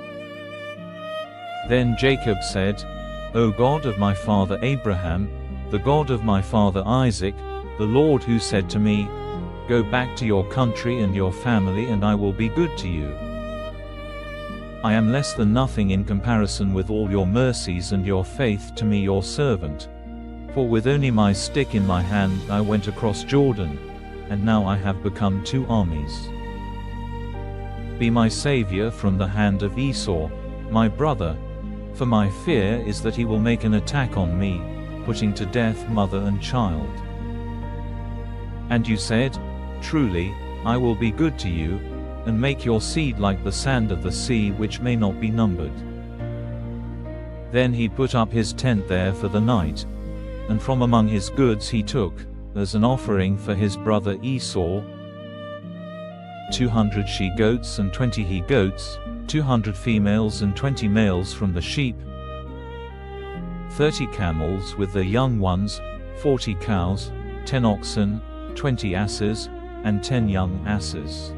Then Jacob said, "O God of my father Abraham, the God of my father Isaac, the Lord who said to me, 'Go back to your country and your family and I will be good to you.' I am less than nothing in comparison with all your mercies and your faith to me your servant. For with only my stick in my hand I went across Jordan, and now I have become 2 armies. Be my savior from the hand of Esau, my brother, for my fear is that he will make an attack on me, putting to death mother and child." And you said, "Truly, I will be good to you, and make your seed like the sand of the sea which may not be numbered." Then he put up his tent there for the night, and from among his goods he took, as an offering for his brother Esau, 200 she-goats and 20 he-goats, 200 females and 20 males from the sheep, 30 camels with their young ones, 40 cows, 10 oxen, 20 asses, and 10 young asses.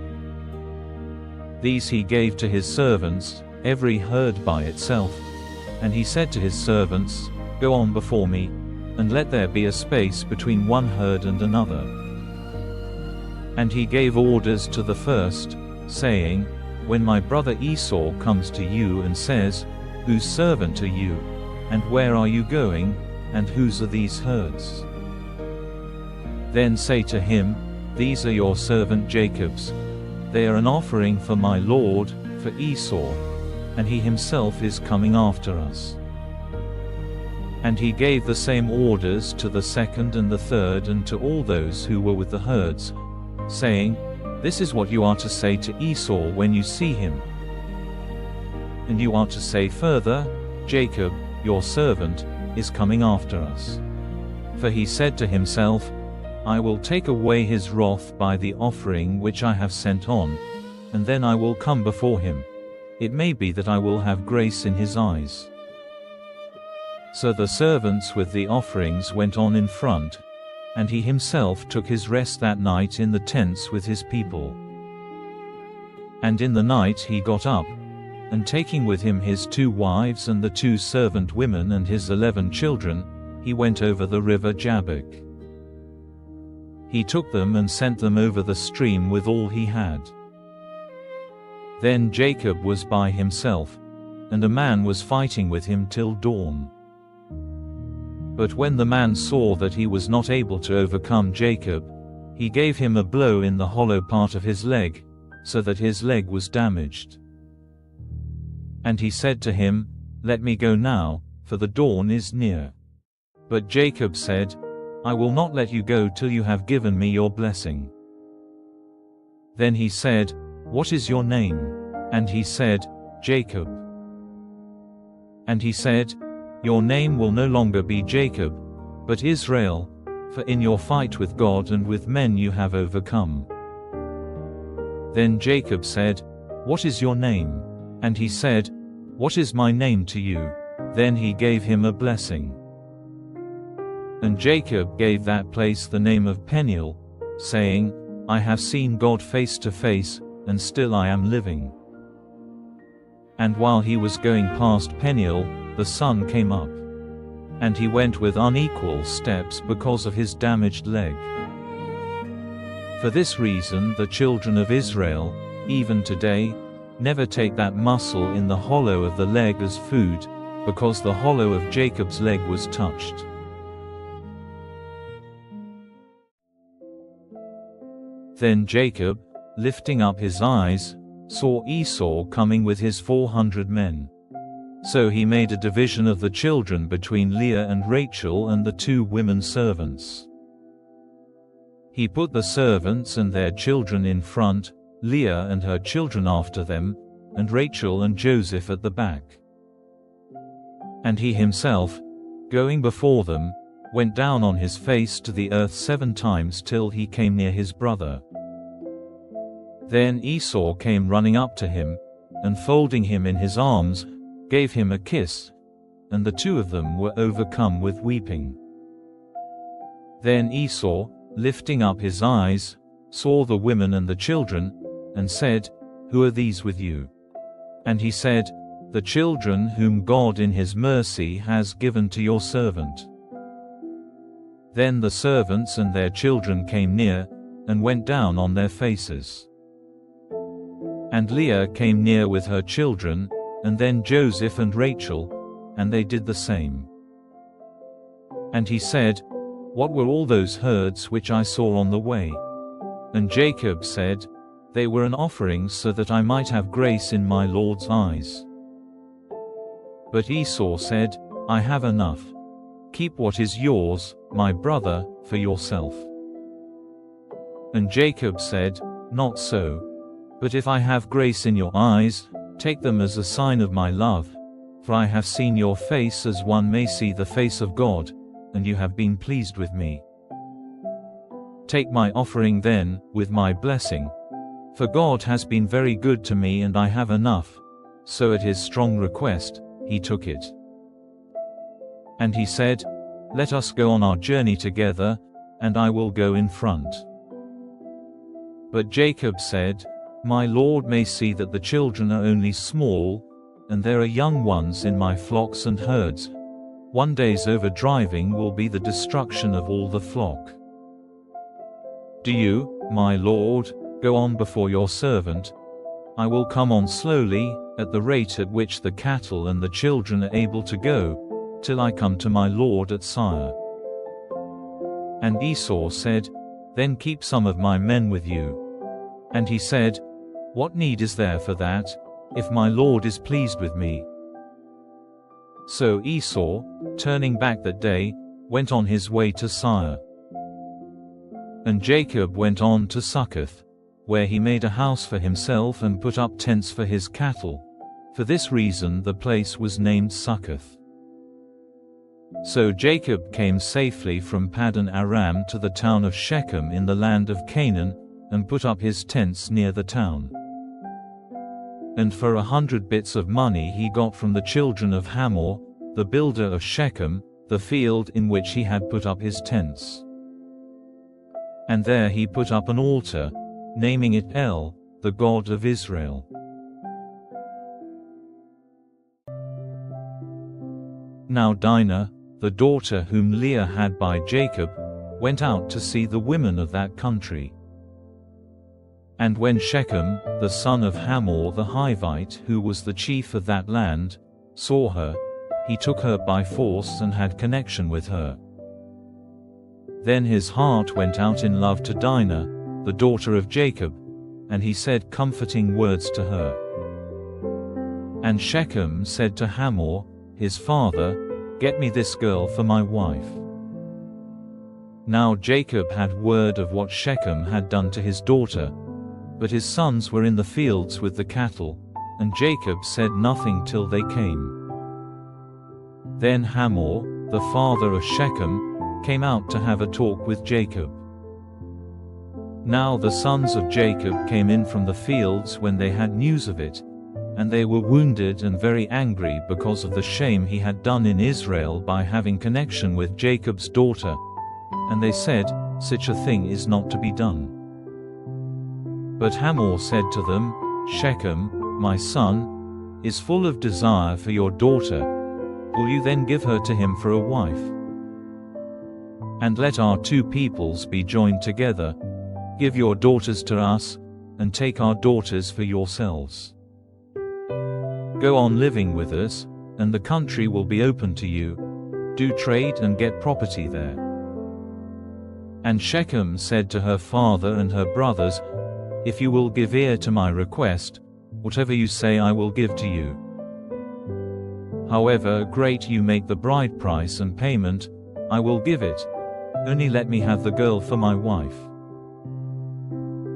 These he gave to his servants, every herd by itself. And he said to his servants, "Go on before me, and let there be a space between one herd and another." And he gave orders to the first, saying, "When my brother Esau comes to you and says, 'Whose servant are you? And where are you going? And whose are these herds?' Then say to him, 'These are your servant Jacob's. They are an offering for my Lord, for Esau, and he himself is coming after us.'" And he gave the same orders to the second and the third and to all those who were with the herds, saying, This is what you are to say to Esau when you see him. And you are to say further, Jacob, your servant, is coming after us. For he said to himself, I will take away his wrath by the offering which I have sent on, and then I will come before him. It may be that I will have grace in his eyes. So the servants with the offerings went on in front, and he himself took his rest that night in the tents with his people. And in the night he got up, and taking with him his 2 wives and the 2 servant women and his 11 children, he went over the river Jabbok. He took them and sent them over the stream with all he had. Then Jacob was by himself, and a man was fighting with him till dawn. But when the man saw that he was not able to overcome Jacob, he gave him a blow in the hollow part of his leg, so that his leg was damaged. And he said to him, Let me go now, for the dawn is near. But Jacob said, I will not let you go till you have given me your blessing. Then he said, What is your name? And he said, Jacob. And he said, Your name will no longer be Jacob, but Israel, for in your fight with God and with men you have overcome. Then Jacob said, What is your name? And he said, What is my name to you? Then he gave him a blessing. And Jacob gave that place the name of Peniel, saying, I have seen God face to face, and still I am living. And while he was going past Peniel, the sun came up. And he went with unequal steps because of his damaged leg. For this reason the children of Israel, even today, never take that muscle in the hollow of the leg as food, because the hollow of Jacob's leg was touched. Then Jacob, lifting up his eyes, saw Esau coming with his 400 men. So he made a division of the children between Leah and Rachel and the 2 women servants. He put the servants and their children in front, Leah and her children after them, and Rachel and Joseph at the back. And he himself, going before them, went down on his face to the earth 7 times till he came near his brother. Then Esau came running up to him, and folding him in his arms, gave him a kiss, and the 2 of them were overcome with weeping. Then Esau, lifting up his eyes, saw the women and the children, and said, Who are these with you? And he said, The children whom God in his mercy has given to your servant. Then the servants and their children came near, and went down on their faces. And Leah came near with her children, and then Joseph and Rachel, and they did the same. And he said, What were all those herds which I saw on the way? And Jacob said, They were an offering so that I might have grace in my Lord's eyes. But Esau said, I have enough. Keep what is yours, my brother, for yourself. And Jacob said, Not so. But if I have grace in your eyes, take them as a sign of my love, for I have seen your face as one may see the face of God, and you have been pleased with me. Take my offering then, with my blessing. For God has been very good to me and I have enough. So at his strong request, he took it. And he said, Let us go on our journey together, and I will go in front. But Jacob said, My Lord may see that the children are only small, and there are young ones in my flocks and herds. One day's overdriving will be the destruction of all the flock. Do you, my Lord, go on before your servant. I will come on slowly, at the rate at which the cattle and the children are able to go, till I come to my Lord at Seir. And Esau said, Then keep some of my men with you. And he said, What need is there for that, if my Lord is pleased with me? So Esau, turning back that day, went on his way to Seir. And Jacob went on to Succoth, where he made a house for himself and put up tents for his cattle. For this reason the place was named Succoth. So Jacob came safely from Paddan Aram to the town of Shechem in the land of Canaan, and put up his tents near the town. And for 100 bits of money he got from the children of Hamor, the builder of Shechem, the field in which he had put up his tents. And there he put up an altar, naming it El, the God of Israel. Now Dinah, the daughter whom Leah had by Jacob, went out to see the women of that country. And when Shechem, the son of Hamor the Hivite, who was the chief of that land, saw her, he took her by force and had connection with her. Then his heart went out in love to Dinah, the daughter of Jacob, and he said comforting words to her. And Shechem said to Hamor, his father, "Get me this girl for my wife." Now Jacob had word of what Shechem had done to his daughter, but his sons were in the fields with the cattle, and Jacob said nothing till they came. Then Hamor, the father of Shechem, came out to have a talk with Jacob. Now the sons of Jacob came in from the fields when they had news of it, and they were wounded and very angry because of the shame he had done in Israel by having connection with Jacob's daughter. And they said, "Such a thing is not to be done." But Hamor said to them, "Shechem, my son, is full of desire for your daughter. Will you then give her to him for a wife? And let our two peoples be joined together. Give your daughters to us, and take our daughters for yourselves. Go on living with us, and the country will be open to you. Do trade and get property there." And Shechem said to her father and her brothers, "If you will give ear to my request, whatever you say I will give to you. However great you make the bride price and payment, I will give it. Only let me have the girl for my wife."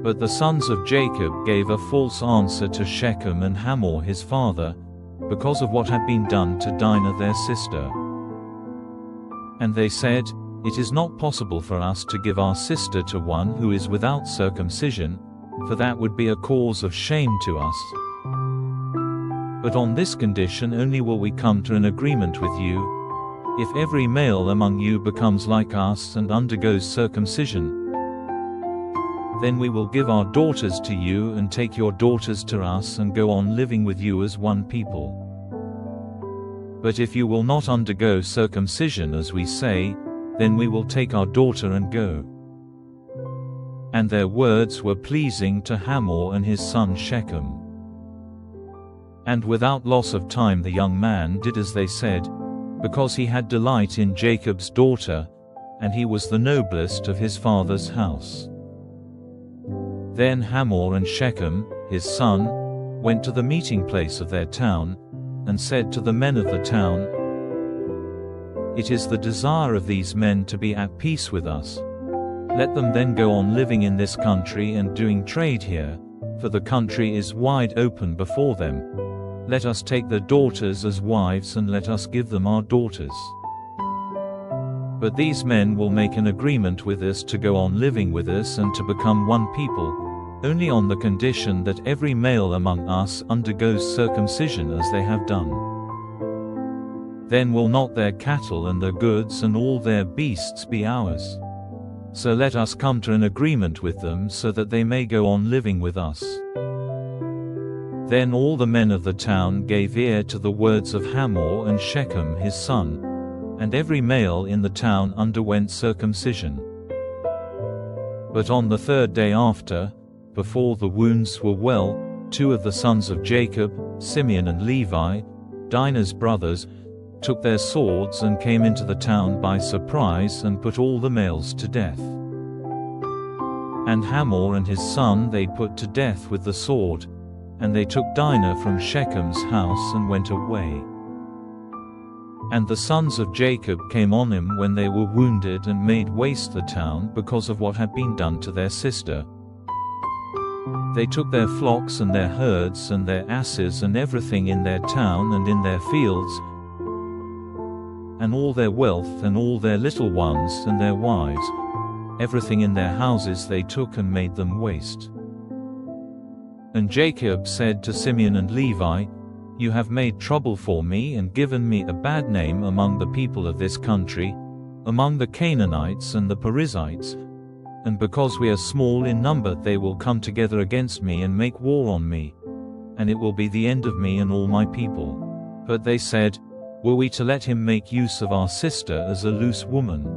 But the sons of Jacob gave a false answer to Shechem and Hamor his father, because of what had been done to Dinah their sister. And they said, "It is not possible for us to give our sister to one who is without circumcision, for that would be a cause of shame to us. But on this condition only will we come to an agreement with you. If every male among you becomes like us and undergoes circumcision, then we will give our daughters to you and take your daughters to us and go on living with you as one people. But if you will not undergo circumcision as we say, then we will take our daughter and go." And their words were pleasing to Hamor and his son Shechem. And without loss of time the young man did as they said, because he had delight in Jacob's daughter, and he was the noblest of his father's house. Then Hamor and Shechem, his son, went to the meeting place of their town, and said to the men of the town, "It is the desire of these men to be at peace with us. Let them then go on living in this country and doing trade here, for the country is wide open before them. Let us take their daughters as wives and let us give them our daughters. But these men will make an agreement with us to go on living with us and to become one people, only on the condition that every male among us undergoes circumcision as they have done. Then will not their cattle and their goods and all their beasts be ours. So let us come to an agreement with them so that they may go on living with us." Then all the men of the town gave ear to the words of Hamor and Shechem his son, and every male in the town underwent circumcision. But on the third day after, before the wounds were well, two of the sons of Jacob, Simeon and Levi, Dinah's brothers, took their swords and came into the town by surprise and put all the males to death. And Hamor and his son they put to death with the sword, and they took Dinah from Shechem's house and went away. And the sons of Jacob came on him when they were wounded and made waste the town because of what had been done to their sister. They took their flocks and their herds and their asses and everything in their town and in their fields, and all their wealth and all their little ones and their wives. Everything in their houses they took and made them waste. And Jacob said to Simeon and Levi, "You have made trouble for me and given me a bad name among the people of this country, among the Canaanites and the Perizzites. And because we are small in number, they will come together against me and make war on me. And it will be the end of me and all my people." But they said, "Were we to let him make use of our sister as a loose woman?"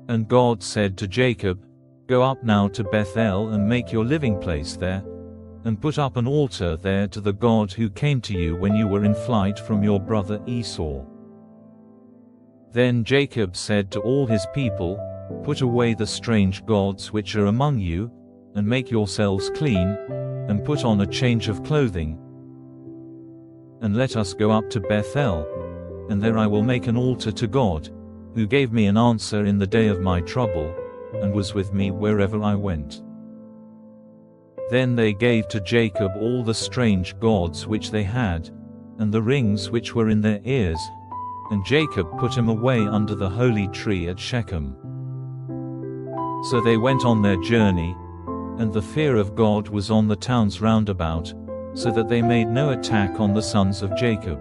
And God said to Jacob, "Go up now to Bethel and make your living place there, and put up an altar there to the God who came to you when you were in flight from your brother Esau." Then Jacob said to all his people, "Put away the strange gods which are among you, and make yourselves clean, and put on a change of clothing. And let us go up to Bethel, and there I will make an altar to God, who gave me an answer in the day of my trouble, and was with me wherever I went." Then they gave to Jacob all the strange gods which they had, and the rings which were in their ears, and Jacob put him away under the holy tree at Shechem. So they went on their journey, and the fear of God was on the towns round about, so that they made no attack on the sons of Jacob.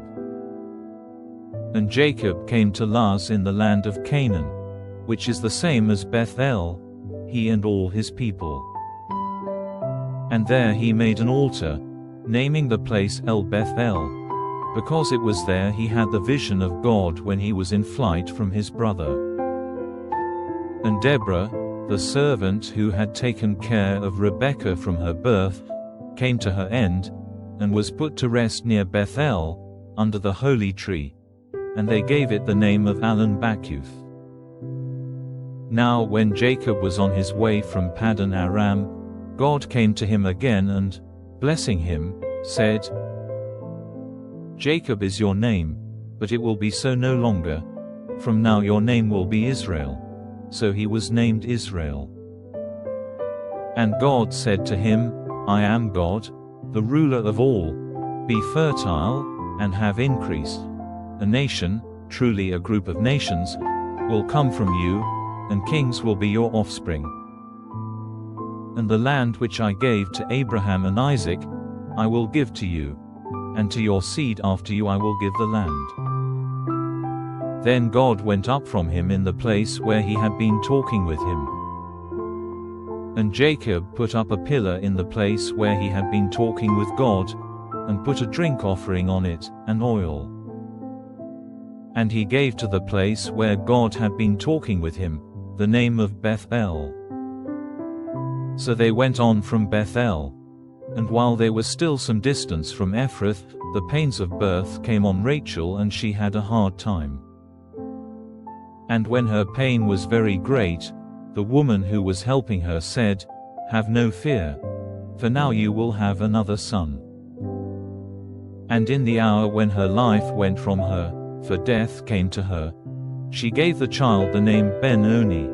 And Jacob came to Luz in the land of Canaan, which is the same as Bethel, he and all his people. And there he made an altar, naming the place El Bethel, because it was there he had the vision of God when he was in flight from his brother. And Deborah, the servant who had taken care of Rebekah from her birth, came to her end, and was put to rest near Bethel, under the holy tree, and they gave it the name of Allon Bachuth. Now when Jacob was on his way from Paddan Aram, God came to him again and, blessing him, said, "Jacob is your name, but it will be so no longer. From now your name will be Israel." So he was named Israel. And God said to him, "I am God, the ruler of all. Be fertile, and have increase. A nation, truly a group of nations, will come from you, and kings will be your offspring. And the land which I gave to Abraham and Isaac, I will give to you, and to your seed after you I will give the land." Then God went up from him in the place where he had been talking with him. And Jacob put up a pillar in the place where he had been talking with God, and put a drink offering on it, and oil. And he gave to the place where God had been talking with him the name of Bethel. So they went on from Bethel. And while they were still some distance from Ephrath, the pains of birth came on Rachel, and she had a hard time. And when her pain was very great, the woman who was helping her said, "Have no fear, for now you will have another son." And in the hour when her life went from her, for death came to her, she gave the child the name Ben-Oni,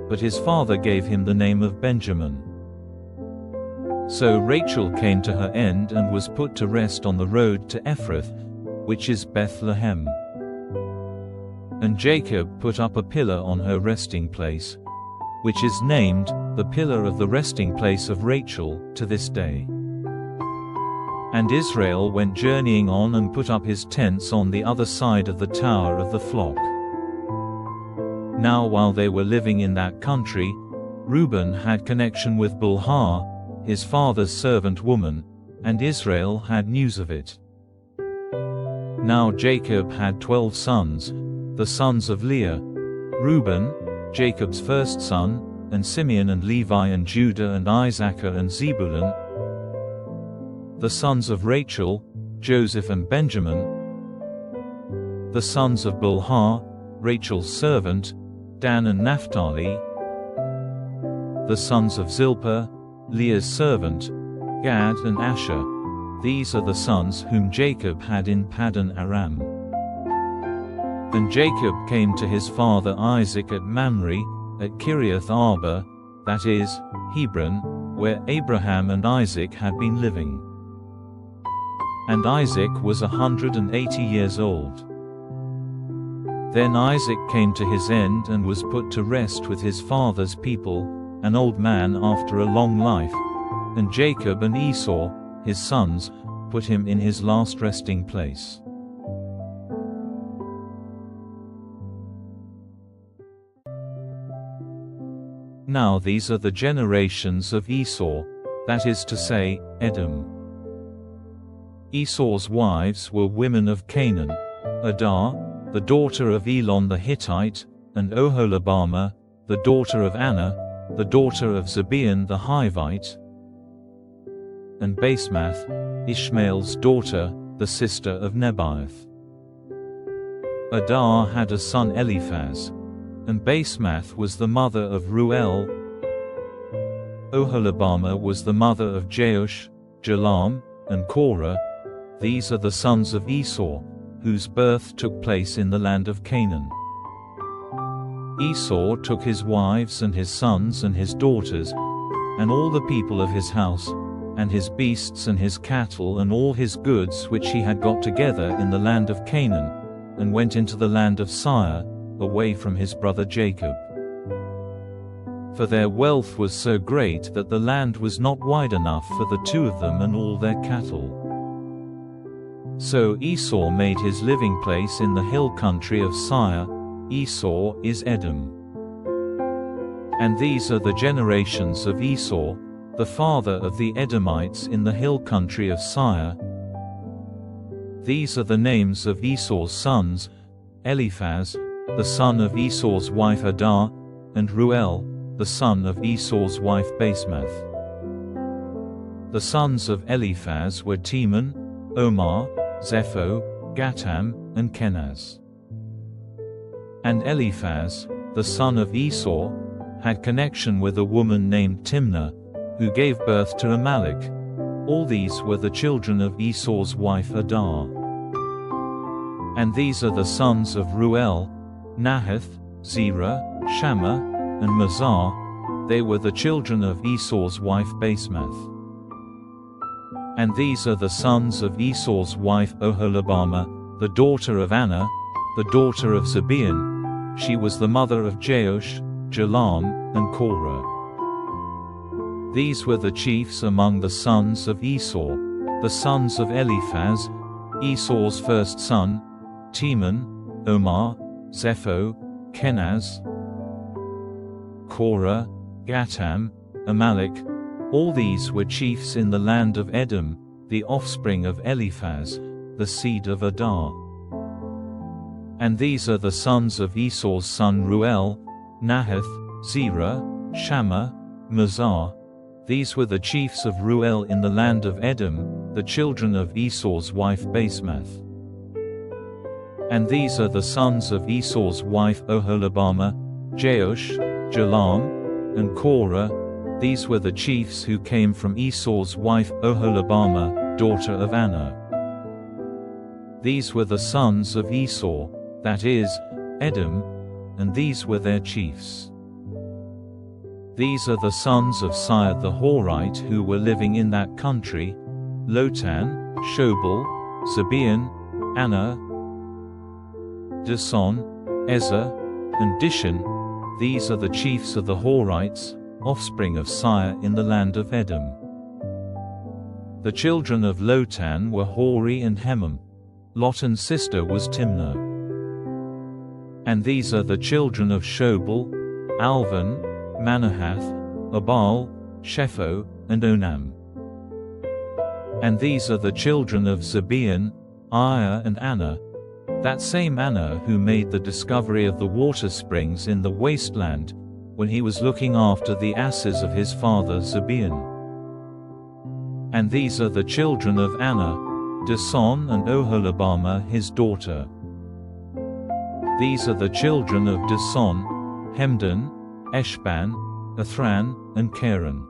but his father gave him the name of Benjamin. So Rachel came to her end and was put to rest on the road to Ephrath, which is Bethlehem. And Jacob put up a pillar on her resting place, which is named, the pillar of the resting place of Rachel, to this day. And Israel went journeying on and put up his tents on the other side of the tower of the flock. Now while they were living in that country, Reuben had connection with Bilhah, his father's servant woman, and Israel had news of it. Now Jacob had 12 sons, the sons of Leah: Reuben, Jacob's first son, and Simeon and Levi and Judah and Issachar and Zebulun. The sons of Rachel: Joseph and Benjamin. The sons of Bilhah, Rachel's servant: Dan and Naphtali. The sons of Zilpah, Leah's servant: Gad and Asher. These are the sons whom Jacob had in Paddan Aram. And Jacob came to his father Isaac at Mamre, at Kiriath Arba, that is, Hebron, where Abraham and Isaac had been living. And Isaac was 180 years old. Then Isaac came to his end and was put to rest with his father's people, an old man after a long life, and Jacob and Esau, his sons, put him in his last resting place. Now these are the generations of Esau, that is to say, Edom. Esau's wives were women of Canaan: Adah, the daughter of Elon the Hittite, and Oholibamah, the daughter of Anna, the daughter of Zibeon the Hivite, and Basemath, Ishmael's daughter, the sister of Nebaioth. Adah had a son Eliphaz, and Basemath was the mother of Ruel. Oholibamah was the mother of Jeush, Jalam, and Korah. These are the sons of Esau, whose birth took place in the land of Canaan. Esau took his wives and his sons and his daughters, and all the people of his house, and his beasts and his cattle and all his goods which he had got together in the land of Canaan, and went into the land of Seir, away from his brother Jacob. For their wealth was so great that the land was not wide enough for the two of them and all their cattle. So Esau made his living place in the hill country of Seir. Esau is Edom. And these are the generations of Esau, the father of the Edomites in the hill country of Seir. These are the names of Esau's sons: Eliphaz, the son of Esau's wife Adah, and Ruel, the son of Esau's wife Basemath. The sons of Eliphaz were Teman, Omar, Zepho, Gatam, and Kenaz. And Eliphaz, the son of Esau, had connection with a woman named Timnah, who gave birth to Amalek. All these were the children of Esau's wife Adah. And these are the sons of Ruel: Nahath, Zerah, Shammah, and Mazah. They were the children of Esau's wife Basemath. And these are the sons of Esau's wife Oholibamah, the daughter of Anna, the daughter of Zibeon. She was the mother of Jeush, Jalam, and Korah. These were the chiefs among the sons of Esau, the sons of Eliphaz, Esau's first son: Teman, Omar, Zepho, Kenaz, Korah, Gatam, Amalek. All these were chiefs in the land of Edom, the offspring of Eliphaz, the seed of Adah. And these are the sons of Esau's son Ruel: Nahath, Zerah, Shammah, Mazah. These were the chiefs of Ruel in the land of Edom, the children of Esau's wife Basemath. And these are the sons of Esau's wife Oholibamah: Jeush, Jalam, and Korah. These were the chiefs who came from Esau's wife Oholibamah, daughter of Anna. These were the sons of Esau, that is, Edom, and these were their chiefs. These are the sons of Seir the Horite who were living in that country: Lotan, Shobal, Zibeon, Anna, Dison, Ezer, and Dishon. These are the chiefs of the Horites, offspring of Seir in the land of Edom. The children of Lotan were Hori and Hemam. Lotan's sister was Timnah. And these are the children of Shobal: Alvan, Manahath, Abal, Shepho, and Onam. And these are the children of Zibeon: Aya and Anna, that same Anna who made the discovery of the water springs in the wasteland, when he was looking after the asses of his father Zibeon. And these are the children of Anna: Dison and Oholibamah his daughter. These are the children of Dison: Hemdan, Eshban, Athran, and Karen.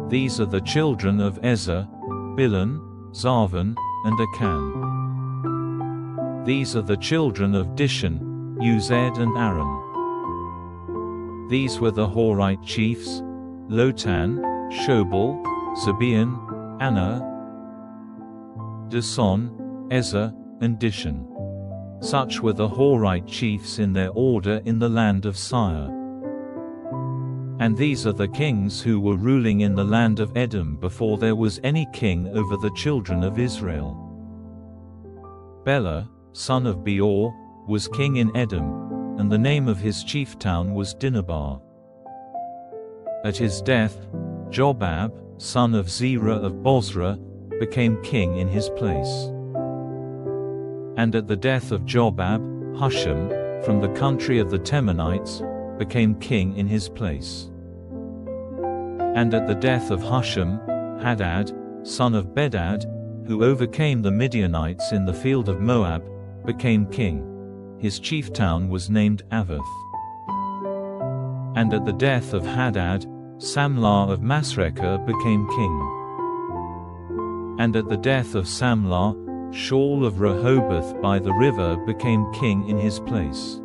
These are the children of Ezer: Bilhan, Zavan, and Akan. These are the children of Dishon, Uzed and Aram. These were the Horite chiefs: Lotan, Shobal, Zibeon, Anna, Dison, Ezer, and Dishon. Such were the Horite chiefs in their order in the land of Seir. And these are the kings who were ruling in the land of Edom before there was any king over the children of Israel. Bela, son of Beor, was king in Edom, and the name of his chief town was Dinhabah. At his death, Jobab, son of Zerah of Bozrah, became king in his place. And at the death of Jobab, Husham, from the country of the Temanites, became king in his place. And at the death of Husham, Hadad, son of Bedad, who overcame the Midianites in the field of Moab, became king. His chief town was named Avath. And at the death of Hadad, Samlah of Masrekah became king. And at the death of Samlah, Shaul of Rehoboth by the river became king in his place.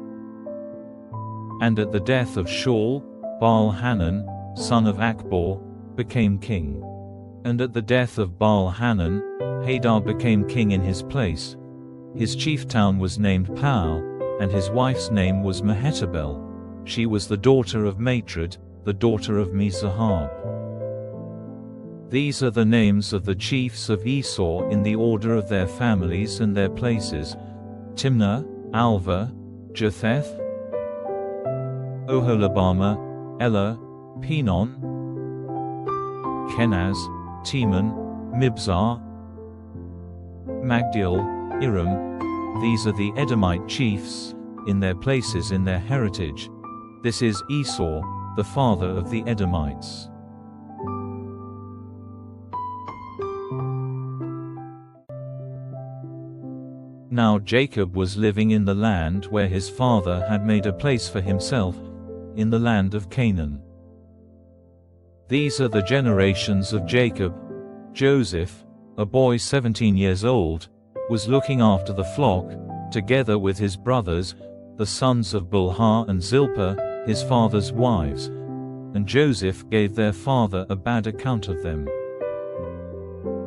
And at the death of Shaul, Baal-Hanan, son of Akbor, became king. And at the death of Baal-Hanan, Hadar became king in his place. His chief town was named Pau, and his wife's name was Mehetabel. She was the daughter of Matred, the daughter of Mezahab. These are the names of the chiefs of Esau in the order of their families and their places: Timnah, Alva, Jetheth, Oholibamah, Elah, Pinon, Kenaz, Teman, Mibzar, Magdiel, Iram. These are the Edomite chiefs, in their places in their heritage. This is Esau, the father of the Edomites. Now Jacob was living in the land where his father had made a place for himself, in the land of Canaan. These are the generations of Jacob. Joseph, a boy 17 years old, was looking after the flock, together with his brothers, the sons of Bilhah and Zilpah, his father's wives. And Joseph gave their father a bad account of them.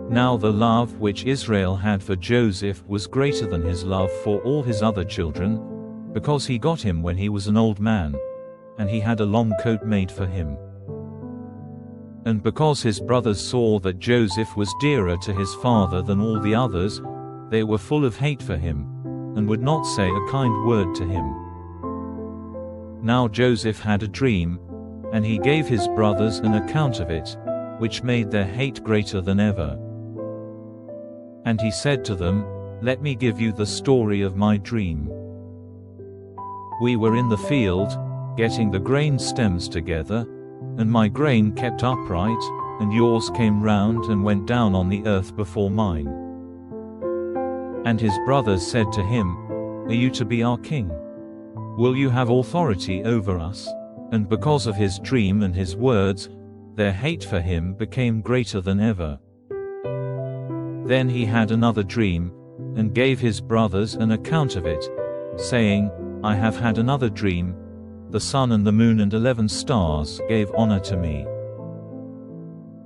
Now the love which Israel had for Joseph was greater than his love for all his other children, because he got him when he was an old man, and he had a long coat made for him. And because his brothers saw that Joseph was dearer to his father than all the others, they were full of hate for him, and would not say a kind word to him. Now Joseph had a dream, and he gave his brothers an account of it, which made their hate greater than ever. And he said to them, "Let me give you the story of my dream. We were in the field, getting the grain stems together, and my grain kept upright, and yours came round and went down on the earth before mine." And his brothers said to him, "Are you to be our king? Will you have authority over us?" And because of his dream and his words, their hate for him became greater than ever. Then he had another dream, and gave his brothers an account of it, saying, "I have had another dream. The sun and the moon and 11 stars gave honor to me."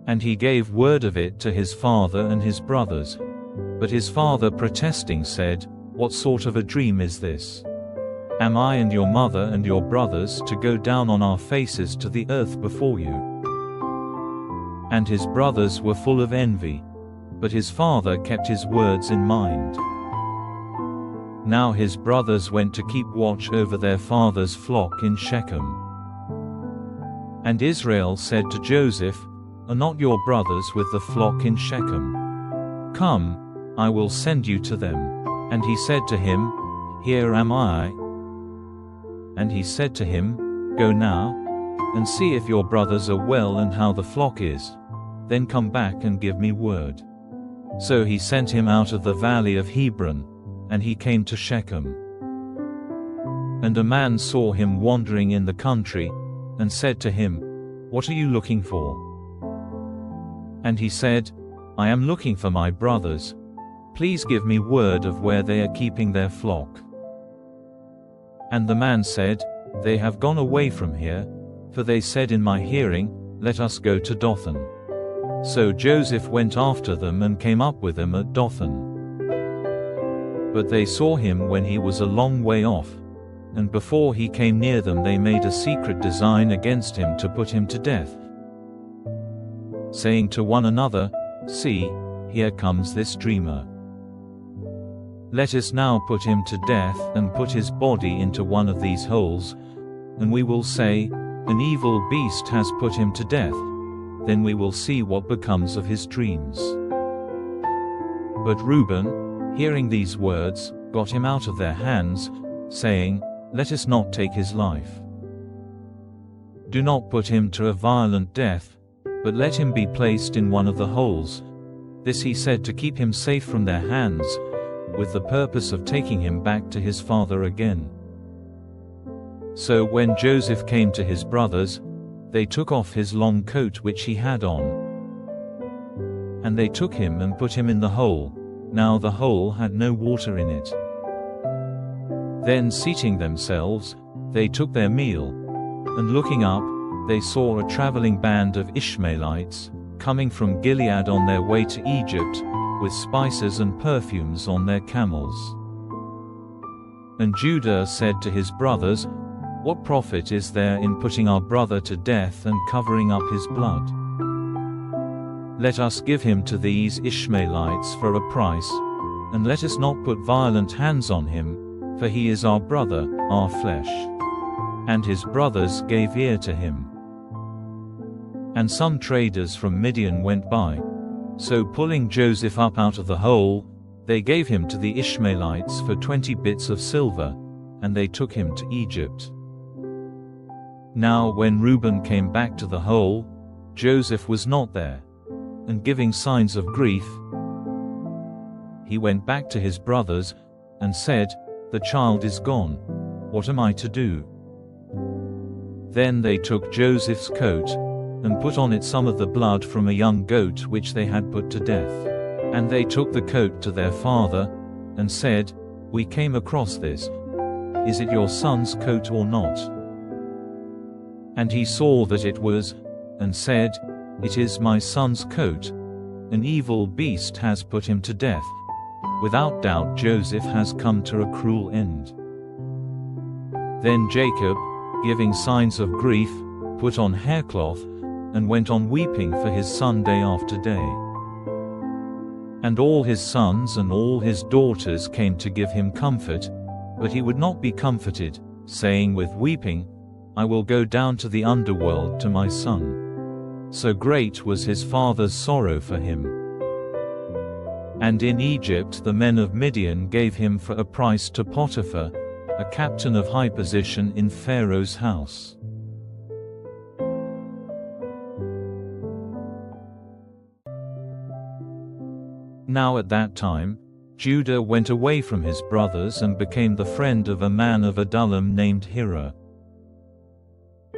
And he gave word of it to his father and his brothers. But his father protesting said, "What sort of a dream is this? Am I and your mother and your brothers to go down on our faces to the earth before you?" And his brothers were full of envy, but his father kept his words in mind. Now his brothers went to keep watch over their father's flock in Shechem. And Israel said to Joseph, "Are not your brothers with the flock in Shechem? Come, I will send you to them." And he said to him, "Here am I." And he said to him, "Go now, and see if your brothers are well and how the flock is. Then come back and give me word." So he sent him out of the valley of Hebron, and he came to Shechem. And a man saw him wandering in the country, and said to him, "What are you looking for?" And he said, "I am looking for my brothers." Please give me word of where they are keeping their flock." And the man said, "They have gone away from here, for they said in my hearing, 'Let us go to Dothan.'" So Joseph went after them and came up with them at Dothan. But they saw him when he was a long way off, and before he came near them they made a secret design against him to put him to death, saying to one another, "See, here comes this dreamer. Let us now put him to death and put his body into one of these holes, and we will say, 'An evil beast has put him to death.' Then we will see what becomes of his dreams." But Reuben, hearing these words, got him out of their hands, saying, "Let us not take his life. Do not put him to a violent death, but let him be placed in one of the holes." This he said to keep him safe from their hands, with the purpose of taking him back to his father again. So when Joseph came to his brothers, they took off his long coat which he had on. And they took him and put him in the hole. Now the hole had no water in it. Then seating themselves, they took their meal. And looking up, they saw a traveling band of Ishmaelites, coming from Gilead on their way to Egypt, with spices and perfumes on their camels. And Judah said to his brothers, "What profit is there in putting our brother to death and covering up his blood? Let us give him to these Ishmaelites for a price, and let us not put violent hands on him, for he is our brother, our flesh." And his brothers gave ear to him. And some traders from Midian went by. So pulling Joseph up out of the hole, they gave him to the Ishmaelites for 20 bits of silver, and they took him to Egypt. Now when Reuben came back to the hole, Joseph was not there. And giving signs of grief, he went back to his brothers, and said, "The child is gone. What am I to do?" Then they took Joseph's coat, and put on it some of the blood from a young goat which they had put to death. And they took the coat to their father, and said, "We came across this. Is it your son's coat or not?" And he saw that it was, and said, "It is my son's coat. An evil beast has put him to death. Without doubt Joseph has come to a cruel end." Then Jacob, giving signs of grief, put on haircloth, and went on weeping for his son day after day. And all his sons and all his daughters came to give him comfort, but he would not be comforted, saying with weeping, "I will go down to the underworld to my son." So great was his father's sorrow for him. And in Egypt the men of Midian gave him for a price to Potiphar, a captain of high position in Pharaoh's house. Now at that time, Judah went away from his brothers and became the friend of a man of Adullam named Hira.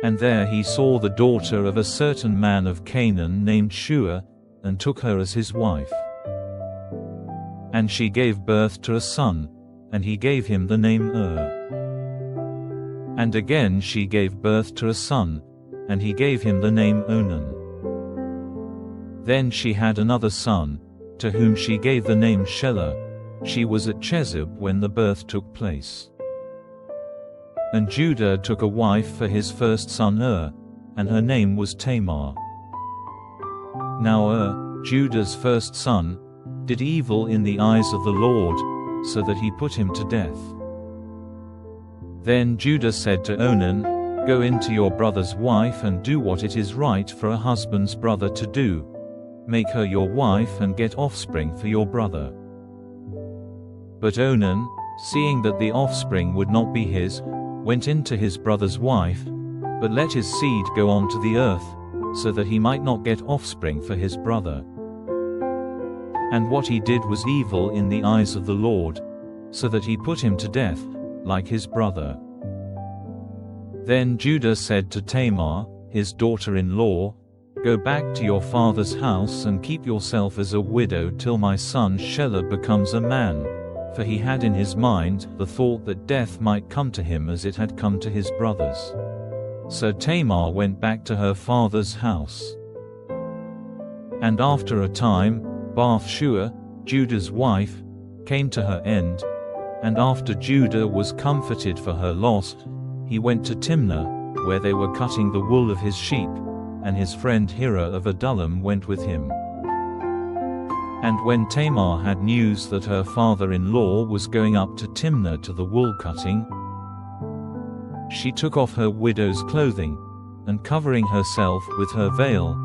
And there he saw the daughter of a certain man of Canaan named Shua, and took her as his wife. And she gave birth to a son, and he gave him the name And again she gave birth to a son, and he gave him the name Onan. Then she had another son, to whom she gave the name Shelah. She was at Chezib when the birth took place. And Judah took a wife for his first son and her name was Tamar. Now Judah's first son, did evil in the eyes of the Lord, so that he put him to death. Then Judah said to Onan, "Go into your brother's wife and do what it is right for a husband's brother to do. Make her your wife and get offspring for your brother." But Onan, seeing that the offspring would not be his, went in to his brother's wife, but let his seed go on to the earth, so that he might not get offspring for his brother. And what he did was evil in the eyes of the Lord, so that he put him to death, like his brother. Then Judah said to Tamar, his daughter-in-law, Go back to your father's house and keep yourself as a widow till my son Shelah becomes a man. For he had in his mind the thought that death might come to him as it had come to his brothers. So Tamar went back to her father's house. And after a time, Bathsheba, Judah's wife, came to her end, and after Judah was comforted for her loss, he went to Timnah, where they were cutting the wool of his sheep, and his friend Hira of Adullam went with him. And when Tamar had news that her father-in-law was going up to Timnah to the wool cutting, she took off her widow's clothing, and covering herself with her veil,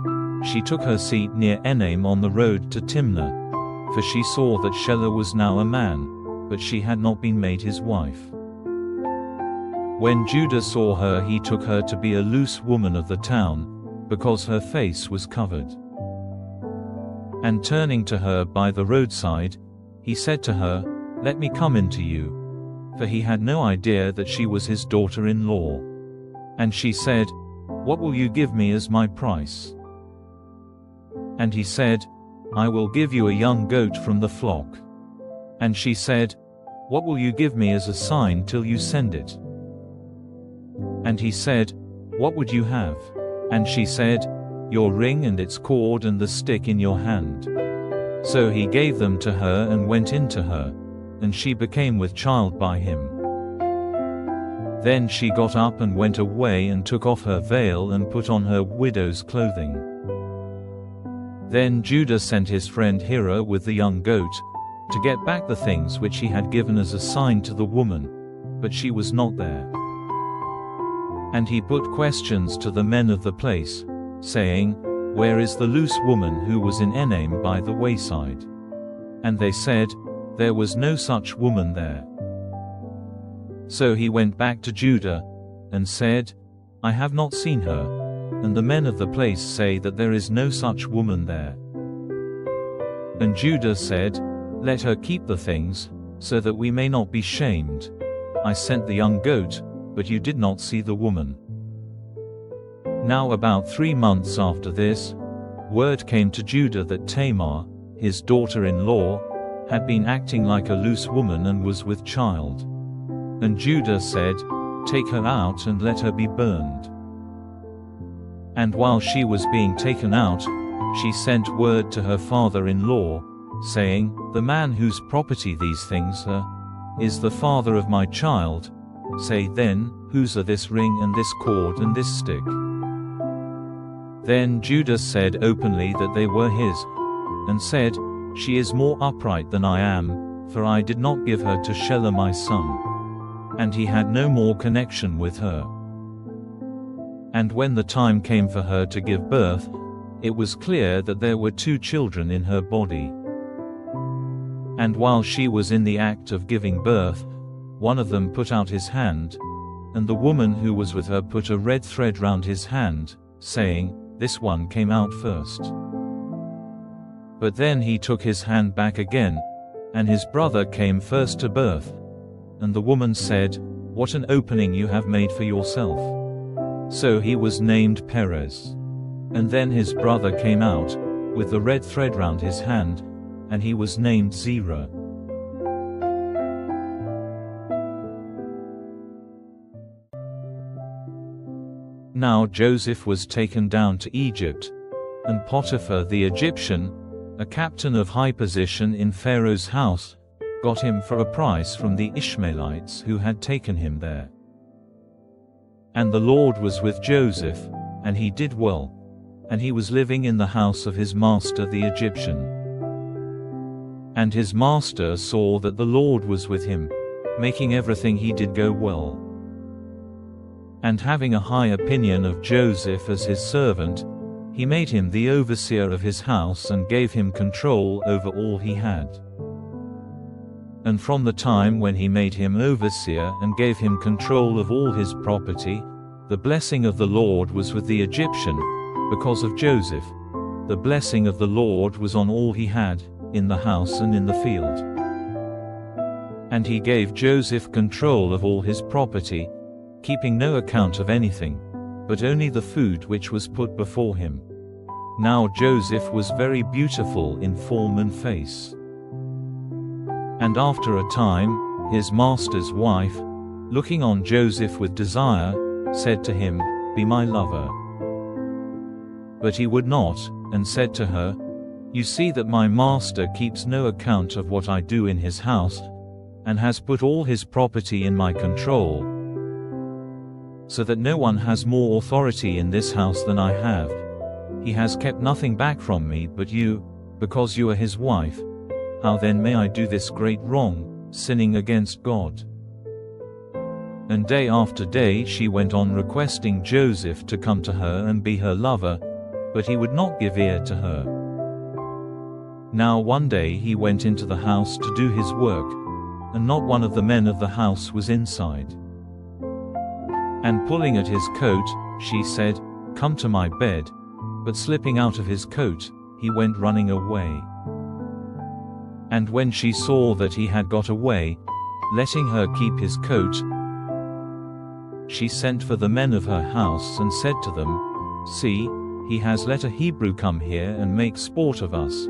she took her seat near Enaim on the road to Timnah, for she saw that Shelah was now a man, but she had not been made his wife. When Judah saw her, he took her to be a loose woman of the town, because her face was covered. And turning to her by the roadside, he said to her, "Let me come in to you." For he had no idea that she was his daughter-in-law. And she said, "What will you give me as my price?" And he said, "I will give you a young goat from the flock." And she said, "What will you give me as a sign till you send it?" And he said, "What would you have?" And she said, "Your ring and its cord and the stick in your hand." So he gave them to her and went in to her, and she became with child by him. Then she got up and went away and took off her veil and put on her widow's clothing. Then Judah sent his friend Hira with the young goat, to get back the things which he had given as a sign to the woman, but she was not there. And he put questions to the men of the place, saying, "Where is the loose woman who was in Enaim by the wayside?" And they said, "There was no such woman there." So he went back to Judah, and said, "I have not seen her, and the men of the place say that there is no such woman there." And Judah said, "Let her keep the things, so that we may not be shamed. I sent the young goat, but you did not see the woman." Now about 3 months after this, word came to Judah that Tamar, his daughter-in-law, had been acting like a loose woman and was with child. And Judah said, "Take her out and let her be burned." And while she was being taken out, she sent word to her father-in-law, saying, "The man whose property these things are, is the father of my child. Say then, whose are this ring and this cord and this stick?" Then Judah said openly that they were his, and said, "She is more upright than I am, for I did not give her to Shelah my son." And he had no more connection with her. And when the time came for her to give birth, it was clear that there were 2 children in her body. And while she was in the act of giving birth, one of them put out his hand, and the woman who was with her put a red thread round his hand, saying, "This one came out first." But then he took his hand back again, and his brother came first to birth. And the woman said, "What an opening you have made for yourself." So he was named Perez. And then his brother came out, with the red thread round his hand, and he was named Zerah. Now Joseph was taken down to Egypt, and Potiphar the Egyptian, a captain of high position in Pharaoh's house, got him for a price from the Ishmaelites who had taken him there. And the Lord was with Joseph, and he did well, and he was living in the house of his master the Egyptian. And his master saw that the Lord was with him, making everything he did go well. And having a high opinion of Joseph as his servant, he made him the overseer of his house and gave him control over all he had. And from the time when he made him overseer and gave him control of all his property, the blessing of the Lord was with the Egyptian, because of Joseph. The blessing of the Lord was on all he had, in the house and in the field. And he gave Joseph control of all his property, keeping no account of anything, but only the food which was put before him. Now Joseph was very beautiful in form and face. And after a time, his master's wife, looking on Joseph with desire, said to him, "Be my lover." But he would not, and said to her, "You see that my master keeps no account of what I do in his house, and has put all his property in my control, so that no one has more authority in this house than I have. He has kept nothing back from me but you, because you are his wife. How then may I do this great wrong, sinning against God?" And day after day she went on requesting Joseph to come to her and be her lover, but he would not give ear to her. Now one day he went into the house to do his work, and not one of the men of the house was inside. And pulling at his coat, she said, "Come to my bed," but slipping out of his coat, he went running away. And when she saw that he had got away, letting her keep his coat, she sent for the men of her house and said to them, "See, he has let a Hebrew come here and make sport of us.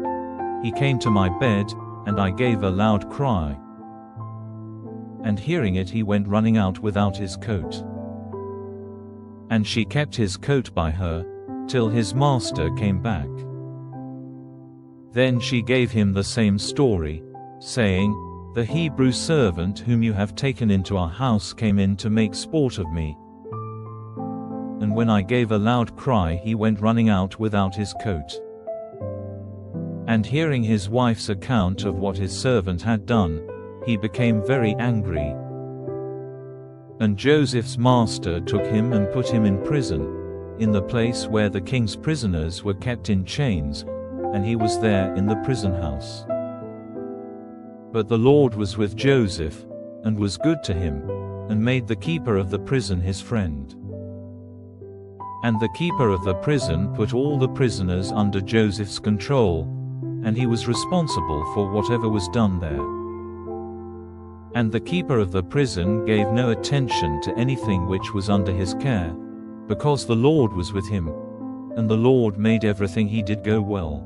He came to my bed, and I gave a loud cry." And hearing it, he went running out without his coat. And she kept his coat by her, till his master came back. Then she gave him the same story, saying, "The Hebrew servant whom you have taken into our house came in to make sport of me. And when I gave a loud cry, he went running out without his coat." And hearing his wife's account of what his servant had done, he became very angry. And Joseph's master took him and put him in prison, in the place where the king's prisoners were kept in chains, and he was there in the prison house. But the Lord was with Joseph, and was good to him, and made the keeper of the prison his friend. And the keeper of the prison put all the prisoners under Joseph's control, and he was responsible for whatever was done there. And the keeper of the prison gave no attention to anything which was under his care, because the Lord was with him, and the Lord made everything he did go well.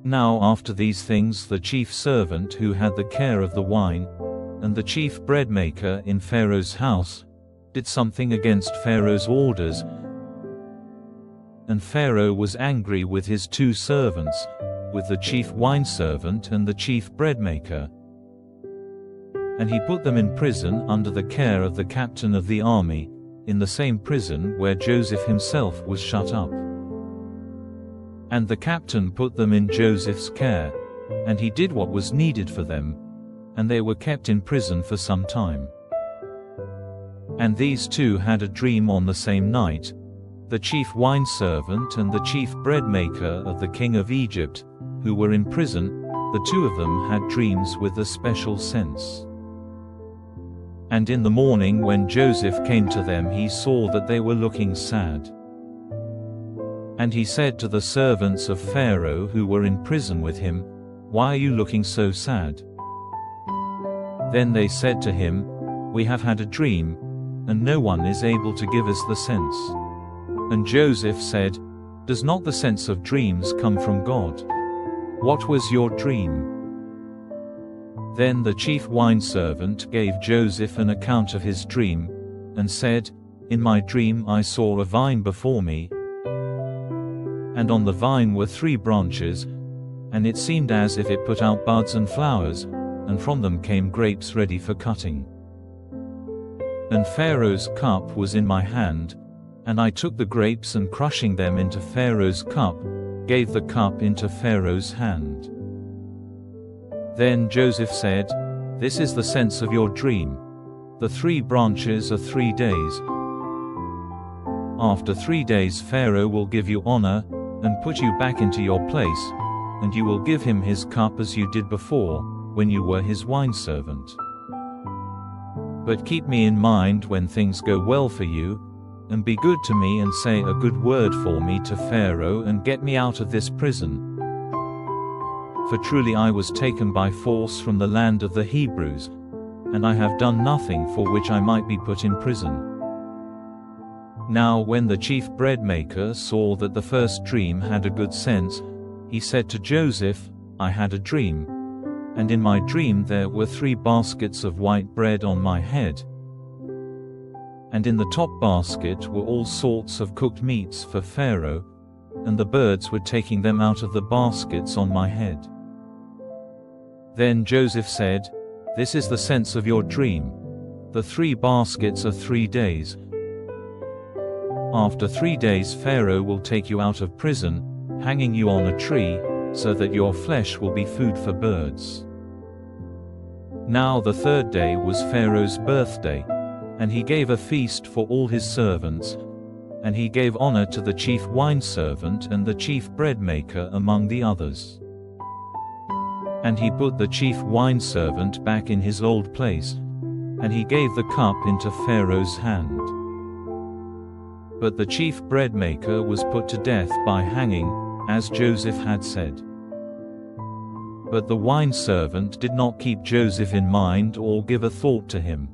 Now after these things the chief servant who had the care of the wine, and the chief bread maker in Pharaoh's house, did something against Pharaoh's orders, and Pharaoh was angry with his two servants, with the chief wine servant and the chief bread maker. And he put them in prison under the care of the captain of the army, in the same prison where Joseph himself was shut up. And the captain put them in Joseph's care, and he did what was needed for them, and they were kept in prison for some time. And these two had a dream on the same night, the chief wine servant and the chief bread maker of the king of Egypt, who were in prison. The two of them had dreams with a special sense. And in the morning when Joseph came to them, he saw that they were looking sad. And he said to the servants of Pharaoh who were in prison with him, "Why are you looking so sad?" Then they said to him, "We have had a dream, and no one is able to give us the sense." And Joseph said, "Does not the sense of dreams come from God? What was your dream?" Then the chief wine servant gave Joseph an account of his dream, and said, "In my dream I saw a vine before me, and on the vine were 3 branches, and it seemed as if it put out buds and flowers, and from them came grapes ready for cutting. And Pharaoh's cup was in my hand, and I took the grapes and crushing them into Pharaoh's cup, gave the cup into Pharaoh's hand." Then Joseph said, "This is the sense of your dream. The 3 branches are 3 days. After 3 days Pharaoh will give you honor, and put you back into your place, and you will give him his cup as you did before, when you were his wine servant. But keep me in mind when things go well for you, and be good to me and say a good word for me to Pharaoh and get me out of this prison. For truly I was taken by force from the land of the Hebrews, and I have done nothing for which I might be put in prison." Now when the chief bread maker saw that the first dream had a good sense, he said to Joseph, "I had a dream, and in my dream there were 3 baskets of white bread on my head, and in the top basket were all sorts of cooked meats for Pharaoh, and the birds were taking them out of the baskets on my head." Then Joseph said, "This is the sense of your dream. The 3 baskets are 3 days. After 3 days Pharaoh will take you out of prison, hanging you on a tree, so that your flesh will be food for birds." Now the 3rd day was Pharaoh's birthday, and he gave a feast for all his servants, and he gave honor to the chief wine servant and the chief bread maker among the others. And he put the chief wine servant back in his old place, and he gave the cup into Pharaoh's hand. But the chief bread maker was put to death by hanging, as Joseph had said. But the wine servant did not keep Joseph in mind or give a thought to him.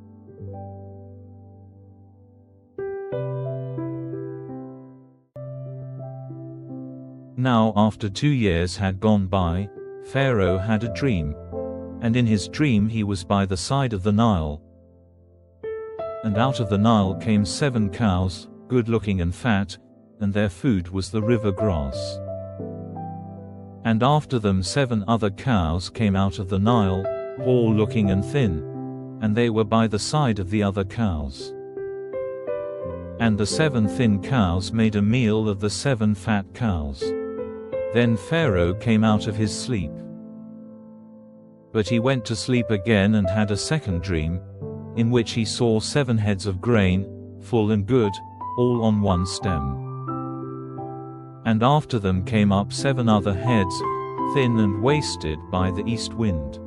Now after 2 years had gone by, Pharaoh had a dream, and in his dream he was by the side of the Nile. And out of the Nile came 7 cows, good-looking and fat, and their food was the river grass. And after them 7 other cows came out of the Nile, poor-looking and thin, and they were by the side of the other cows. And the 7 thin cows made a meal of the 7 fat cows. Then Pharaoh came out of his sleep. But he went to sleep again and had a second dream, in which he saw 7 heads of grain, full and good, all on one stem. And after them came up 7 other heads, thin and wasted by the east wind.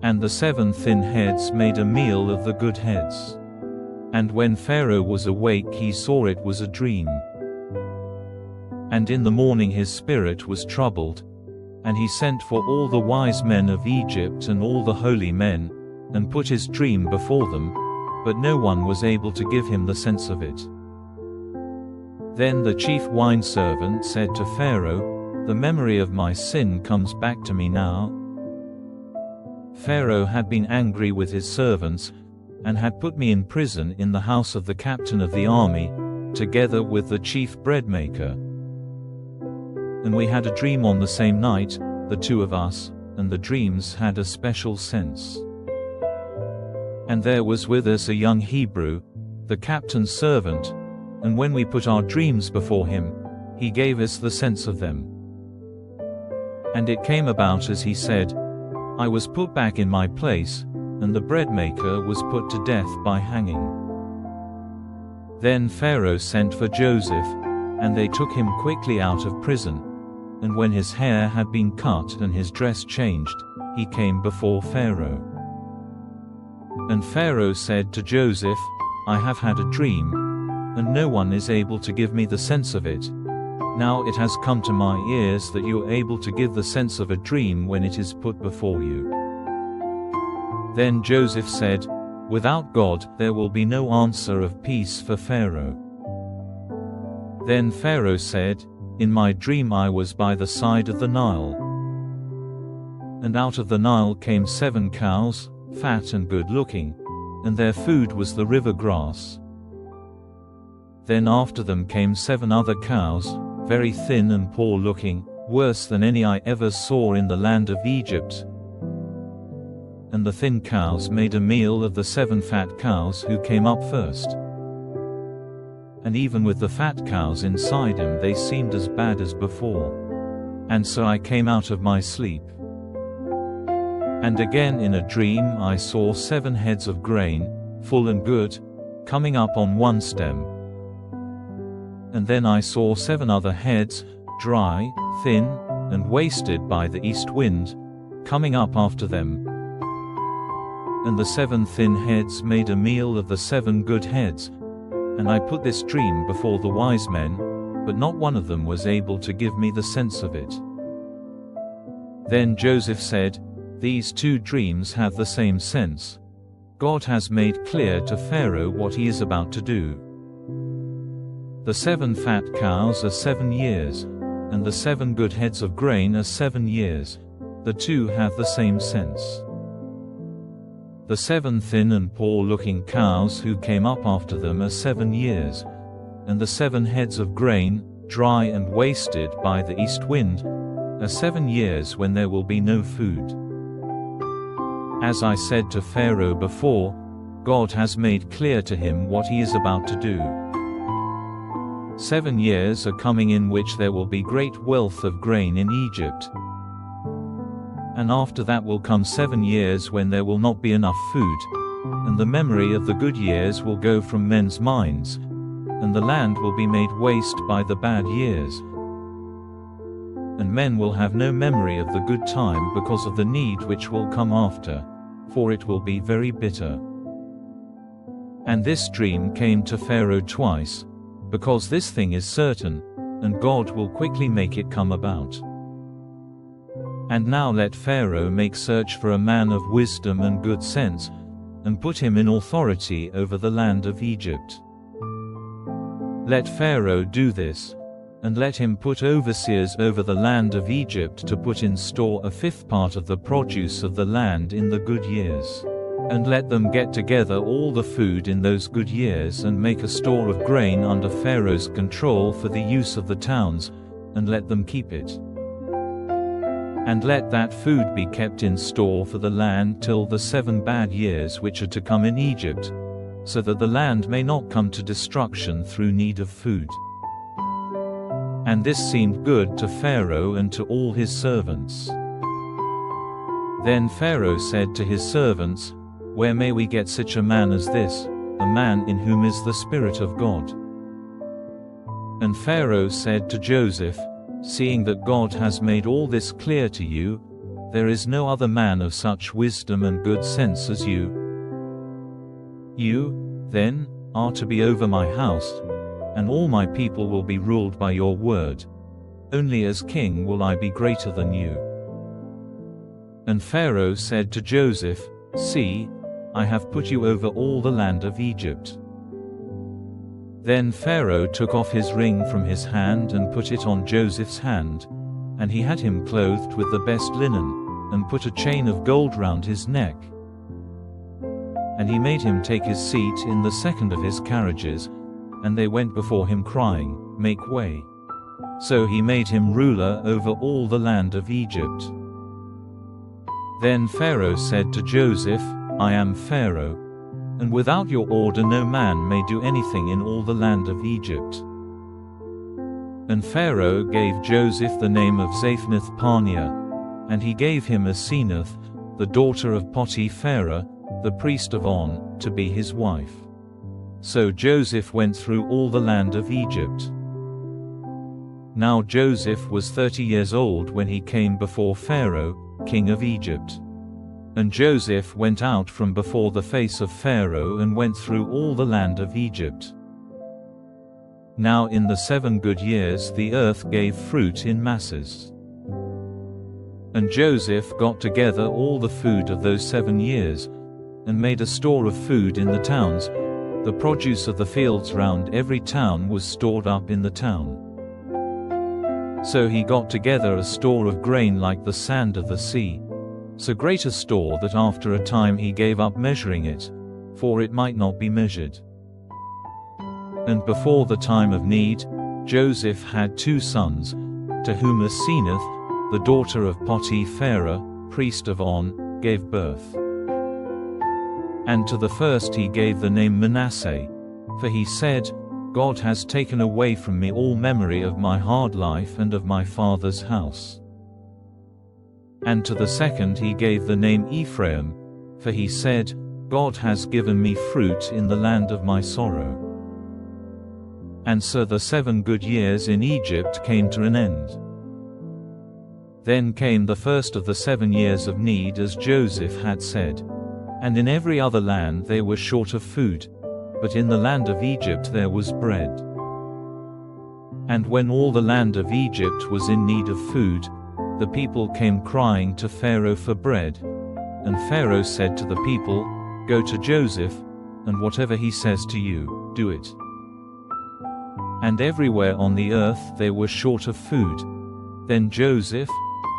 And the 7 thin heads made a meal of the good heads. And when Pharaoh was awake he saw it was a dream. And in the morning his spirit was troubled, and he sent for all the wise men of Egypt and all the holy men, and put his dream before them, but no one was able to give him the sense of it. Then the chief wine servant said to Pharaoh, "The memory of my sin comes back to me now." Pharaoh had been angry with his servants, and had put me in prison in the house of the captain of the army, together with the chief bread maker. And we had a dream on the same night, the 2 of us, and the dreams had a special sense. And there was with us a young Hebrew, the captain's servant, and when we put our dreams before him, he gave us the sense of them. And it came about as he said, I was put back in my place, and the bread maker was put to death by hanging. Then Pharaoh sent for Joseph, and they took him quickly out of prison, and when his hair had been cut and his dress changed, he came before Pharaoh. And Pharaoh said to Joseph, I have had a dream, and no one is able to give me the sense of it. Now it has come to my ears that you are able to give the sense of a dream when it is put before you. Then Joseph said, Without God there will be no answer of peace for Pharaoh. Then Pharaoh said, In my dream I was by the side of the Nile. And out of the Nile came 7 cows, fat and good-looking, and their food was the river grass. Then after them came 7 other cows, very thin and poor-looking, worse than any I ever saw in the land of Egypt. And the thin cows made a meal of the 7 fat cows who came up first. And even with the fat cows inside him they seemed as bad as before. And so I came out of my sleep. And again in a dream I saw 7 heads of grain, full and good, coming up on one stem. And then I saw 7 other heads, dry, thin, and wasted by the east wind, coming up after them. And the 7 thin heads made a meal of the 7 good heads. And I put this dream before the wise men, but not one of them was able to give me the sense of it. Then Joseph said, These two dreams have the same sense. God has made clear to Pharaoh what he is about to do. The 7 fat cows are 7 years, and the 7 good heads of grain are 7 years. The two have the same sense. The 7 thin and poor-looking cows who came up after them are 7 years, and the 7 heads of grain, dry and wasted by the east wind, are 7 years when there will be no food. As I said to Pharaoh before, God has made clear to him what he is about to do. 7 years are coming in which there will be great wealth of grain in Egypt. And after that will come 7 years when there will not be enough food, and the memory of the good years will go from men's minds, and the land will be made waste by the bad years. And men will have no memory of the good time because of the need which will come after, for it will be very bitter. And this dream came to Pharaoh twice, because this thing is certain, and God will quickly make it come about. And now let Pharaoh make search for a man of wisdom and good sense, and put him in authority over the land of Egypt. Let Pharaoh do this, and let him put overseers over the land of Egypt to put in store a 5th part of the produce of the land in the good years. And let them get together all the food in those good years and make a store of grain under Pharaoh's control for the use of the towns, and let them keep it. And let that food be kept in store for the land till the 7 bad years which are to come in Egypt, so that the land may not come to destruction through need of food. And this seemed good to Pharaoh and to all his servants. Then Pharaoh said to his servants, "Where may we get such a man as this, a man in whom is the Spirit of God?" And Pharaoh said to Joseph, "Seeing that God has made all this clear to you, there is no other man of such wisdom and good sense as you. You, then, are to be over my house, and all my people will be ruled by your word. Only as king will I be greater than you." And Pharaoh said to Joseph, "See, I have put you over all the land of Egypt." Then Pharaoh took off his ring from his hand and put it on Joseph's hand, and he had him clothed with the best linen, and put a chain of gold round his neck. And he made him take his seat in the second of his carriages, and they went before him crying, "Make way." So he made him ruler over all the land of Egypt. Then Pharaoh said to Joseph, "I am Pharaoh, and without your order no man may do anything in all the land of Egypt." And Pharaoh gave Joseph the name of Zaphnath-Paaneah, and he gave him Asenath, the daughter of Potiphera, the priest of On, to be his wife. So Joseph went through all the land of Egypt. Now Joseph was 30 years old when he came before Pharaoh, king of Egypt. And Joseph went out from before the face of Pharaoh and went through all the land of Egypt. Now in the 7 good years the earth gave fruit in masses. And Joseph got together all the food of those 7 years, and made a store of food in the towns. The produce of the fields round every town was stored up in the town. So he got together a store of grain like the sand of the sea, so great a store that after a time he gave up measuring it, for it might not be measured. And before the time of need, Joseph had 2 sons, to whom Asenath, the daughter of Potiphera, priest of On, gave birth. And to the first he gave the name Manasseh, for he said, "God has taken away from me all memory of my hard life and of my father's house." And to the second he gave the name Ephraim, for he said, "God has given me fruit in the land of my sorrow." And so the 7 good years in Egypt came to an end. Then came the first of the 7 years of need, as Joseph had said. And in every other land they were short of food, but in the land of Egypt there was bread. And when all the land of Egypt was in need of food, the people came crying to Pharaoh for bread. And Pharaoh said to the people, "Go to Joseph, and whatever he says to you, do it." And everywhere on the earth they were short of food. Then Joseph,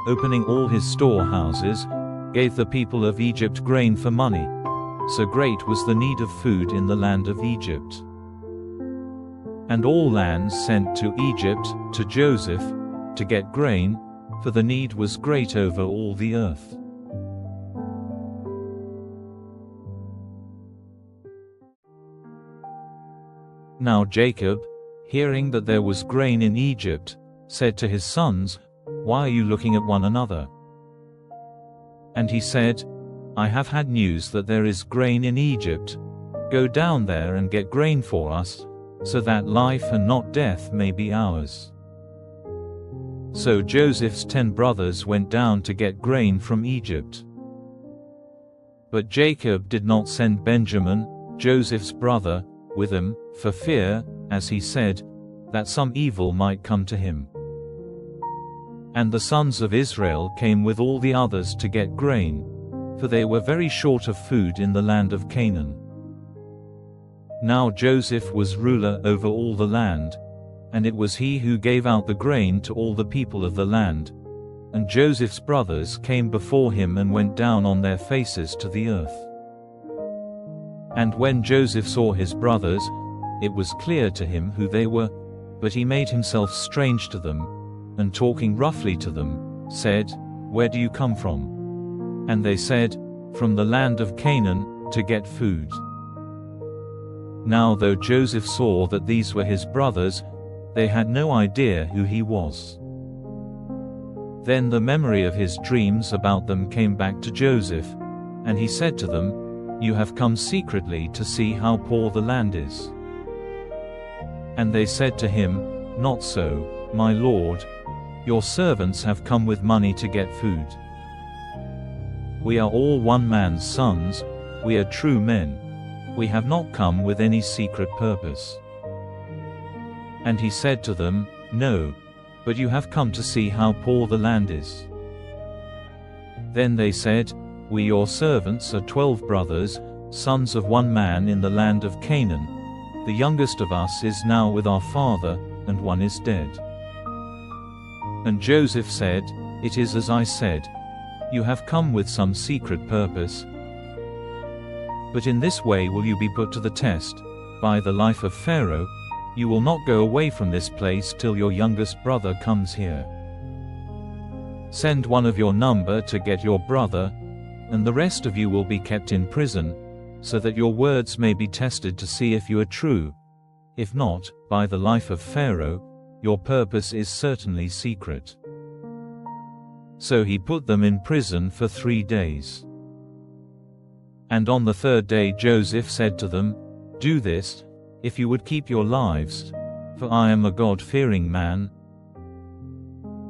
opening all his storehouses, gave the people of Egypt grain for money. So great was the need of food in the land of Egypt. And all lands sent to Egypt, to Joseph, to get grain, for the need was great over all the earth. Now Jacob, hearing that there was grain in Egypt, said to his sons, "Why are you looking at one another?" And he said, "I have had news that there is grain in Egypt. Go down there and get grain for us, so that life and not death may be ours." So Joseph's 10 brothers went down to get grain from Egypt. But Jacob did not send Benjamin, Joseph's brother, with him, for fear, as he said, that some evil might come to him. And the sons of Israel came with all the others to get grain, for they were very short of food in the land of Canaan. Now Joseph was ruler over all the land, and it was he who gave out the grain to all the people of the land. And Joseph's brothers came before him and went down on their faces to the earth. And when Joseph saw his brothers, it was clear to him who they were, but he made himself strange to them, and talking roughly to them, said, "Where do you come from?" And they said, "From the land of Canaan, to get food." Now though Joseph saw that these were his brothers, they had no idea who he was. Then the memory of his dreams about them came back to Joseph, and he said to them, "You have come secretly to see how poor the land is." And they said to him, "Not so, my lord. Your servants have come with money to get food. We are all one man's sons, we are true men. We have not come with any secret purpose." And he said to them, "No, but you have come to see how poor the land is." Then they said, "We your servants are 12 brothers, sons of one man in the land of Canaan. The youngest of us is now with our father, and one is dead." And Joseph said, "It is as I said. You have come with some secret purpose. But in this way will you be put to the test. By the life of Pharaoh, you will not go away from this place till your youngest brother comes here. Send one of your number to get your brother, and the rest of you will be kept in prison, so that your words may be tested to see if you are true. If not, by the life of Pharaoh, your purpose is certainly secret." So he put them in prison for 3 days. And on the 3rd day Joseph said to them, "Do this, if you would keep your lives, for I am a God-fearing man.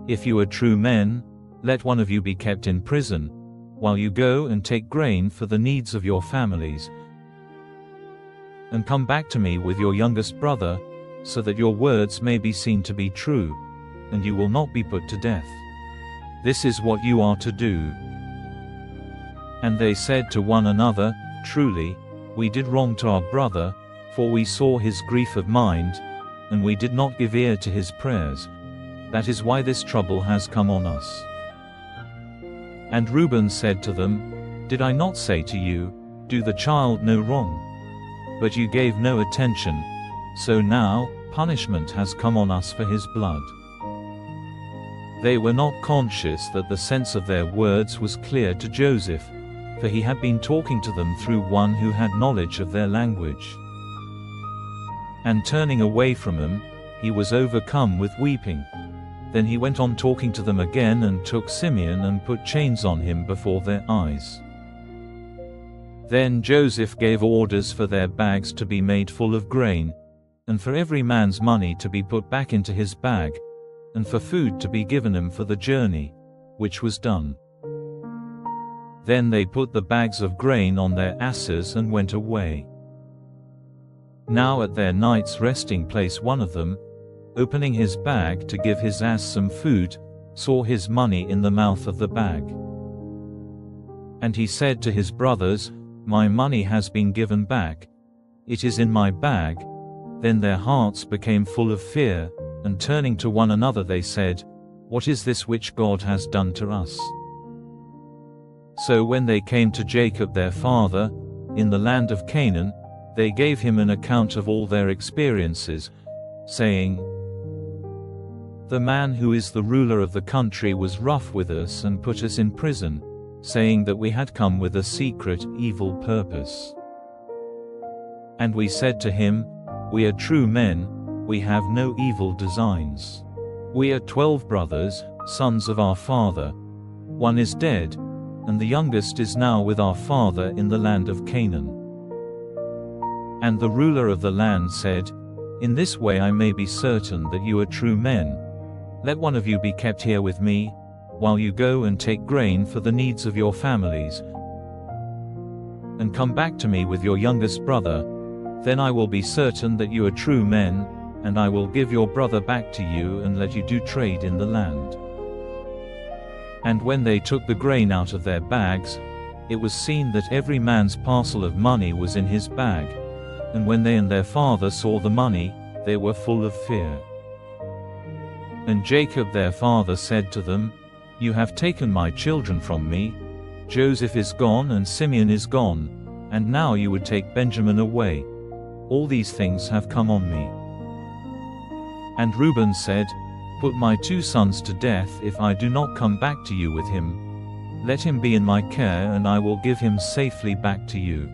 If you are true men, let one of you be kept in prison, while you go and take grain for the needs of your families. And come back to me with your youngest brother, so that your words may be seen to be true, and you will not be put to death. This is what you are to do." And they said to one another, "Truly, we did wrong to our brother, for we saw his grief of mind, and we did not give ear to his prayers. That is why this trouble has come on us." And Reuben said to them, "Did I not say to you, do the child no wrong? But you gave no attention, so now, punishment has come on us for his blood." They were not conscious that the sense of their words was clear to Joseph, for he had been talking to them through one who had knowledge of their language. And turning away from them, he was overcome with weeping. Then he went on talking to them again and took Simeon and put chains on him before their eyes. Then Joseph gave orders for their bags to be made full of grain, and for every man's money to be put back into his bag, and for food to be given him for the journey, which was done. Then they put the bags of grain on their asses and went away. Now at their night's resting place one of them, opening his bag to give his ass some food, saw his money in the mouth of the bag. And he said to his brothers, "My money has been given back. It is in my bag." Then their hearts became full of fear, and turning to one another they said, "What is this which God has done to us?" So when they came to Jacob their father, in the land of Canaan, they gave him an account of all their experiences, saying, "The man who is the ruler of the country was rough with us and put us in prison, saying that we had come with a secret, evil purpose. And we said to him, 'We are true men, we have no evil designs. We are 12 brothers, sons of our father. One is dead, and the youngest is now with our father in the land of Canaan.' And the ruler of the land said, 'In this way I may be certain that you are true men. Let one of you be kept here with me, while you go and take grain for the needs of your families, and come back to me with your youngest brother. Then I will be certain that you are true men, and I will give your brother back to you and let you do trade in the land.' And when they took the grain out of their bags, it was seen that every man's parcel of money was in his bag. And when they and their father saw the money, they were full of fear. And Jacob their father said to them, 'You have taken my children from me. Joseph is gone and Simeon is gone, and now you would take Benjamin away. All these things have come on me.' And Reuben said, 'Put my 2 sons to death if I do not come back to you with him. Let him be in my care and I will give him safely back to you.'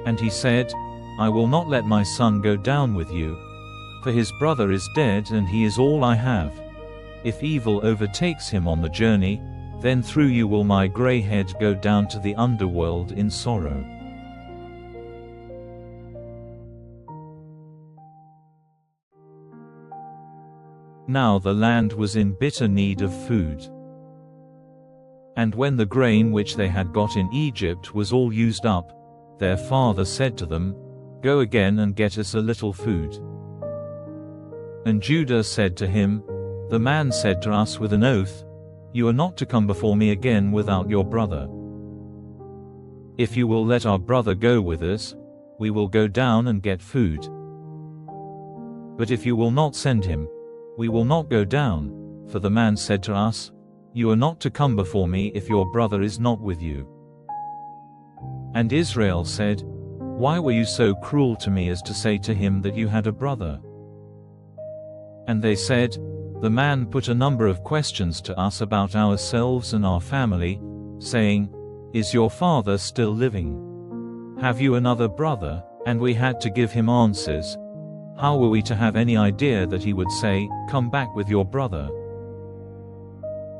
And he said, 'I will not let my son go down with you, for his brother is dead and he is all I have. If evil overtakes him on the journey, then through you will my gray head go down to the underworld in sorrow.'" Now the land was in bitter need of food. And when the grain which they had got in Egypt was all used up, their father said to them, "Go again and get us a little food." And Judah said to him, "The man said to us with an oath, 'You are not to come before me again without your brother. If you will let our brother go with us, we will go down and get food. But if you will not send him, we will not go down, for the man said to us, "You are not to come before me if your brother is not with you." And Israel said, "Why were you so cruel to me as to say to him that you had a brother?" And they said, "The man put a number of questions to us about ourselves and our family, saying, 'Is your father still living? Have you another brother?' And we had to give him answers. How were we to have any idea that he would say, 'Come back with your brother'?"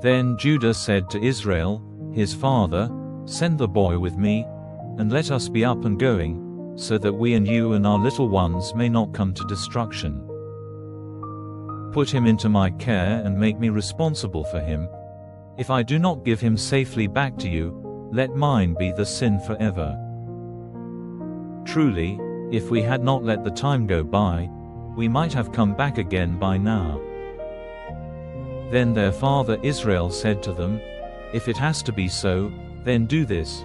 Then Judah said to Israel, his father, "Send the boy with me, and let us be up and going, so that we and you and our little ones may not come to destruction. Put him into my care and make me responsible for him. If I do not give him safely back to you, let mine be the sin forever." Truly, if we had not let the time go by, we might have come back again by now. Then their father Israel said to them, "If it has to be so, then do this.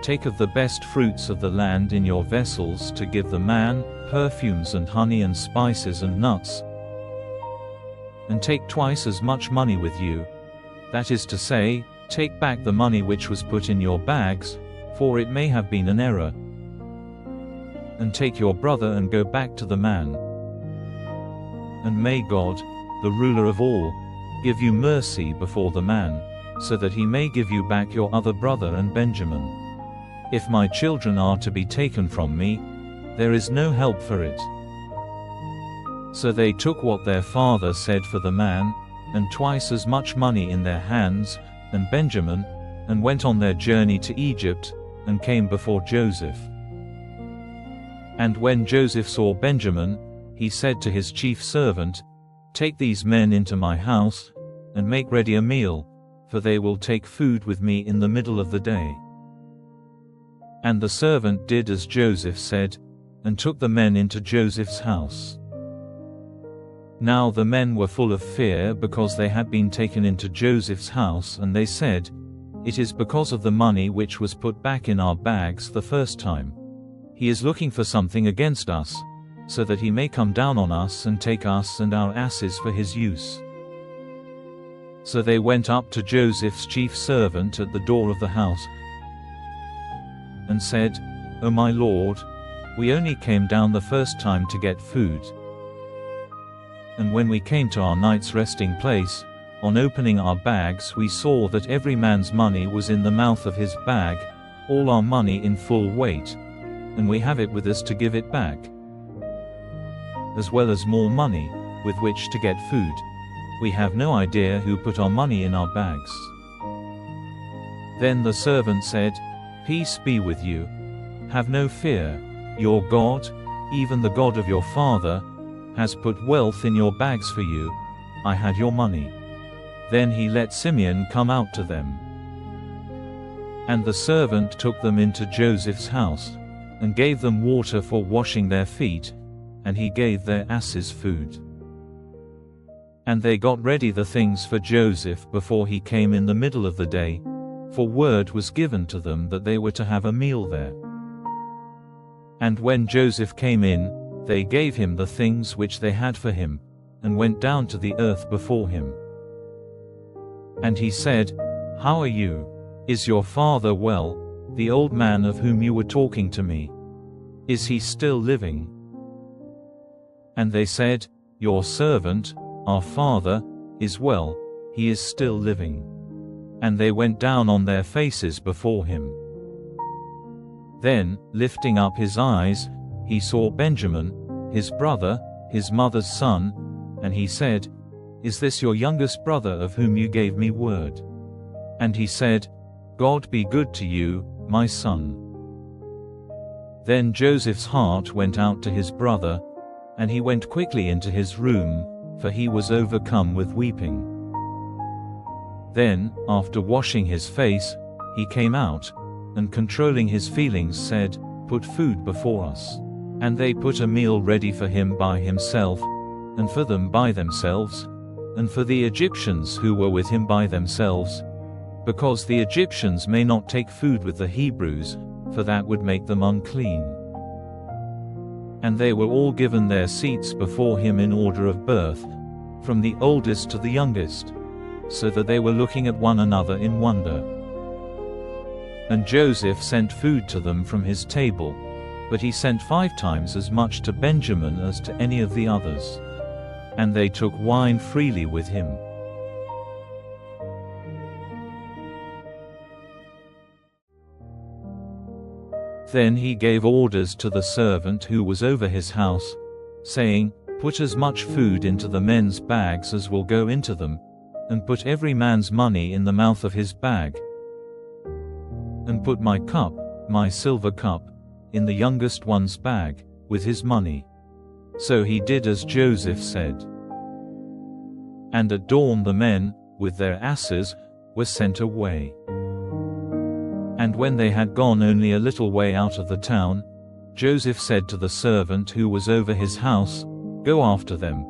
Take of the best fruits of the land in your vessels to give the man, perfumes and honey and spices and nuts. And take twice as much money with you. That is to say, take back the money which was put in your bags, for it may have been an error. And take your brother and go back to the man. And may God, the ruler of all, give you mercy before the man, so that he may give you back your other brother and Benjamin. If my children are to be taken from me, there is no help for it." So they took what their father said for the man, and twice as much money in their hands, and Benjamin, and went on their journey to Egypt, and came before Joseph. And when Joseph saw Benjamin, he said to his chief servant, "Take these men into my house, and make ready a meal, for they will take food with me in the middle of the day." And the servant did as Joseph said, and took the men into Joseph's house. Now the men were full of fear because they had been taken into Joseph's house, and they said, "It is because of the money which was put back in our bags the first time. He is looking for something against us, so that he may come down on us and take us and our asses for his use." So they went up to Joseph's chief servant at the door of the house and said, "O my lord, we only came down the first time to get food. And when we came to our night's resting place, on opening our bags we saw that every man's money was in the mouth of his bag, all our money in full weight, and we have it with us to give it back, as well as more money, with which to get food. We have no idea who put our money in our bags." Then the servant said, "Peace be with you. Have no fear. Your God, even the God of your father, has put wealth in your bags for you. I had your money." Then he let Simeon come out to them. And the servant took them into Joseph's house, and gave them water for washing their feet, and he gave their asses food. And they got ready the things for Joseph before he came in the middle of the day, for word was given to them that they were to have a meal there. And when Joseph came in, they gave him the things which they had for him, and went down to the earth before him. And he said, "How are you? Is your father well, the old man of whom you were talking to me? Is he still living?" And they said, "Your servant, our father, is well, he is still living." And they went down on their faces before him. Then, lifting up his eyes, he saw Benjamin, his brother, his mother's son, and he said, "Is this your youngest brother of whom you gave me word?" And he said, "God be good to you, my son." Then Joseph's heart went out to his brother, and he went quickly into his room, for he was overcome with weeping. Then, after washing his face, he came out, and controlling his feelings said, "Put food before us." And they put a meal ready for him by himself, and for them by themselves, and for the Egyptians who were with him by themselves, because the Egyptians may not take food with the Hebrews, for that would make them unclean. And they were all given their seats before him in order of birth, from the oldest to the youngest, so that they were looking at one another in wonder. And Joseph sent food to them from his table, but he sent 5 times as much to Benjamin as to any of the others. And they took wine freely with him. Then he gave orders to the servant who was over his house, saying, "Put as much food into the men's bags as will go into them, and put every man's money in the mouth of his bag. And put my cup, my silver cup, in the youngest one's bag, with his money." So he did as Joseph said. And at dawn the men, with their asses, were sent away. And when they had gone only a little way out of the town, Joseph said to the servant who was over his house, "Go after them.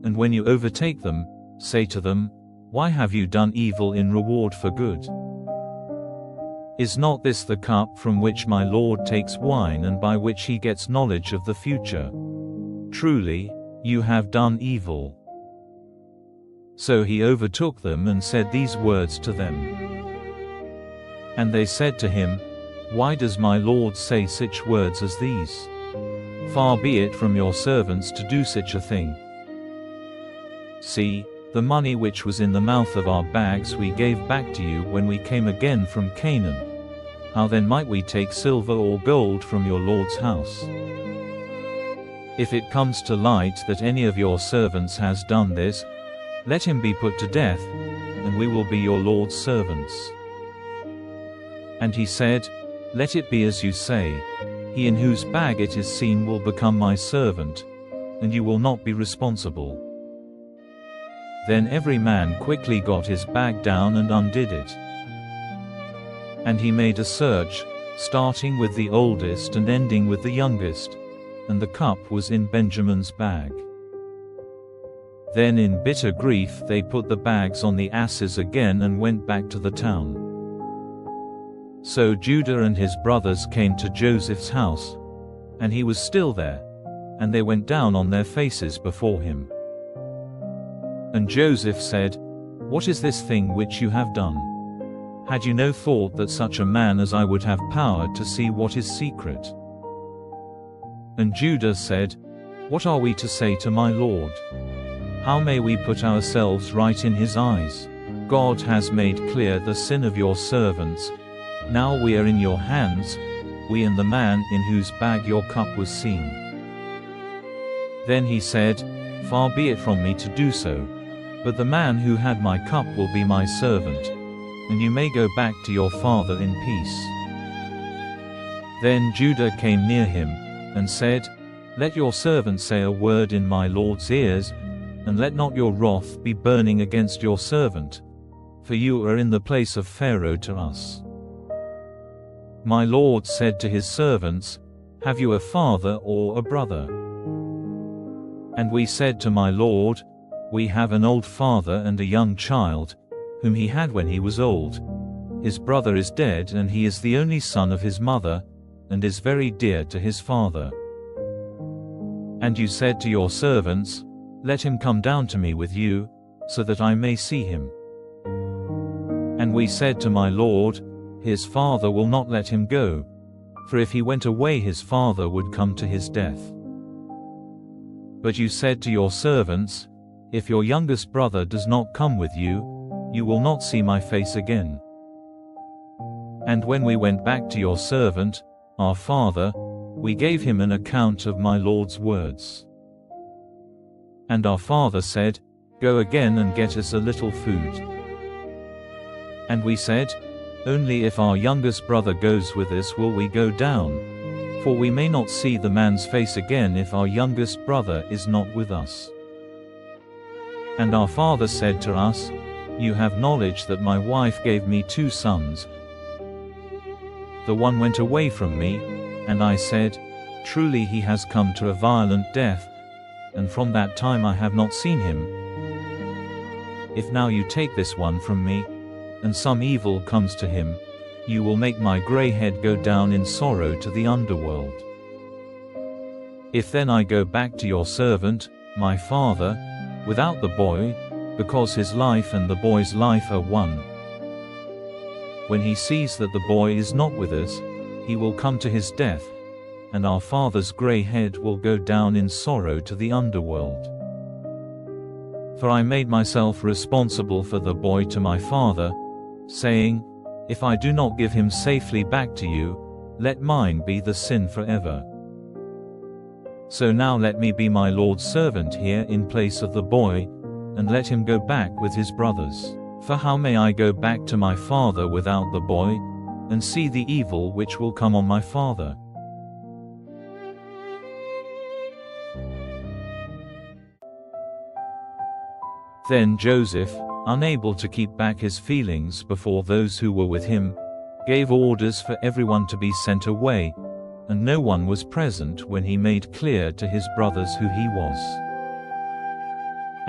And when you overtake them, say to them, 'Why have you done evil in reward for good? Is not this the cup from which my Lord takes wine and by which he gets knowledge of the future? Truly, you have done evil.'" So he overtook them and said these words to them. And they said to him, "Why does my Lord say such words as these? Far be it from your servants to do such a thing. See, the money which was in the mouth of our bags we gave back to you when we came again from Canaan. How then might we take silver or gold from your Lord's house? If it comes to light that any of your servants has done this, let him be put to death, and we will be your Lord's servants." And he said, "Let it be as you say. He in whose bag it is seen will become my servant, and you will not be responsible." Then every man quickly got his bag down and undid it. And he made a search, starting with the oldest and ending with the youngest, and the cup was in Benjamin's bag. Then in bitter grief they put the bags on the asses again and went back to the town. So Judah and his brothers came to Joseph's house, and he was still there, and they went down on their faces before him. And Joseph said, "What is this thing which you have done? Had you no thought that such a man as I would have power to see what is secret?" And Judah said, "What are we to say to my lord? How may we put ourselves right in his eyes? God has made clear the sin of your servants. Now we are in your hands, we and the man in whose bag your cup was seen." Then he said, "Far be it from me to do so, but the man who had my cup will be my servant, and you may go back to your father in peace." Then Judah came near him, and said, "Let your servant say a word in my lord's ears, and let not your wrath be burning against your servant, for you are in the place of Pharaoh to us." My lord said to his servants, "Have you a father or a brother?" And we said to my lord, "We have an old father and a young child, whom he had when he was old. His brother is dead, and he is the only son of his mother, and is very dear to his father." And you said to your servants, "Let him come down to me with you, so that I may see him." And we said to my lord, "His father will not let him go, for if he went away his father would come to his death." But you said to your servants, "If your youngest brother does not come with you, you will not see my face again." And when we went back to your servant, our father, we gave him an account of my lord's words. And our father said, "Go again and get us a little food." And we said, "Only if our youngest brother goes with us will we go down, for we may not see the man's face again if our youngest brother is not with us." And our father said to us, "You have knowledge that my wife gave me 2 sons. The one went away from me, and I said, 'Truly he has come to a violent death,' and from that time I have not seen him. If now you take this one from me, and some evil comes to him, you will make my gray head go down in sorrow to the underworld. If then I go back to your servant, my father, without the boy, because his life and the boy's life are one, when he sees that the boy is not with us, he will come to his death, and our father's gray head will go down in sorrow to the underworld. For I made myself responsible for the boy to my father, saying, 'If I do not give him safely back to you, let mine be the sin forever.' So now let me be my Lord's servant here in place of the boy, and let him go back with his brothers. For how may I go back to my father without the boy, and see the evil which will come on my father?" Then Joseph, unable to keep back his feelings before those who were with him, gave orders for everyone to be sent away, and no one was present when he made clear to his brothers who he was.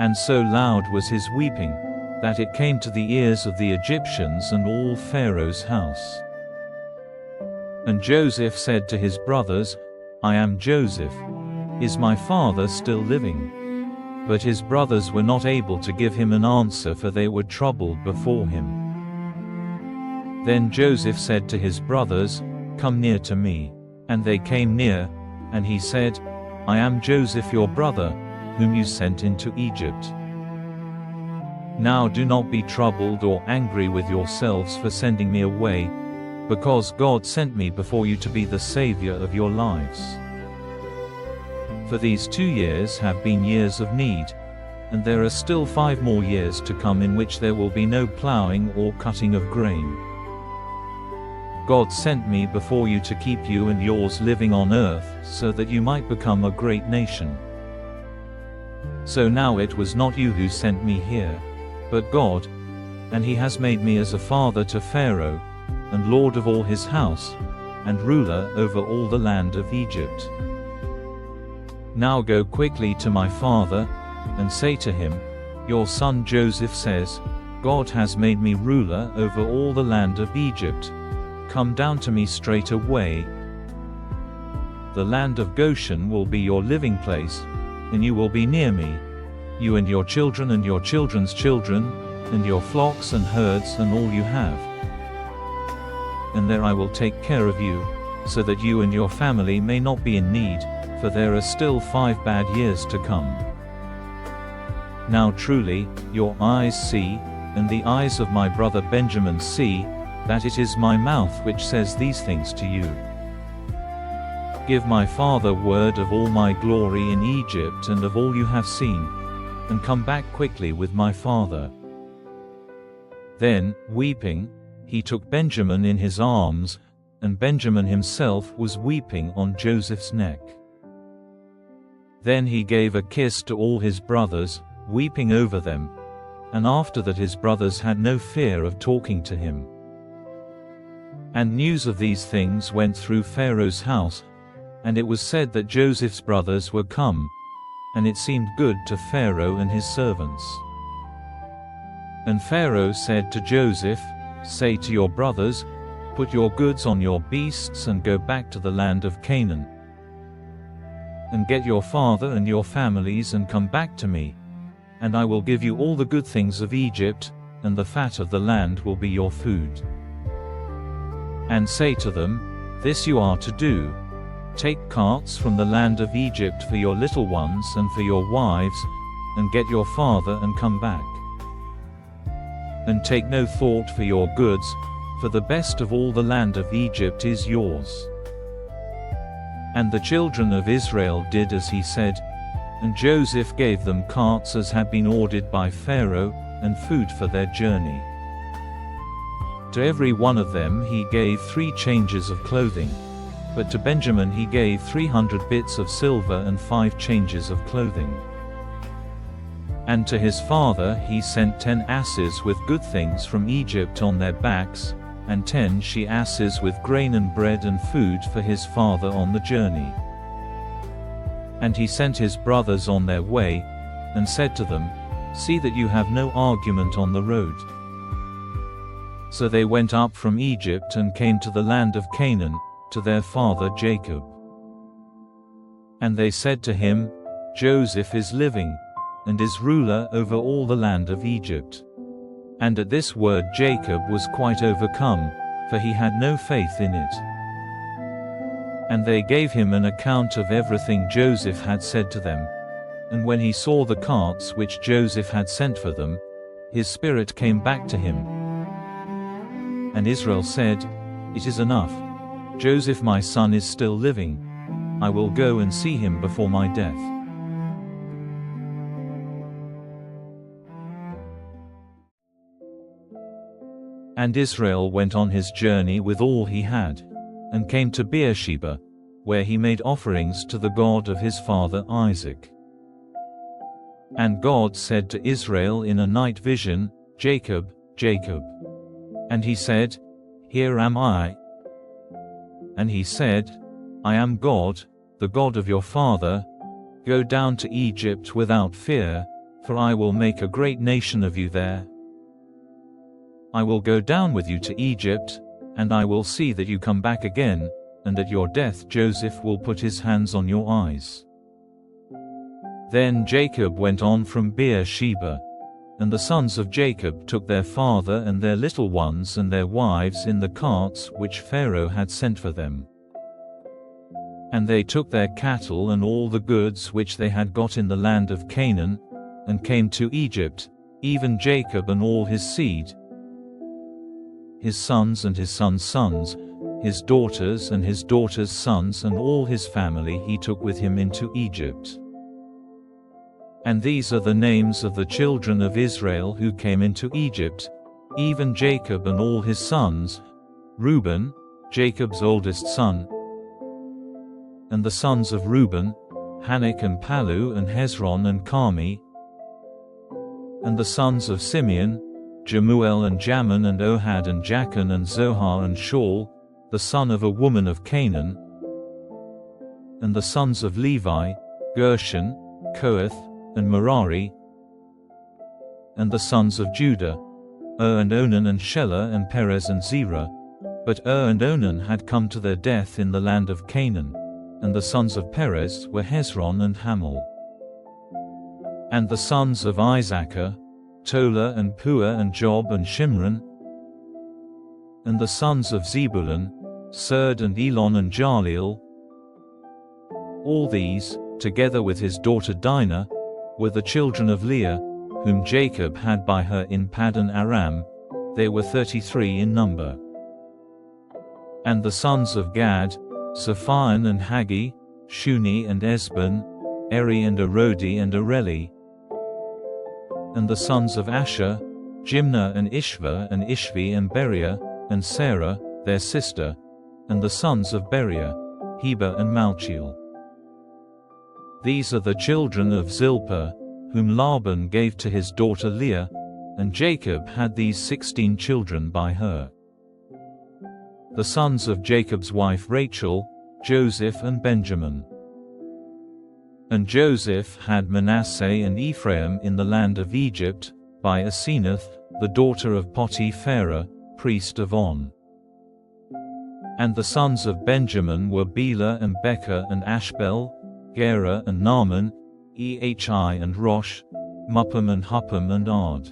And so loud was his weeping, that it came to the ears of the Egyptians and all Pharaoh's house. And Joseph said to his brothers, "I am Joseph. Is my father still living?" But his brothers were not able to give him an answer, for they were troubled before him. Then Joseph said to his brothers, "Come near to me." And they came near, and he said, "I am Joseph your brother, whom you sent into Egypt. Now do not be troubled or angry with yourselves for sending me away, because God sent me before you to be the Savior of your lives. For these 2 years have been years of need, and there are still 5 more years to come in which there will be no plowing or cutting of grain. God sent me before you to keep you and yours living on earth, so that you might become a great nation. So now it was not you who sent me here, but God, and he has made me as a father to Pharaoh, and lord of all his house, and ruler over all the land of Egypt. Now go quickly to my father, and say to him, Your son Joseph says, God has made me ruler over all the land of Egypt. Come down to me straight away. The land of Goshen will be your living place, and you will be near me, you and your children and your children's children, and your flocks and herds and all you have. And there I will take care of you, so that you and your family may not be in need, for there are still 5 bad years to come. Now truly, your eyes see, and the eyes of my brother Benjamin see, that it is my mouth which says these things to you. Give my father word of all my glory in Egypt and of all you have seen, and come back quickly with my father. Then, weeping, he took Benjamin in his arms, and Benjamin himself was weeping on Joseph's neck. Then he gave a kiss to all his brothers, weeping over them, and after that his brothers had no fear of talking to him. And news of these things went through Pharaoh's house, and it was said that Joseph's brothers were come, and it seemed good to Pharaoh and his servants. And Pharaoh said to Joseph, Say to your brothers, Put your goods on your beasts and go back to the land of Canaan. And get your father and your families and come back to me. And I will give you all the good things of Egypt, and the fat of the land will be your food. And say to them, This you are to do. Take carts from the land of Egypt for your little ones and for your wives, and get your father and come back. And take no thought for your goods, for the best of all the land of Egypt is yours. And the children of Israel did as he said, and Joseph gave them carts as had been ordered by Pharaoh, and food for their journey. To every one of them he gave 3 changes of clothing. But to Benjamin he gave 300 bits of silver and 5 changes of clothing. And to his father he sent 10 asses with good things from Egypt on their backs, and 10 she-asses with grain and bread and food for his father on the journey. And he sent his brothers on their way, and said to them, See that you have no argument on the road. So they went up from Egypt and came to the land of Canaan, to their father Jacob. And they said to him, Joseph is living, and is ruler over all the land of Egypt. And at this word Jacob was quite overcome, for he had no faith in it. And they gave him an account of everything Joseph had said to them. And when he saw the carts which Joseph had sent for them, his spirit came back to him. And Israel said, It is enough. Joseph my son is still living. I will go and see him before my death. And Israel went on his journey with all he had, and came to Beersheba, where he made offerings to the God of his father Isaac. And God said to Israel in a night vision, Jacob, Jacob. And he said, Here am I. And he said, I am God, the God of your father. Go down to Egypt without fear, for I will make a great nation of you there. I will go down with you to Egypt, and I will see that you come back again, and at your death Joseph will put his hands on your eyes. Then Jacob went on from Beersheba. And the sons of Jacob took their father and their little ones and their wives in the carts which Pharaoh had sent for them. And they took their cattle and all the goods which they had got in the land of Canaan, and came to Egypt, even Jacob and all his seed, his sons and his sons' sons, his daughters and his daughters' sons, and all his family he took with him into Egypt. And these are the names of the children of Israel who came into Egypt, even Jacob and all his sons: Reuben, Jacob's oldest son. And the sons of Reuben, Hanok and Palu and Hezron and Carmi. And the sons of Simeon, Jemuel and Jamin and Ohad and Jachin and Zohar and Shaul, the son of a woman of Canaan. And the sons of Levi, Gershon, Kohath, and Merari, and the sons of Judah, and Onan and Shelah and Perez and Zerah. But and Onan had come to their death in the land of Canaan, and the sons of Perez were Hezron and Hamul. And the sons of Issachar, Tola and Puah and Job and Shimron. And the sons of Zebulun, Serd and Elon and Jaleel. All these, together with his daughter Dinah, were the children of Leah, whom Jacob had by her in Paddan Aram. They were 33 in number. And the sons of Gad, Zephion and Haggi, Shuni and Esban, Eri and Arodi and Areli. And the sons of Asher, Jimnah and Ishva and Ishvi and Beriah, and Sarah, their sister. And the sons of Beriah, Heber and Malchiel. These are the children of Zilpah, whom Laban gave to his daughter Leah, and Jacob had these 16 children by her. The sons of Jacob's wife Rachel, Joseph and Benjamin. And Joseph had Manasseh and Ephraim in the land of Egypt, by Asenath, the daughter of Potipharah, priest of On. And the sons of Benjamin were Bela and Becher and Ashbel, Gera and Naaman, Ehi and Rosh, Muppim and Huppim and Ard.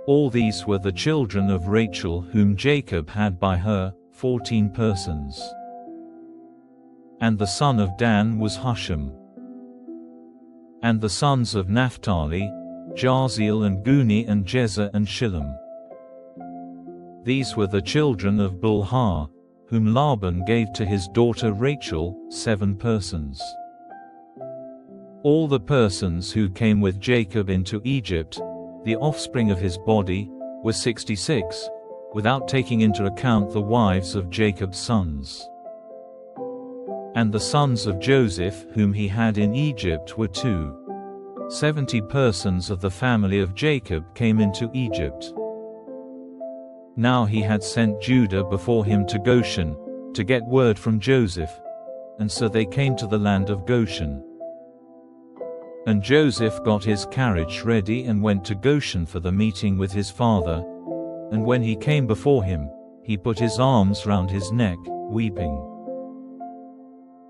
All these were the children of Rachel whom Jacob had by her, 14 persons. And the son of Dan was Husham. And the sons of Naphtali, Jaziel and Guni and Jezer and Shillem. These were the children of Bilhah, whom Laban gave to his daughter Rachel, 7 persons. All the persons who came with Jacob into Egypt, the offspring of his body, were 66, without taking into account the wives of Jacob's sons. And the sons of Joseph whom he had in Egypt were 70 persons of the family of Jacob came into Egypt. Now he had sent Judah before him to Goshen, to get word from Joseph, and so they came to the land of Goshen. And Joseph got his carriage ready and went to Goshen for the meeting with his father, and when he came before him, he put his arms round his neck, weeping.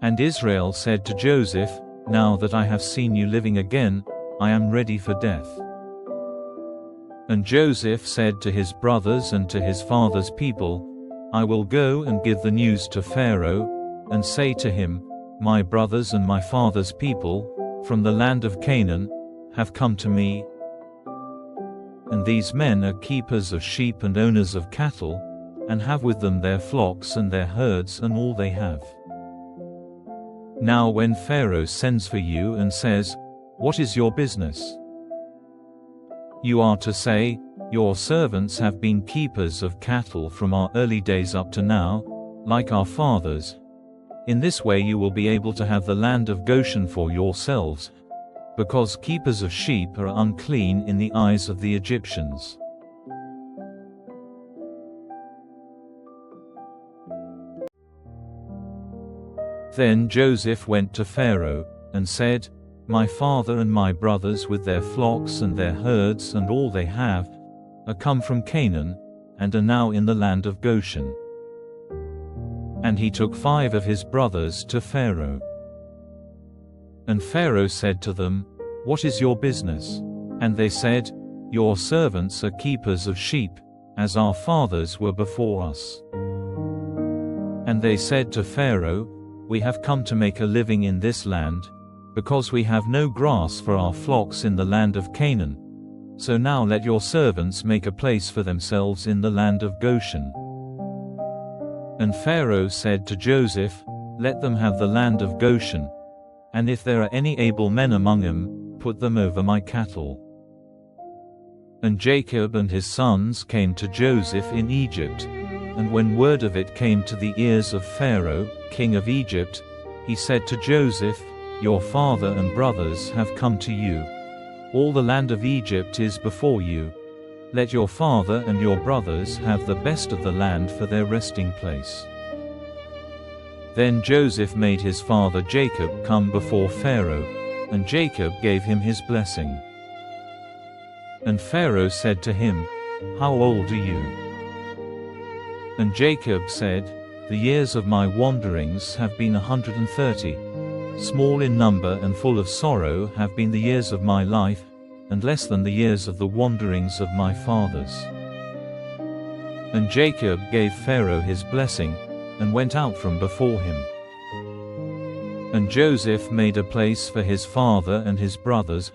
And Israel said to Joseph, "Now that I have seen you living again, I am ready for death." And Joseph said to his brothers and to his father's people, "I will go and give the news to Pharaoh, and say to him, My brothers and my father's people, from the land of Canaan, have come to me. And these men are keepers of sheep and owners of cattle, and have with them their flocks and their herds and all they have. Now when Pharaoh sends for you and says, What is your business? You are to say, Your servants have been keepers of cattle from our early days up to now, like our fathers. In this way you will be able to have the land of Goshen for yourselves, because keepers of sheep are unclean in the eyes of the Egyptians." Then Joseph went to Pharaoh, and said, "My father and my brothers with their flocks and their herds and all they have, are come from Canaan, and are now in the land of Goshen." And he took 5 of his brothers to Pharaoh. And Pharaoh said to them, "What is your business?" And they said, "Your servants are keepers of sheep, as our fathers were before us." And they said to Pharaoh, "We have come to make a living in this land, because we have no grass for our flocks in the land of Canaan. So now let your servants make a place for themselves in the land of Goshen." And Pharaoh said to Joseph, "Let them have the land of Goshen, and if there are any able men among them, put them over my cattle." And Jacob and his sons came to Joseph in Egypt, and when word of it came to the ears of Pharaoh, king of Egypt, he said to Joseph, "Your father and brothers have come to you. All the land of Egypt is before you. Let your father and your brothers have the best of the land for their resting place." Then Joseph made his father Jacob come before Pharaoh, and Jacob gave him his blessing. And Pharaoh said to him, "How old are you?" And Jacob said, "The years of my wanderings have been 130. Small in number and full of sorrow have been the years of my life, and less than the years of the wanderings of my fathers." And Jacob gave Pharaoh his blessing, and went out from before him. And Joseph made a place for his father and his brothers,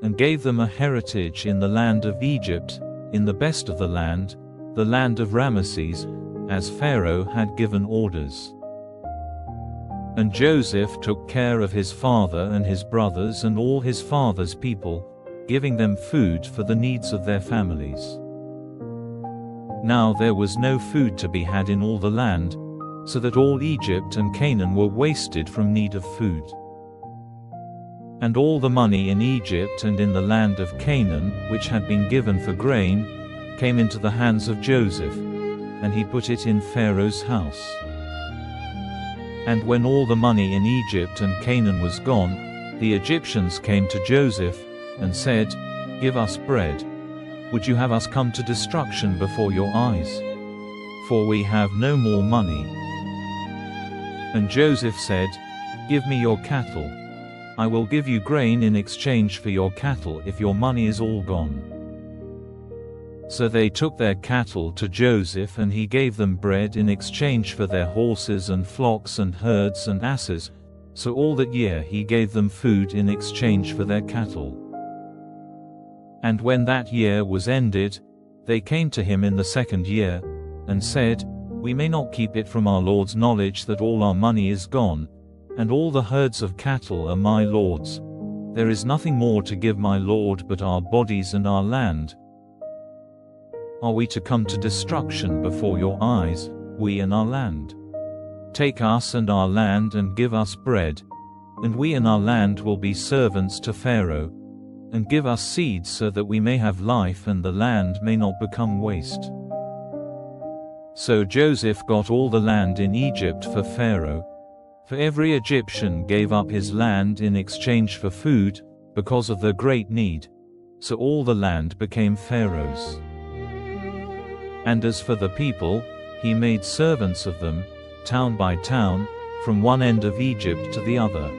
and gave them a heritage in the land of Egypt, in the best of the land of Ramesses, as Pharaoh had given orders. And Joseph took care of his father and his brothers and all his father's people, giving them food for the needs of their families. Now there was no food to be had in all the land, so that all Egypt and Canaan were wasted from need of food. And all the money in Egypt and in the land of Canaan, which had been given for grain, came into the hands of Joseph, and he put it in Pharaoh's house. And when all the money in Egypt and Canaan was gone, the Egyptians came to Joseph, and said, "Give us bread. Would you have us come to destruction before your eyes? For we have no more money." And Joseph said, "Give me your cattle. I will give you grain in exchange for your cattle if your money is all gone." So they took their cattle to Joseph, and he gave them bread in exchange for their horses and flocks and herds and asses, so all that year he gave them food in exchange for their cattle. And when that year was ended, they came to him in the second year, and said, "We may not keep it from our lord's knowledge that all our money is gone, and all the herds of cattle are my lord's. There is nothing more to give my lord but our bodies and our land. Are we to come to destruction before your eyes, we and our land? Take us and our land and give us bread, and we and our land will be servants to Pharaoh, and give us seeds so that we may have life and the land may not become waste." So Joseph got all the land in Egypt for Pharaoh, for every Egyptian gave up his land in exchange for food, because of their great need, so all the land became Pharaoh's. And as for the people, he made servants of them, town by town, from one end of Egypt to the other.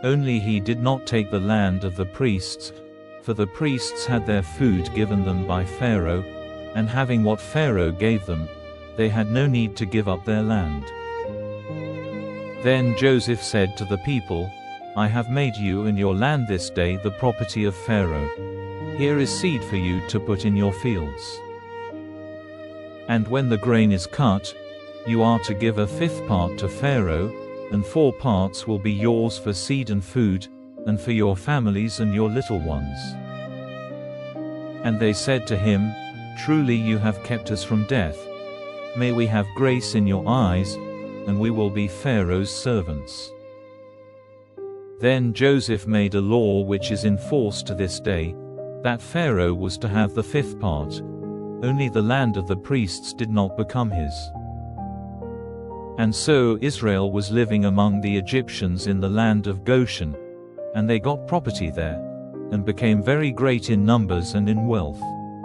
Only he did not take the land of the priests, for the priests had their food given them by Pharaoh, and having what Pharaoh gave them, they had no need to give up their land. Then Joseph said to the people, "I have made you and your land this day the property of Pharaoh. Here is seed for you to put in your fields. And when the grain is cut, you are to give a fifth part to Pharaoh, and 4 parts will be yours for seed and food, and for your families and your little ones." And they said to him, "Truly you have kept us from death. May we have grace in your eyes, and we will be Pharaoh's servants." Then Joseph made a law which is in force to this day, that Pharaoh was to have the 5th part, only the land of the priests did not become his. And so Israel was living among the Egyptians in the land of Goshen, and they got property there, and became very great in numbers and in wealth.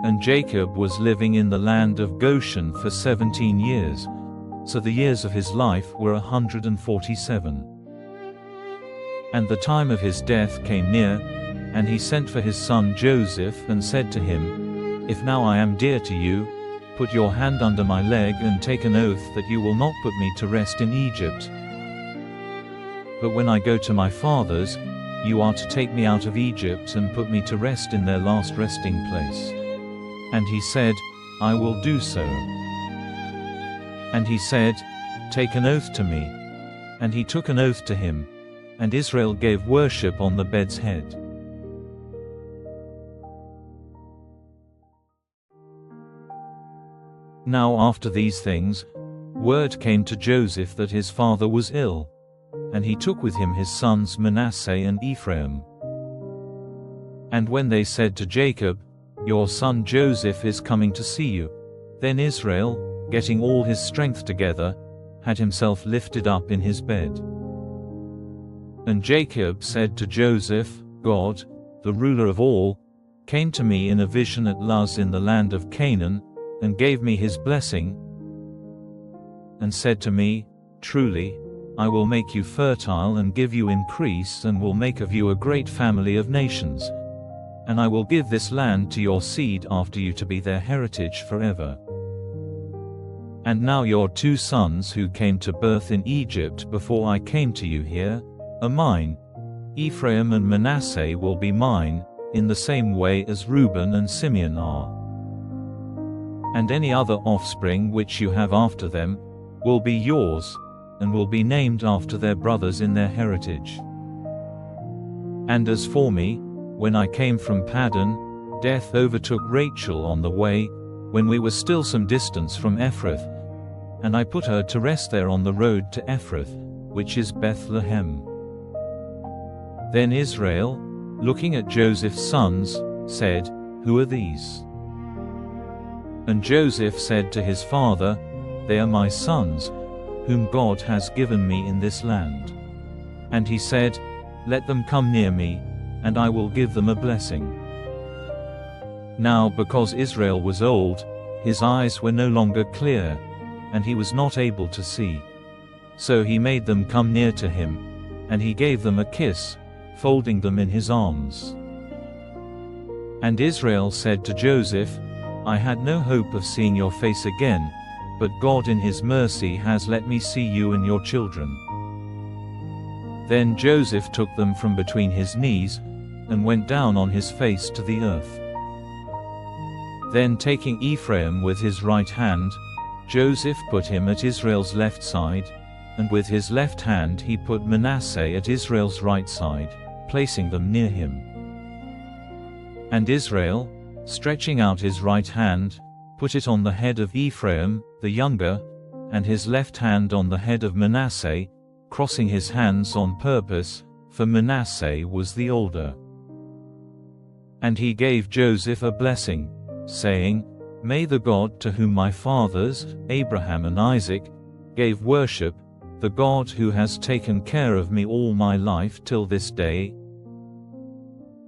And Jacob was living in the land of Goshen for 17 years, so the years of his life were 147. And the time of his death came near, and he sent for his son Joseph and said to him, "If now I am dear to you, put your hand under my leg and take an oath that you will not put me to rest in Egypt. But when I go to my fathers, you are to take me out of Egypt and put me to rest in their last resting place." And he said, "I will do so." And he said, "Take an oath to me." And he took an oath to him, and Israel gave worship on the bed's head. Now after these things, word came to Joseph that his father was ill, and he took with him his sons Manasseh and Ephraim. And when they said to Jacob, "Your son Joseph is coming to see you," then Israel, getting all his strength together, had himself lifted up in his bed. And Jacob said to Joseph, God, the ruler of all, came to me in a vision at Luz in the land of Canaan, and gave me his blessing, and said to me, Truly, I will make you fertile and give you increase and will make of you a great family of nations. And I will give this land to your seed after you to be their heritage forever. And now your 2 sons who came to birth in Egypt before I came to you here, are mine. Ephraim and Manasseh will be mine, in the same way as Reuben and Simeon are. And any other offspring which you have after them, will be yours, and will be named after their brothers in their heritage. And as for me, when I came from Paddan, death overtook Rachel on the way, when we were still some distance from Ephrath, and I put her to rest there on the road to Ephrath, which is Bethlehem. Then Israel, looking at Joseph's sons, said, Who are these? And Joseph said to his father, They are my sons, whom God has given me in this land. And he said, Let them come near me, and I will give them a blessing. Now because Israel was old, his eyes were no longer clear, and he was not able to see. So he made them come near to him, and he gave them a kiss, folding them in his arms. And Israel said to Joseph, I had no hope of seeing your face again, but God in his mercy has let me see you and your children. Then Joseph took them from between his knees, and went down on his face to the earth. Then taking Ephraim with his right hand, Joseph put him at Israel's left side, and with his left hand he put Manasseh at Israel's right side, placing them near him. And Israel, stretching out his right hand, put it on the head of Ephraim, the younger, and his left hand on the head of Manasseh, crossing his hands on purpose, for Manasseh was the older. And he gave Joseph a blessing, saying, May the God to whom my fathers, Abraham and Isaac, gave worship, the God who has taken care of me all my life till this day,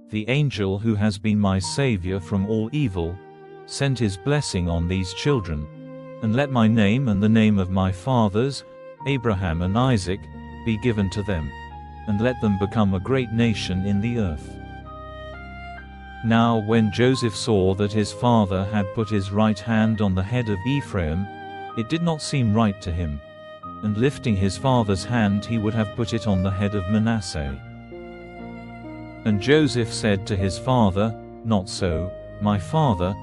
the angel who has been my Savior from all evil, send his blessing on these children, and let my name and the name of my fathers, Abraham and Isaac, be given to them, and let them become a great nation in the earth. Now when Joseph saw that his father had put his right hand on the head of Ephraim, it did not seem right to him, and lifting his father's hand he would have put it on the head of Manasseh. And Joseph said to his father, Not so, my father,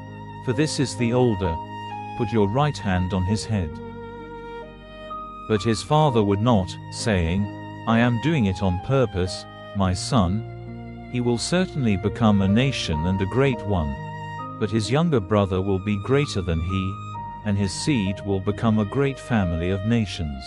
for this is the older, put your right hand on his head. But his father would not, saying, I am doing it on purpose, my son. He will certainly become a nation and a great one, but his younger brother will be greater than he, and his seed will become a great family of nations.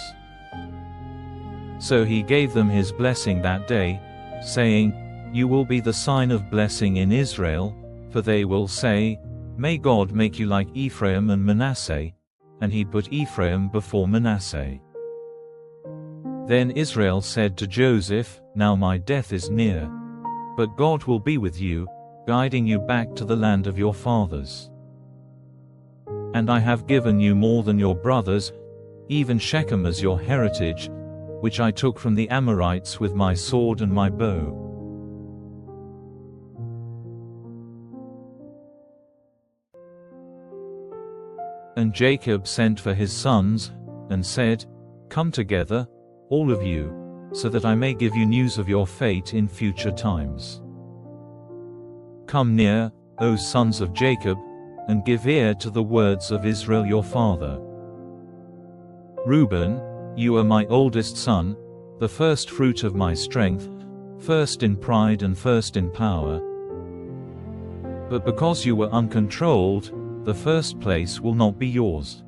So he gave them his blessing that day, saying, You will be the sign of blessing in Israel, for they will say, May God make you like Ephraim and Manasseh, and he put Ephraim before Manasseh. Then Israel said to Joseph, Now my death is near, but God will be with you, guiding you back to the land of your fathers. And I have given you more than your brothers, even Shechem as your heritage, which I took from the Amorites with my sword and my bow. And Jacob sent for his sons, and said, Come together, all of you, so that I may give you news of your fate in future times. Come near, O sons of Jacob, and give ear to the words of Israel your father. Reuben, you are my oldest son, the first fruit of my strength, first in pride and first in power. But because you were uncontrolled, the first place will not be yours.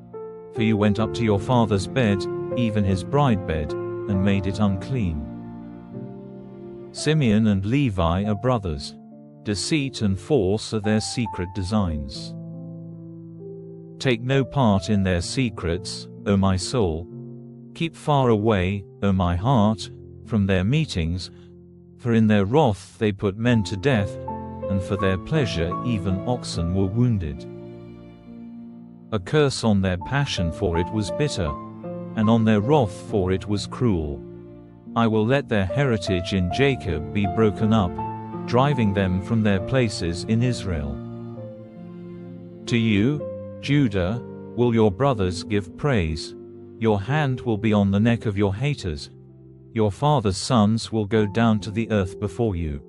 For you went up to your father's bed, even his bride bed, and made it unclean. Simeon and Levi are brothers. Deceit and force are their secret designs. Take no part in their secrets, O my soul. Keep far away, O my heart, from their meetings, for in their wrath they put men to death, and for their pleasure even oxen were wounded. A curse on their passion, for it was bitter, and on their wrath, for it was cruel. I will let their heritage in Jacob be broken up, driving them from their places in Israel. To you, Judah, will your brothers give praise. Your hand will be on the neck of your haters. Your father's sons will go down to the earth before you.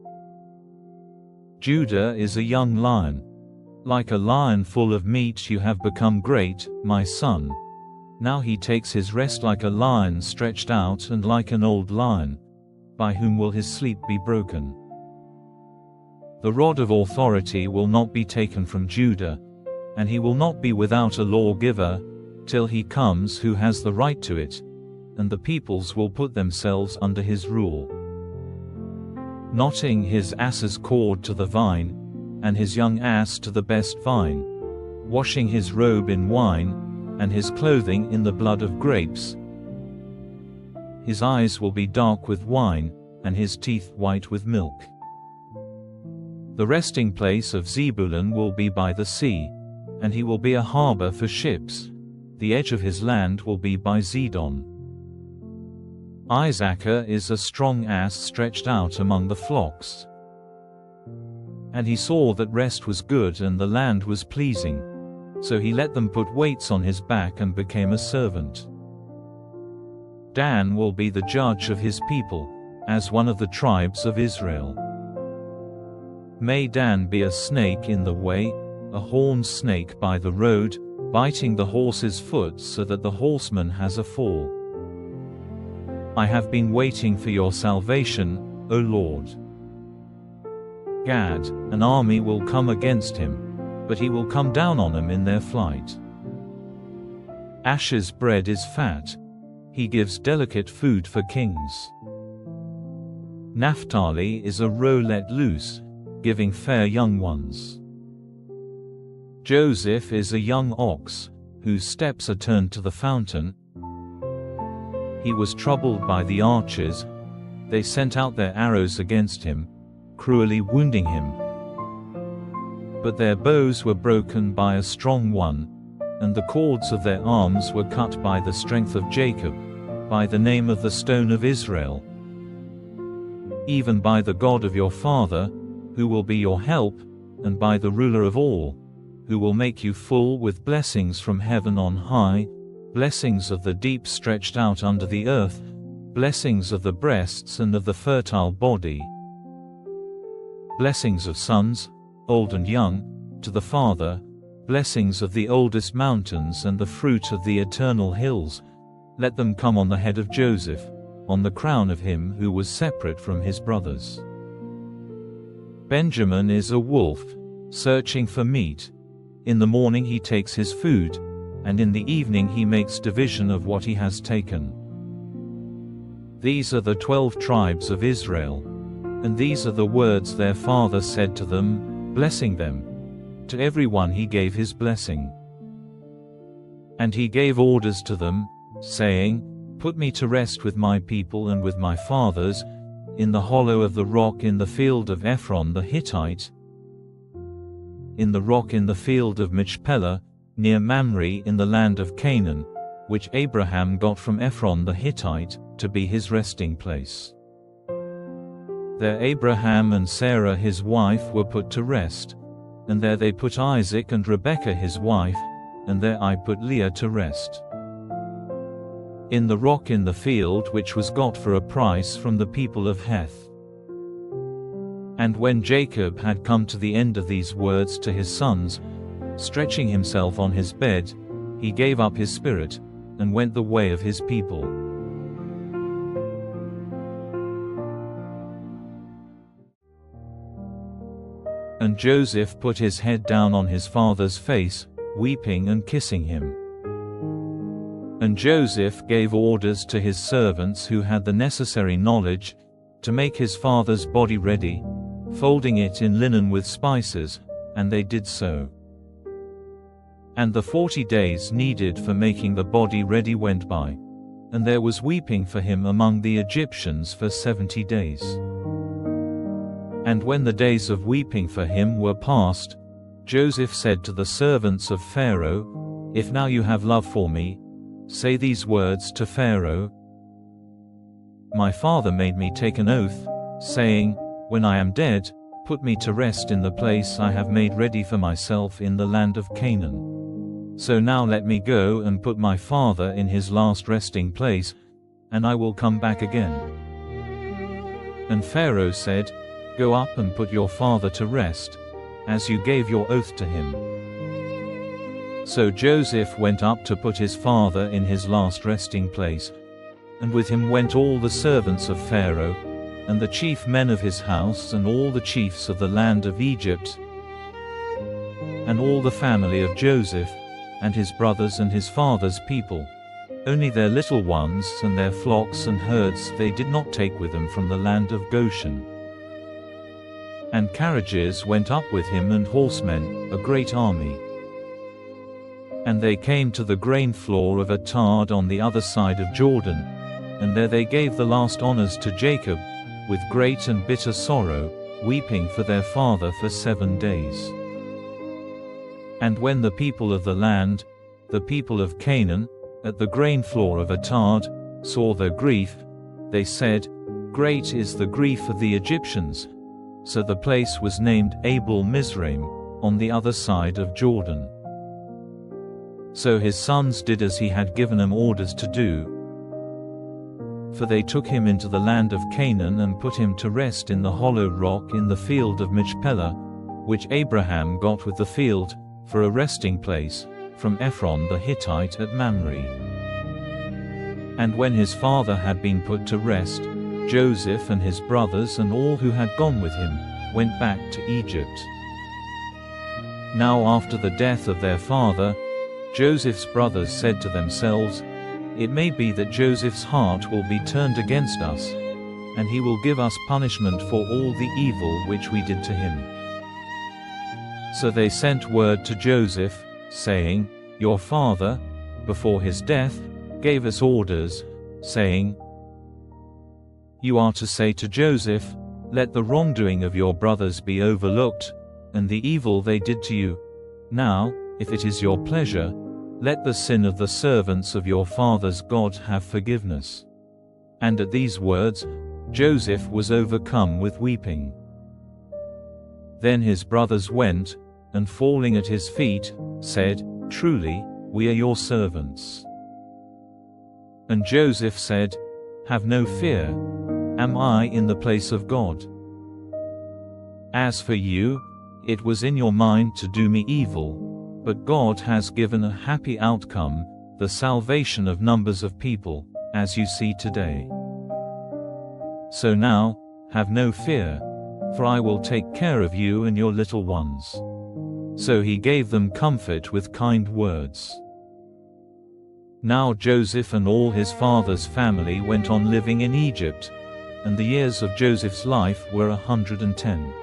Judah is a young lion. Like a lion full of meat you have become great, my son. Now he takes his rest like a lion stretched out, and like an old lion. By whom will his sleep be broken? The rod of authority will not be taken from Judah, and he will not be without a lawgiver, till he comes who has the right to it, and the peoples will put themselves under his rule. Knotting his ass's cord to the vine, and his young ass to the best vine, washing his robe in wine, and his clothing in the blood of grapes. His eyes will be dark with wine, and his teeth white with milk. The resting place of Zebulun will be by the sea, and he will be a harbor for ships. The edge of his land will be by Zidon. Issachar is a strong ass stretched out among the flocks. And he saw that rest was good and the land was pleasing. So he let them put weights on his back and became a servant. Dan will be the judge of his people, as one of the tribes of Israel. May Dan be a snake in the way, a horned snake by the road, biting the horse's foot so that the horseman has a fall. I have been waiting for your salvation, O Lord. Gad, an army will come against him, but he will come down on them in their flight. Asher's bread is fat. He gives delicate food for kings. Naphtali is a roe let loose, giving fair young ones. Joseph is a young ox, whose steps are turned to the fountain. He was troubled by the archers. They sent out their arrows against him, cruelly wounding him. But their bows were broken by a strong one, and the cords of their arms were cut by the strength of Jacob, by the name of the stone of Israel. Even by the God of your father, who will be your help, and by the ruler of all, who will make you full with blessings from heaven on high, blessings of the deep stretched out under the earth, blessings of the breasts and of the fertile body, blessings of sons, old and young, to the Father, blessings of the oldest mountains and the fruit of the eternal hills. Let them come on the head of Joseph, on the crown of him who was separate from his brothers. Benjamin is a wolf, searching for meat. In the morning he takes his food, and in the evening he makes division of what he has taken. These are the 12 tribes of Israel, and these are the words their father said to them, blessing them. To everyone he gave his blessing. And he gave orders to them, saying, Put me to rest with my people and with my fathers, in the hollow of the rock in the field of Ephron the Hittite, in the rock in the field of Machpelah, near Mamre in the land of Canaan, which Abraham got from Ephron the Hittite, to be his resting place. There Abraham and Sarah his wife were put to rest, and there they put Isaac and Rebekah his wife, and there I put Leah to rest. In the rock in the field which was got for a price from the people of Heth. And when Jacob had come to the end of these words to his sons, stretching himself on his bed, he gave up his spirit, and went the way of his people. And Joseph put his head down on his father's face, weeping and kissing him. And Joseph gave orders to his servants who had the necessary knowledge, to make his father's body ready, folding it in linen with spices, and they did so. And the 40 days needed for making the body ready went by, and there was weeping for him among the Egyptians for 70 days. And when the days of weeping for him were past, Joseph said to the servants of Pharaoh, "If now you have love for me, say these words to Pharaoh. My father made me take an oath, saying, 'When I am dead, put me to rest in the place I have made ready for myself in the land of Canaan.' So now let me go and put my father in his last resting place, and I will come back again." And Pharaoh said, "Go up and put your father to rest, as you gave your oath to him." So Joseph went up to put his father in his last resting place, and with him went all the servants of Pharaoh, and the chief men of his house, and all the chiefs of the land of Egypt, and all the family of Joseph, and his brothers and his father's people. Only their little ones and their flocks and herds they did not take with them from the land of Goshen. And carriages went up with him, and horsemen, a great army. And they came to the grain floor of Atad on the other side of Jordan, and there they gave the last honors to Jacob, with great and bitter sorrow, weeping for their father for 7 days. And when the people of the land, the people of Canaan, at the grain floor of Atad, saw their grief, they said, "Great is the grief of the Egyptians." So the place was named Abel Mizraim, on the other side of Jordan. So his sons did as he had given them orders to do. For they took him into the land of Canaan and put him to rest in the hollow rock in the field of Machpelah, which Abraham got with the field, for a resting place, from Ephron the Hittite at Mamre. And when his father had been put to rest, Joseph and his brothers and all who had gone with him, went back to Egypt. Now after the death of their father, Joseph's brothers said to themselves, "It may be that Joseph's heart will be turned against us, and he will give us punishment for all the evil which we did to him." So they sent word to Joseph, saying, "Your father, before his death, gave us orders, saying, 'You are to say to Joseph, let the wrongdoing of your brothers be overlooked, and the evil they did to you. Now, if it is your pleasure, let the sin of the servants of your father's God have forgiveness.'" And at these words, Joseph was overcome with weeping. Then his brothers went, and falling at his feet, said, "Truly, we are your servants." And Joseph said, "Have no fear. Am I in the place of God? As for you, it was in your mind to do me evil, but God has given a happy outcome, the salvation of numbers of people, as you see today. So now, have no fear, for I will take care of you and your little ones." So he gave them comfort with kind words. Now Joseph and all his father's family went on living in Egypt, and the years of Joseph's life were 110.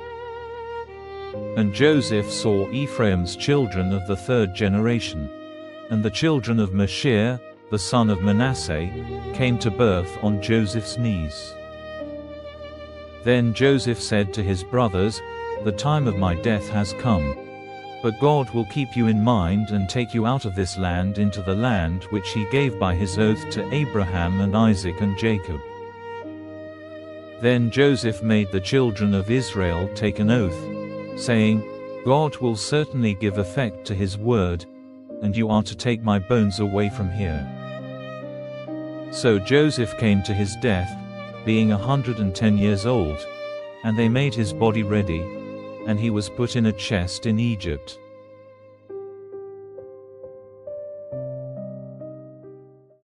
And Joseph saw Ephraim's children of the 3rd generation, and the children of Machir, the son of Manasseh, came to birth on Joseph's knees. Then Joseph said to his brothers, "The time of my death has come. But God will keep you in mind and take you out of this land into the land which he gave by his oath to Abraham and Isaac and Jacob." Then Joseph made the children of Israel take an oath, saying, "God will certainly give effect to his word, and you are to take my bones away from here." So Joseph came to his death, being 110 years old, and they made his body ready, and he was put in a chest in Egypt.